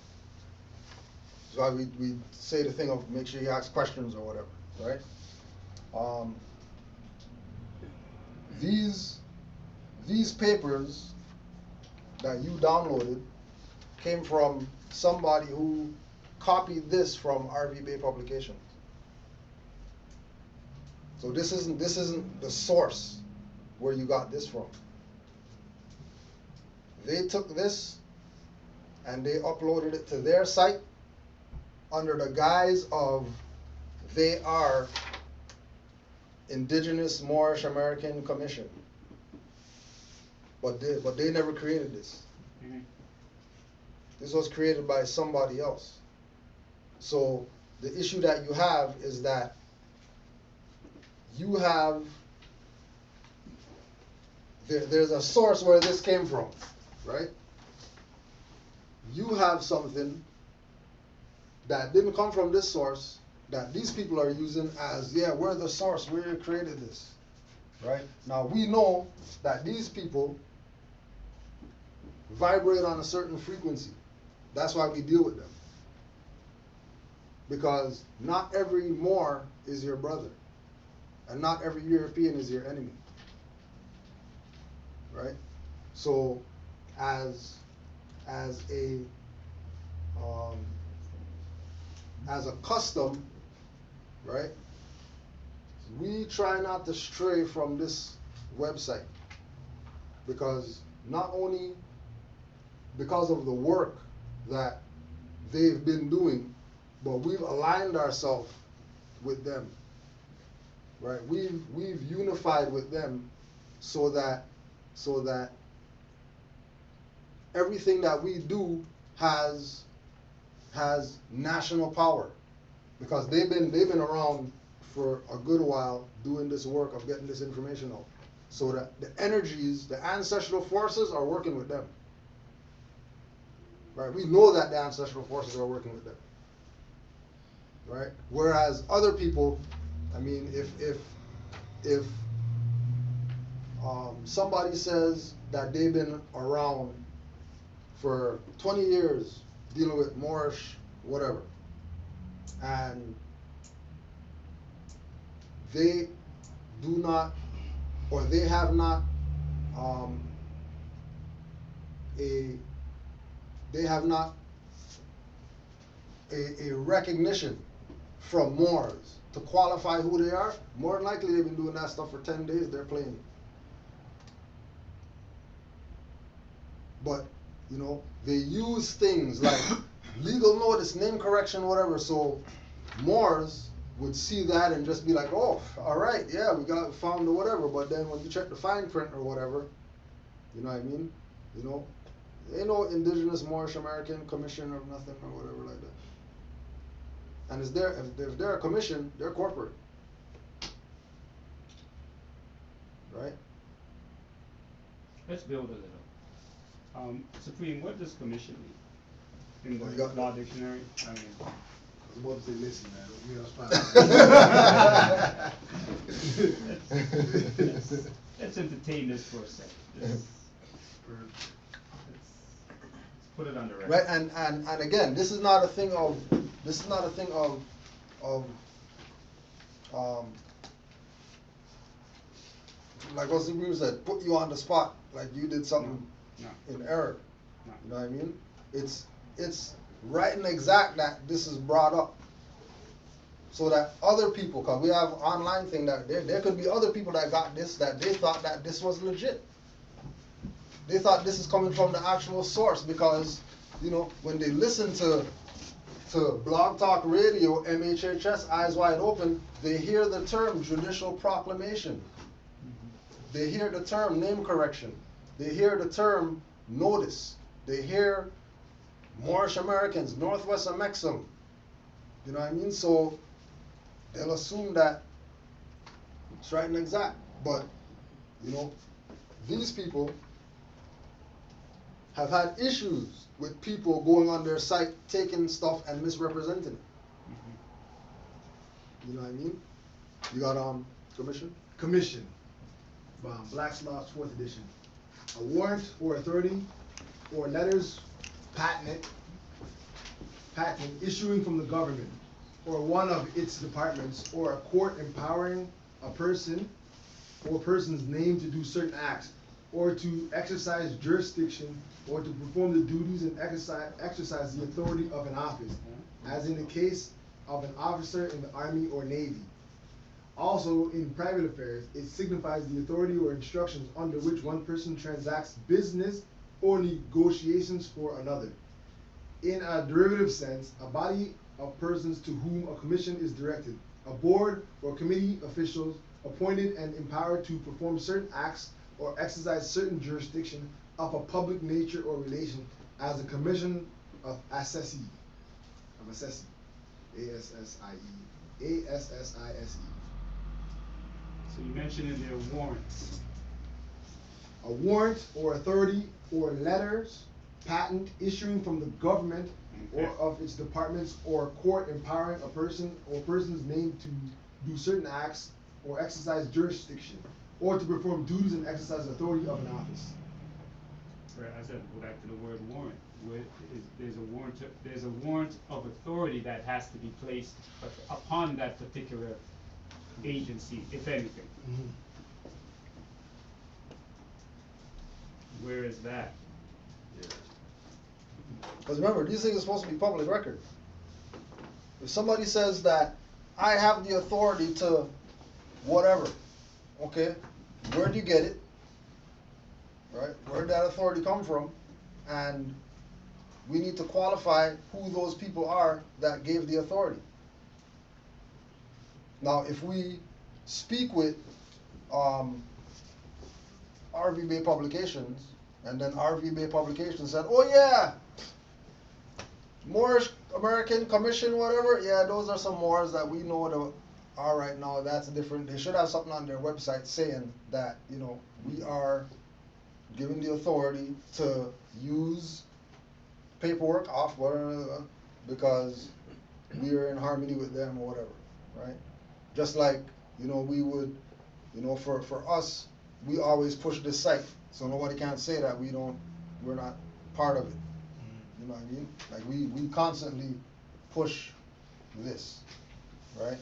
That's why we say the thing of make sure you ask questions or whatever, right? These papers that you downloaded came from somebody who copied this from RV Bay Publications. So this isn't the source where you got this from. They took this and they uploaded it to their site under the guise of they are Indigenous Moorish American Commission. But they never created this. Mm-hmm. This was created by somebody else. So the issue that you have is that you have there's a source where this came from, right? You have something that didn't come from this source that these people are using as, yeah, we're the source, we created this, right? Now we know that these people vibrate on a certain frequency. That's why we deal with them. Because not every Moor is your brother, and not every European is your enemy, right? So as a custom, right, we try not to stray from this website, because not only because of the work that they've been doing, but we've aligned ourselves with them, right? We've unified with them so that everything that we do has national power, because they've been around for a good while doing this work of getting this information out, so that the energies, the ancestral forces are working with them. Right? We know that the ancestral forces are working with them. Right? Whereas other people, I mean, if somebody says that they've been around for 20 years dealing with Moorish whatever, and they do not, or they have not a recognition from Moors to qualify who they are, more than likely they've been doing that stuff for 10 days, they're playing. But, they use things like legal notice, name correction, whatever, so Moors would see that and just be like, oh, all right, yeah, we found or whatever, but then when you check the fine print or whatever, you know what I mean? Ain't no Indigenous Moorish American Commission or nothing or whatever like that. And if they're a commission, they're corporate. Right? Let's build a little. Supreme, what does commission mean? In the law dictionary? I mean, I was about to say, listen, man, let's entertain this for a second. Let's put it on the record. Right, and again, this is not a thing of like what Supreme said, put you on the spot, like you did something in error. No. You know what I mean? It's right and exact that this is brought up, so that other people, because we have online thing that there could be other people that got this, that they thought that this was legit. They thought this is coming from the actual source, because when they listen to Blog Talk Radio, MHHS, Eyes Wide Open, they hear the term judicial proclamation. They hear the term name correction. They hear the term notice. They hear Moorish Americans, Northwest Amexem, You know what I mean? So they'll assume that it's right and exact. But, you know, these people have had issues with people going on their site, taking stuff and misrepresenting it. You know what I mean? You got commission? Commission, Black's Law 4th edition. A warrant or authority or letters patent issuing from the government or one of its departments or a court empowering a person or person's name to do certain acts or to exercise jurisdiction or to perform the duties and exercise the authority of an office, as in the case of an officer in the Army or Navy. Also, in private affairs, it signifies the authority or instructions under which one person transacts business or negotiations for another. In a derivative sense, a body of persons to whom a commission is directed, a board or committee officials appointed and empowered to perform certain acts or exercise certain jurisdiction of a public nature or relation, as a commission of assessee, ASSIE. So you mentioned in there warrants. A warrant or authority or letters patent issuing from the government or of its departments or court empowering a person or person's name to do certain acts or exercise jurisdiction or to perform duties and exercise authority of an office. Right, I said, go back to the word warrant. There's a warrant of authority that has to be placed upon that particular agency, if anything. Where is that? Because remember, these things are supposed to be public record. If somebody says that I have the authority to whatever, okay, where do you get it? Right? Where did that authority come from? And we need to qualify who those people are that gave the authority. Now, if we speak with RV Bay Publications, and then RV Bay Publications said, oh yeah, Moorish American Commission, whatever, yeah, those are some Moors that we know that are right now, that's different. They should have something on their website saying that, you know, we are given the authority to use paperwork off whatever, because we are in harmony with them or whatever, right? Just like, you know, we would, you know, for us, we always push this site, so nobody can say that we're not part of it. You know what I mean? Like we constantly push this, right?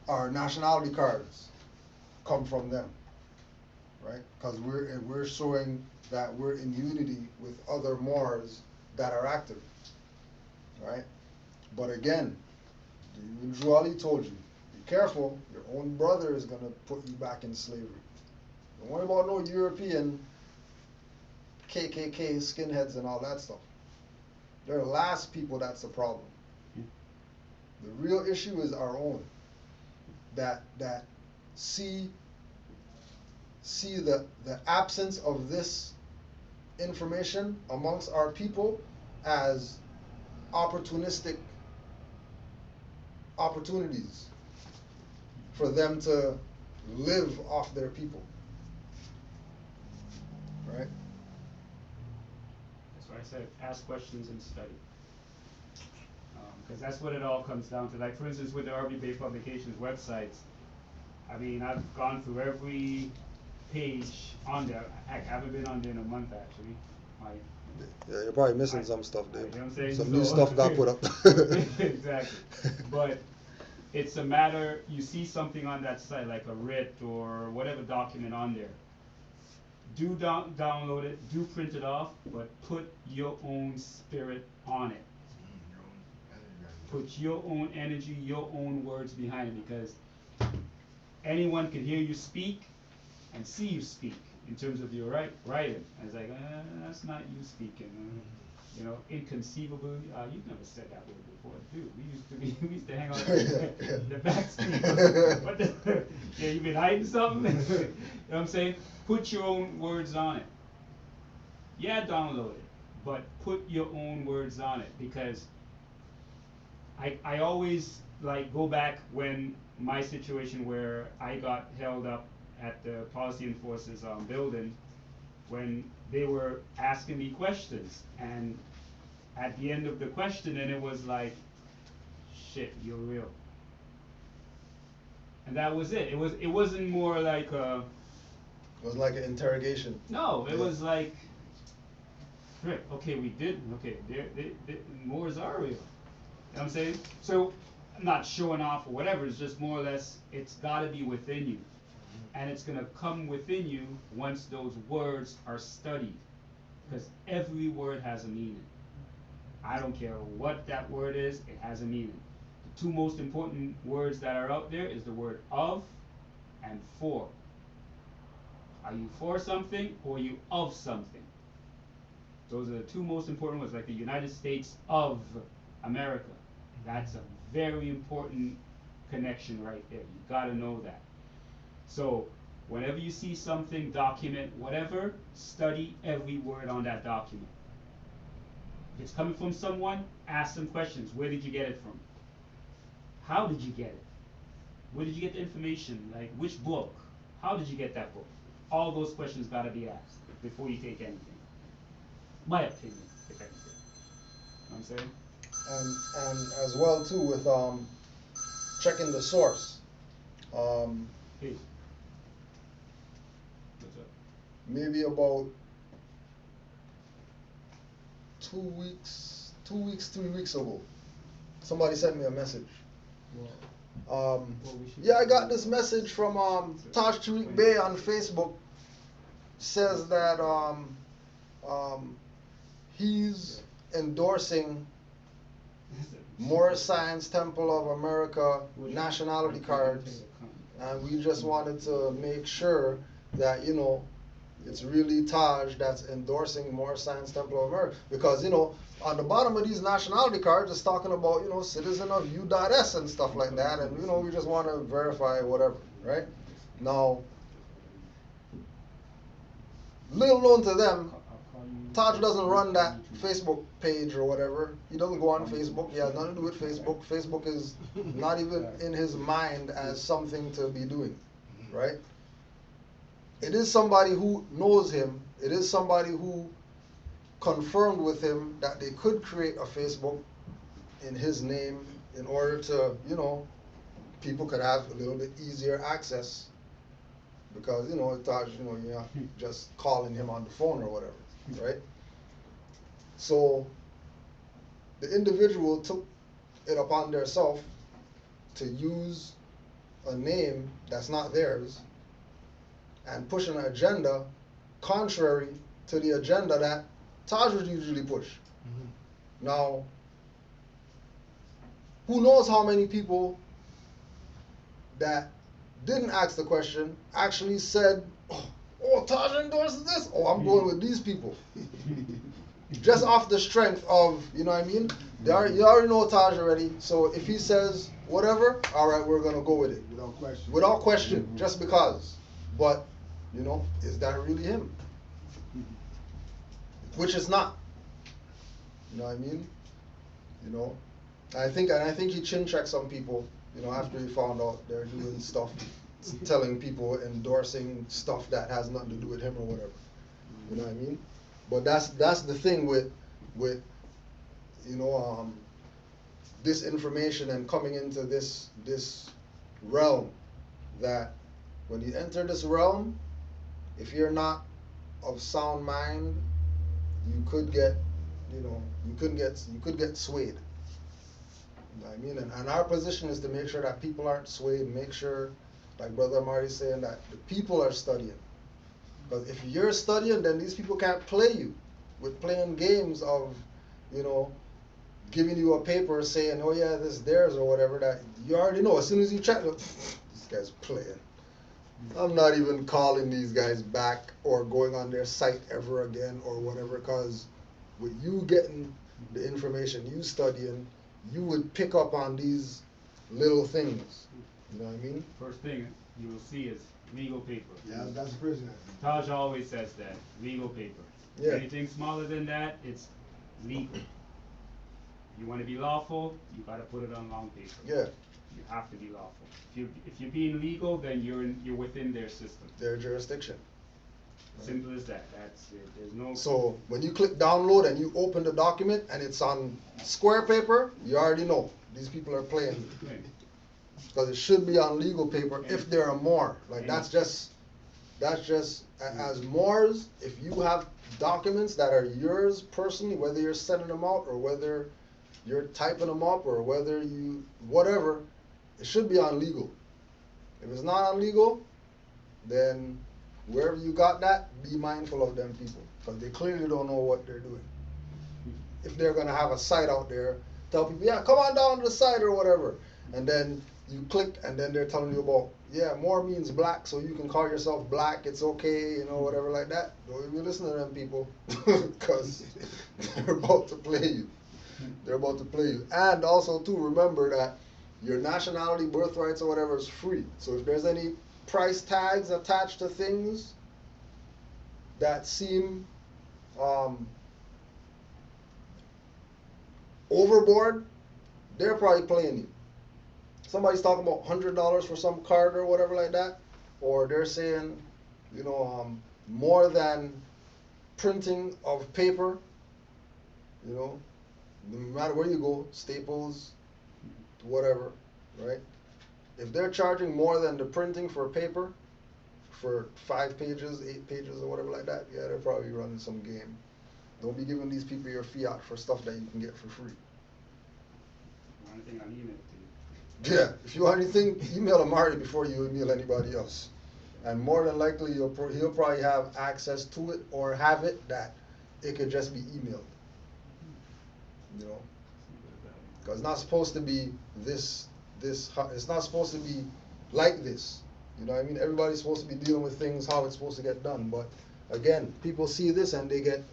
Our nationality cards come from them, right? Because we're showing that we're in unity with other Moors that are active, right? But again, Drew Ali told you, be careful, your own brother is gonna put you back in slavery. Don't worry about no European KKK, skinheads and all that stuff. They're the last people that's the problem. The real issue is our own. That see the absence of this information amongst our people as opportunistic opportunities for them to live off their people. Right? That's why I said ask questions and study. Because that's what it all comes down to. Like, for instance, with the RV Bay Publications websites, I mean, I've gone through every page on there. Heck, I haven't been on there in a month, actually. Yeah, you're probably missing some stuff, You Dave. know what I'm saying? Some new stuff got put up. Exactly. But it's a matter, you see something on that site, like a writ or whatever document on there. Do download it, do print it off, but put your own spirit on it. Put your own energy, your own words behind it, because anyone can hear you speak and see you speak in terms of your writing. And it's like, that's not you speaking. You know, inconceivably, you've never said that word before, dude. We used to hang out in the back street. What the, yeah, you been hiding something? You know what I'm saying? Put your own words on it. Yeah, download it, but put your own words on it, because I always like go back when my situation where I got held up at the policy enforcers building when they were asking me questions, and at the end of the question, and it was like, shit, you're real. And that was it. It wasn't more like It was like an interrogation. no, it Yeah. was like, frick, okay, we did, okay, Moors are real. You know what I'm saying? So, I'm not showing off or whatever, it's just more or less, it's gotta be within you. And it's gonna come within you once those words are studied. Because every word has a meaning. I don't care what that word is, it has a meaning. The two most important words that are out there is the word of and for. Are you for something or are you of something? Those are the two most important words, like the United States of America. That's a very important connection right there. You gotta know that. So, whenever you see something, document, whatever, study every word on that document. If it's coming from someone, ask them questions. Where did you get it from? How did you get it? Where did you get the information? Like, which book? How did you get that book? All those questions gotta be asked before you take anything. My opinion, if anything. You know what I'm saying? And as well too with checking the source. Hey. What's up? Maybe about 3 weeks ago, somebody sent me a message. Yeah, I got this message from Taj Tariq Bey on Facebook. Says that he's endorsing Moorish Science Temple of America nationality cards, and we just wanted to make sure that, you know, it's really Taj that's endorsing Moorish Science Temple of America, because, you know, on the bottom of these nationality cards it's talking about, you know, citizen of U.S. and stuff like that, and, you know, we just want to verify whatever, right? Now, little known to them, Taj doesn't run that Facebook page or whatever. He doesn't go on Facebook. He has nothing to do with Facebook. Facebook is not even in his mind as something to be doing, right? It is somebody who knows him. It is somebody who confirmed with him that they could create a Facebook in his name in order to, you know, people could have a little bit easier access, because, you know, Taj, you know, you're not just calling him on the phone or whatever, right? So the individual took it upon themselves to use a name that's not theirs and push an agenda contrary to the agenda that Taj would usually push. Now, who knows how many people that didn't ask the question actually said, oh, Taj endorses this, oh, I'm going with these people. Just off the strength of, you know what I mean? You already know Taj already, so if he says whatever, all right, we're gonna go with it. Without question. Without question, just because. But, you know, is that really him? Which is not. You know what I mean? You know? I think he chin checked some people, you know, after he found out they're doing stuff, telling people, endorsing stuff that has nothing to do with him or whatever. You know what I mean? But that's the thing with you know, this information and coming into this realm, that when you enter this realm, if you're not of sound mind, you could get, you know, you could get swayed. You know what I mean? And our position is to make sure that people aren't swayed, make sure, like Brother Marty's saying, that the people are studying. Because if you're studying, then these people can't play you with playing games of, you know, giving you a paper saying, oh yeah, this is theirs or whatever, that you already know. As soon as you check, this guy's playing. I'm not even calling these guys back or going on their site ever again or whatever, because with you getting the information, you studying, you would pick up on these little things. You know what I mean? First thing you will see is legal paper. Yeah, that's the first thing. Taj always says that, legal paper. Yeah. Anything smaller than that, it's legal. You wanna be lawful, you gotta put it on long paper. Yeah, You have to be lawful. If you're being legal, then you're within their system. their jurisdiction. Simple as that. That's it. There's no. So when you click download and you open the document and it's on square paper, you already know these people are playing. Because it should be on legal paper if there are more. Like that's just as Moors, if you have documents that are yours personally, whether you're sending them out or whether you're typing them up or whether you, whatever, it should be on legal. If it's not on legal, then wherever you got that, be mindful of them people, because they clearly don't know what they're doing. If they're gonna have a site out there, tell people, yeah, come on down to the site or whatever, and then you click, and then they're telling you about, yeah, more means black, so you can call yourself black, it's okay, you know, whatever like that. Don't even listen to them people, because they're about to play you. They're about to play you. And also too, remember that your nationality, birthrights or whatever is free. So if there's any price tags attached to things that seem overboard, they're probably playing you. Somebody's talking about $100 for some card or whatever like that, or they're saying, you know, more than printing of paper, you know, no matter where you go, Staples, whatever, right? If they're charging more than the printing for paper, for 5 pages, 8 pages, or whatever like that, yeah, they're probably running some game. Don't be giving these people your fiat for stuff that you can get for free. One thing I'll email to you. Yeah, if you want anything, email Amari before you email anybody else. And more than likely, he'll probably have access to it or have it that it could just be emailed. You know? Because it's not supposed to be this, it's not supposed to be like this. You know what I mean? Everybody's supposed to be dealing with things how it's supposed to get done. But again, people see this and they get,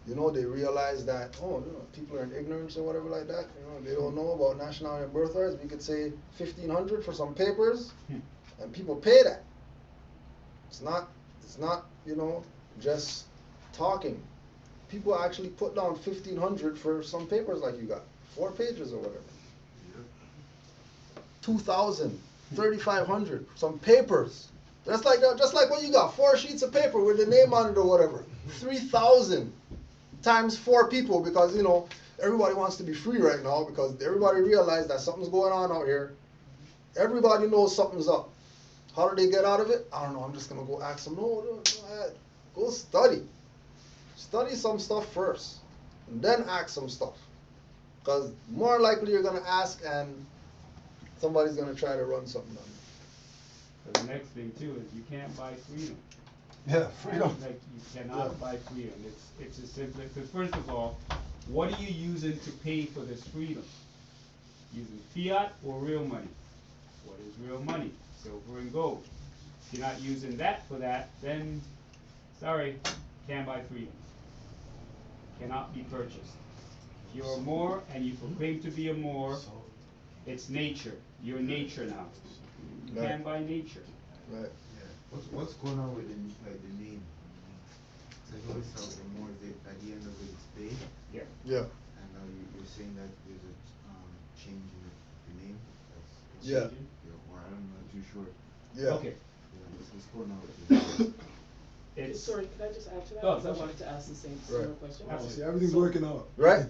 you know, they realize that, oh, you know, people are in ignorance or whatever like that. You know, they don't know about nationality and birthrights. We could say $1,500 for some papers, and people pay that. It's not, you know, just talking. People actually put down $1,500 for some papers like you got, 4 pages or whatever. 2,000, 3,500, some papers. Just like what you got, 4 sheets of paper with the name on it or whatever. 3,000 times 4 people, because you know everybody wants to be free right now, because everybody realizes that something's going on out here. Everybody knows something's up. How do they get out of it? I don't know. I'm just gonna go ask them. No, go ahead. Go study. Study some stuff first, and then ask some stuff. Because more likely you're gonna ask, and somebody's gonna try to run something on you. The next thing too is you can't buy freedom. Yeah, freedom. Like you cannot buy freedom. It's as simple because first of all, what are you using to pay for this freedom? Using fiat or real money? What is real money? Silver and gold. If you're not using that for that, then sorry, can't buy freedom. Cannot be purchased. If you're a Moor and you proclaim to be a Moor, it's nature. You're nature now. You Right. can't buy nature. Right. What's going on with the name? So I noticed how the more at the end of it, it's Bay, Yeah. Yeah. and you're saying that there's a change in the name. That's Yeah. changing? Or I'm not too sure. Yeah. Okay. Yeah, what's going on with it? It's Sorry, could I just add to that? Oh, Because I sure. wanted to ask the similar Right. question. Absolutely. See, everything's So- working out. Right.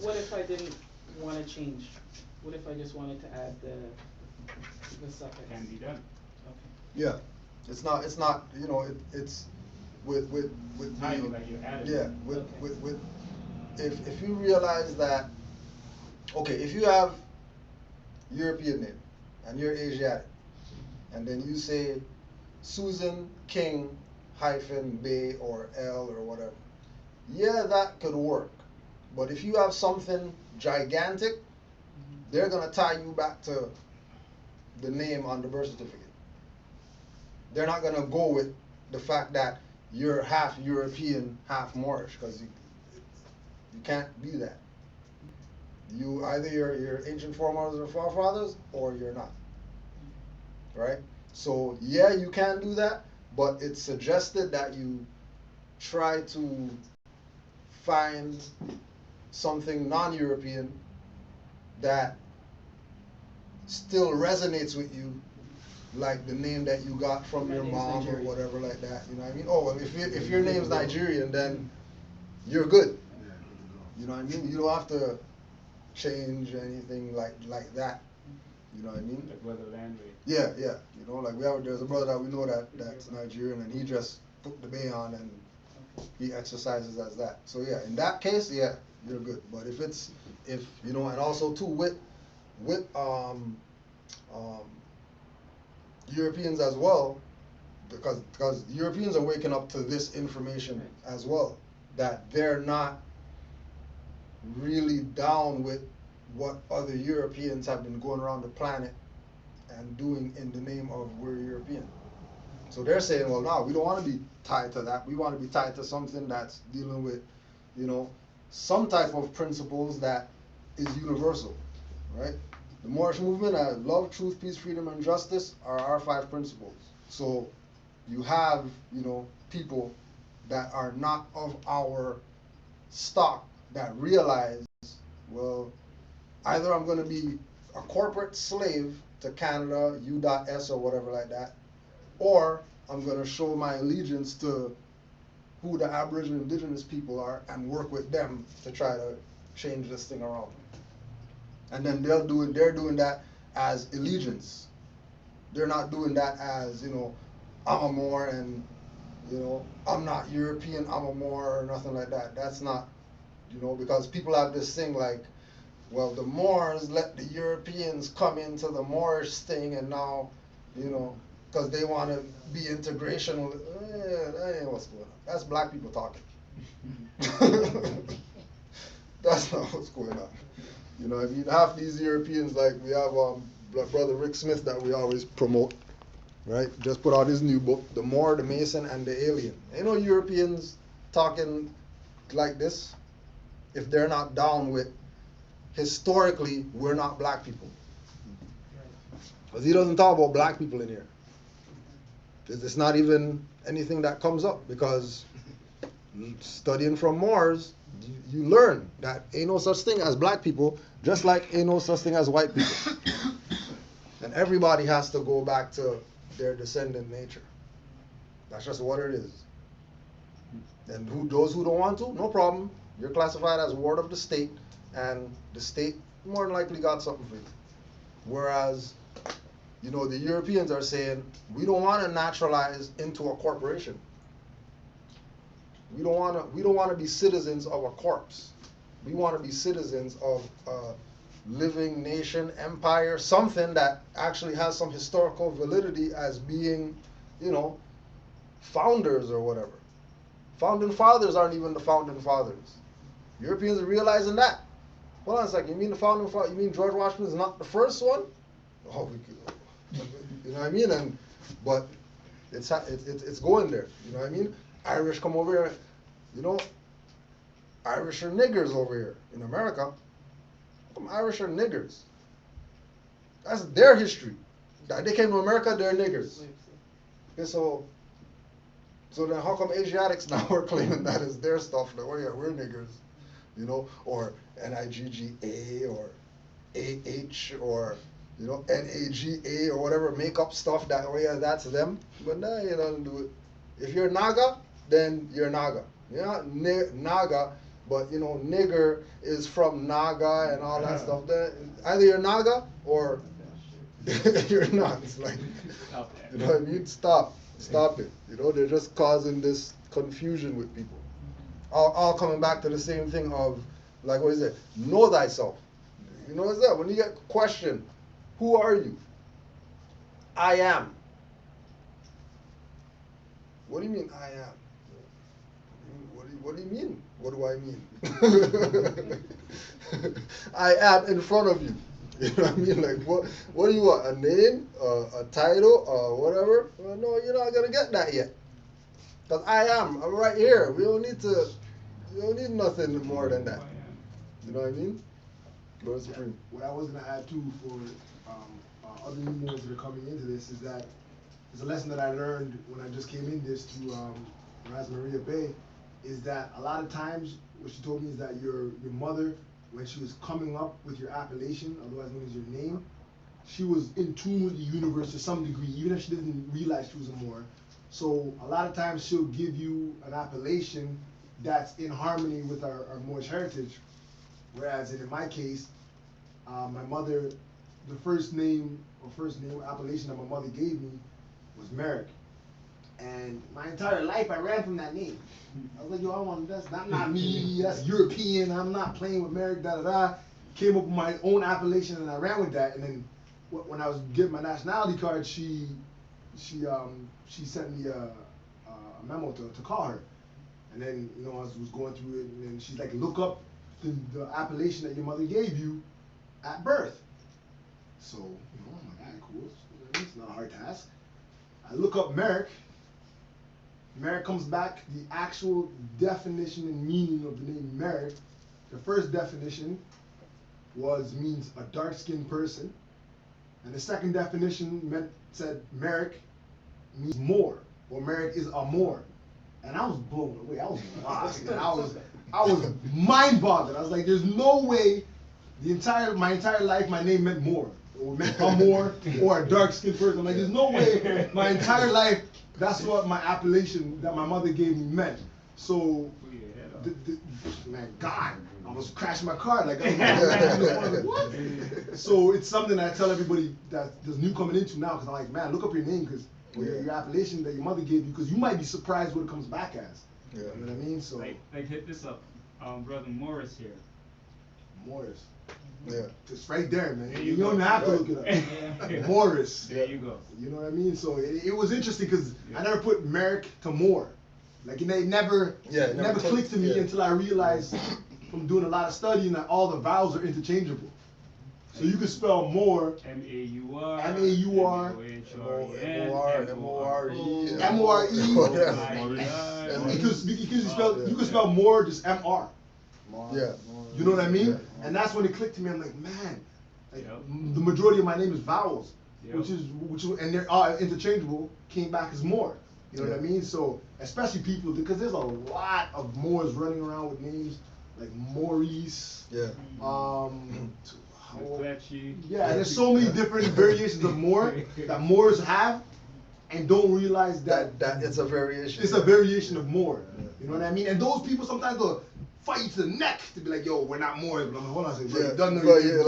What if I didn't wanna change? What if I just wanted to add the suffix? can be done. Okay. Yeah. It's not. You know, it's with Title the, that you added. yeah, Okay. with if you realize that, okay, if you have European name and you're Asiatic, and then you say Susan King hyphen Bay or L or whatever, yeah, that could work. But if you have something gigantic, they're gonna tie you back to the name on the birth certificate. They're not gonna go with the fact that you're half European, half Moorish, because you can't be that. You either you're ancient foremothers or forefathers, or you're not. Right? So yeah, you can do that, but it's suggested that you try to find something non-European that still resonates with you, like the name that you got from My your name's mom or Nigerian. whatever like that. You know what I mean? Oh, well, if your name's Nigerian, then you're good. You know what I mean? You don't have to change anything like that. You know what I mean? Like whether land rate. Yeah, yeah. You know, like there's a brother that we know that's Nigerian, and he just put the bay on and he exercises as that. So yeah, in that case, yeah, you're good. But if you know, and also too with Europeans as well, because Europeans are waking up to this information as well, that they're not really down with what other Europeans have been going around the planet and doing in the name of we're European. So they're saying, well, no, we don't want to be tied to that. We want to be tied to something that's dealing with, you know, some type of principles that is universal, right? The Moorish movement, love, truth, peace, freedom, and justice are our 5 principles. So you have, you know, people that are not of our stock that realize, well, either I'm going to be a corporate slave to Canada, U.S. or whatever like that, or I'm going to show my allegiance to who the Aboriginal indigenous people are and work with them to try to change this thing around. And then they're doing that as allegiance. They're not doing that as, you know, I'm a Moor and, you know, I'm not European, I'm a Moor or nothing like that. That's not, you know, because people have this thing like, well, the Moors let the Europeans come into the Moorish thing, and now, you know, because they want to be integrational. That ain't what's going on. That's black people talking. That's not what's going on. You know what I mean? Half these Europeans, like we have brother Rick Smith that we always promote, right? Just put out his new book, The Moor, the Mason, and the Alien. Ain't no Europeans talking like this if they're not down with, historically, we're not black people. Because he doesn't talk about black people in here. It's not even anything that comes up, because studying from Moors, you learn that ain't no such thing as black people, just like ain't no such thing as white people. And everybody has to go back to their descendant nature. That's just what it is. And those who don't want to, no problem. You're classified as a ward of the state, and the state more than likely got something for you. Whereas, you know, the Europeans are saying, we don't want to naturalize into a corporation. We don't want to be citizens of a corpse. We want to be citizens of a living nation, empire, something that actually has some historical validity as being, you know, founders or whatever. Founding fathers aren't even the founding fathers. Europeans are realizing that. Hold on a second, you mean the founding father? You mean George Washington is not the first one? Oh, you know what I mean? But it's going there. You know what I mean? Irish come over here. You know, Irish are niggers over here in America. How come Irish are niggers? That's their history. They came to America, they're niggers. Okay, so then how come Asiatics now are claiming that as their stuff? Like, oh yeah, we're niggers, you know, or Nigga or AH or, you know, NAGA or whatever, make up stuff that, oh yeah, that's them. But nah, you don't do it. If you're Naga, then you're Naga. You're not Naga, but you know, nigger is from Naga and all that stuff. Then either you're Naga or you're not. It's like, you know what I mean? Stop it. You know, they're just causing this confusion with people. All coming back to the same thing of, like, what is it? Know thyself. You know what's that? When you get questioned, who are you? I am. What do you mean I am? What do you mean? What do I mean? I am in front of you. You know what I mean? Like, what do you want? A name? A title? Whatever? Well, no, you're not going to get that yet. Because I'm right here. We don't need nothing more than that. You know what I mean? Lord Supreme. What I was going to add too for other new ones that are coming into this is that it's a lesson that I learned when I just came in this to Ras Maria Bay. is that a lot of times what she told me is that your mother, when she was coming up with your appellation, otherwise known as your name, she was in tune with the universe to some degree, even if she didn't realize she was a Moor. So a lot of times she'll give you an appellation that's in harmony with our Moorish heritage. Whereas in my case, my mother, the first name appellation that my mother gave me was Merrick. And my entire life I ran from that name. I was like, yo, I want that's not me, that's European, I'm not playing with Merrick, da da da. Came up with my own appellation and I ran with that. And then when I was getting my nationality card, she sent me a memo to call her. And then, you know, I was going through it, and then she's like, look up the appellation that your mother gave you at birth. So, you know, I'm like, all right, cool. It's not a hard task. I look up Merrick. Merrick comes back, the actual definition and meaning of the name Merrick. The first definition means a dark-skinned person. And the second definition said Merrick means Moor, or Merrick is a Moor. And I was blown away. I was lost. And I was mind boggled. I was like, there's no way my entire life my name meant Moor, or meant a Moor, or a dark skinned person. I'm like, there's no way my entire life that's what my appellation that my mother gave me meant. So man, God, I was crashing my car like I was like, what? So it's something that I tell everybody that's new coming into now, because I'm like, man, look up your name, because your appellation that your mother gave you, because you might be surprised what it comes back as. Yeah. You know what I mean? So like hit this up, brother Morris here. Morris. Yeah. Just right there, man. There You you don't go. have to look it up. Morris. There you go. You know what I mean? So it was interesting because I never put Merrick to Moor. Like it never clicked to me until I realized from doing a lot of studying that all the vowels are interchangeable. So you can spell Moor M-A-U-R, M-A-U-R, M-O-H-R-E-N, M-O-R-E, M-O-R-E. Because you can spell Moor just M-R. Yeah. You know what I mean? Yeah. And that's when it clicked to me. I'm like, man, like the majority of my name is vowels, which and they're interchangeable. Came back as Moor. You know what I mean? So especially people, because there's a lot of Moors running around with names like Maurice. Yeah. There's so many different variations of Moor that Moors have, and don't realize that it's a variation. It's a variation of Moor. You know what I mean? And those people sometimes will fight you to the neck to be like, yo, we're not Moors. But I'm like, hold on a second, bro. You don't know you're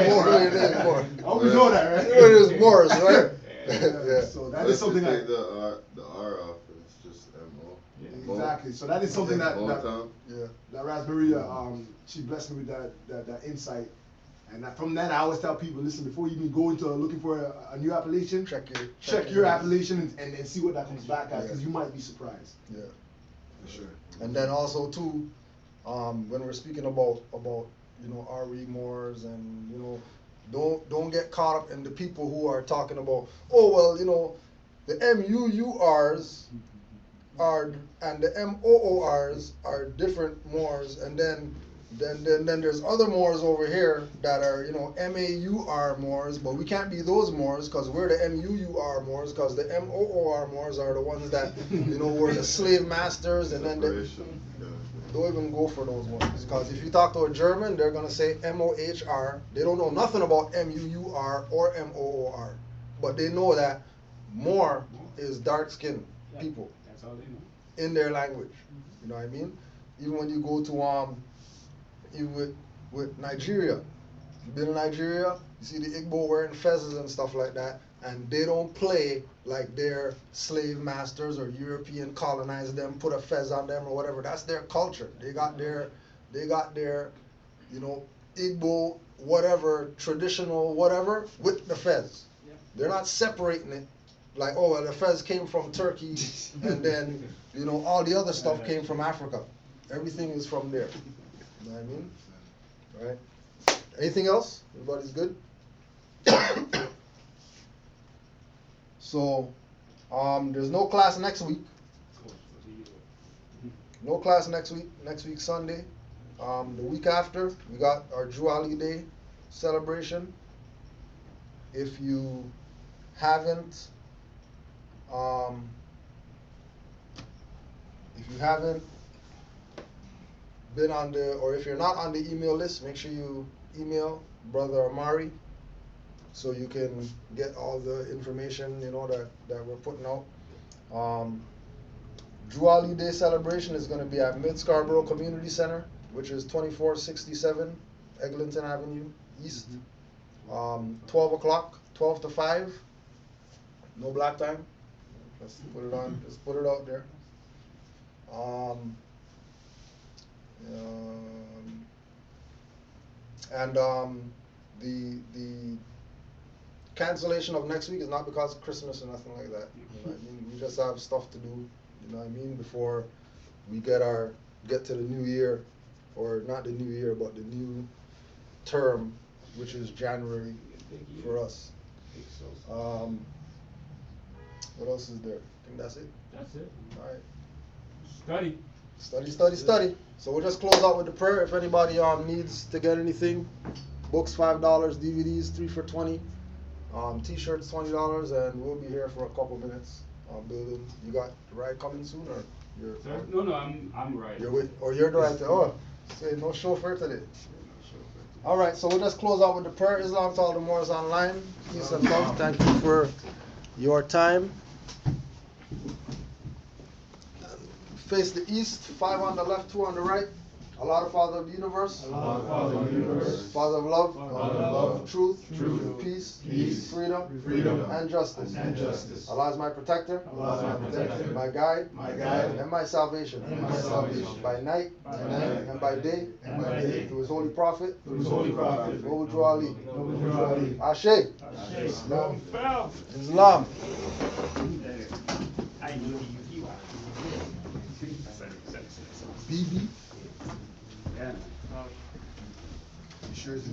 Moor. Right? Moor. I hope you know that, right? It is Moors, right? Yeah. So that is something take the R off, it's just M-O. Exactly. So that is something that Raspberry, she blessed me with that insight. And from that, I always tell people, listen, before you even go into looking for a new appellation, check your appellation and see what that comes back at, because you might be surprised. Yeah, for sure. And then also too, when we're speaking about RE Moors, and don't get caught up in the people who are talking about, oh well, the MUURs are and the MOORs are different Moors, and then there's other Moors over here that are MAUR Moors, but we can't be those Moors because we're the MUUR Moors, because the MOOR Moors are the ones that were the slave masters, and then don't even go for those ones, because if you talk to a German, they're gonna say MOHR. They don't know nothing about MUUR or MOOR, but they know that Moor is dark-skinned people. That's all they know in their language. You know what I mean? Even when you go to even with Nigeria, you've been in Nigeria, you see the Igbo wearing fezzes and stuff like that, and they don't play like their slave masters or European colonized them, put a fez on them or whatever. That's their culture. They got their Igbo whatever, traditional whatever with the fez. Yeah. They're not separating it like, oh well, the fez came from Turkey and then all the other stuff came from Africa. Everything is from there. You know what I mean? All right. Anything else? Everybody's good? So, there's no class next week. No class next week. Next week, Sunday. The week after, we got our Jubilee Day celebration. If you haven't been on the, or if you're not on the email list, make sure you email Brother Amari so you can get all the information, you know, that we're putting out. Juali Day celebration is going to be at Mid Scarborough Community Center, which is 2467 Eglinton Avenue East. 12 o'clock, 12 to 5. No black time. Let's put it on. Let's put it out there. The cancellation of next week is not because of Christmas or nothing like that. You know what I mean? We just have stuff to do. You know what I mean? Before we get to the new year, or not the new year, but the new term, which is January for us. What else is there? I think that's it. That's it. All right. Study. So we'll just close out with the prayer. If anybody needs to get anything, books $5, DVDs 3 for $20, T-shirts $20, and we'll be here for a couple minutes. Building. You got the ride coming soon, or you're? Sir? No, I'm right. You're with, or you're the right. Oh, say no chauffeur today. All right, so we'll just close out with the prayer. Islam to all the Moors online. Peace and love. Thank you for your time. Face the east, 5 on the left, 2 on the right. Allah, the Father of the universe. Allah, the Father of the universe. Father of love. Father of love. Truth. Truth. Peace. Peace. Freedom. Freedom. And justice. And justice. Allah is my protector. Allah is my protector. My guide. My guide. And my salvation. And my salvation. By night. And by day. And by day. Through his holy prophet. Through his holy prophet. Noble Juali. Noble Juali. Ashe. Islam. Islam. BB. Yeah. You sure it's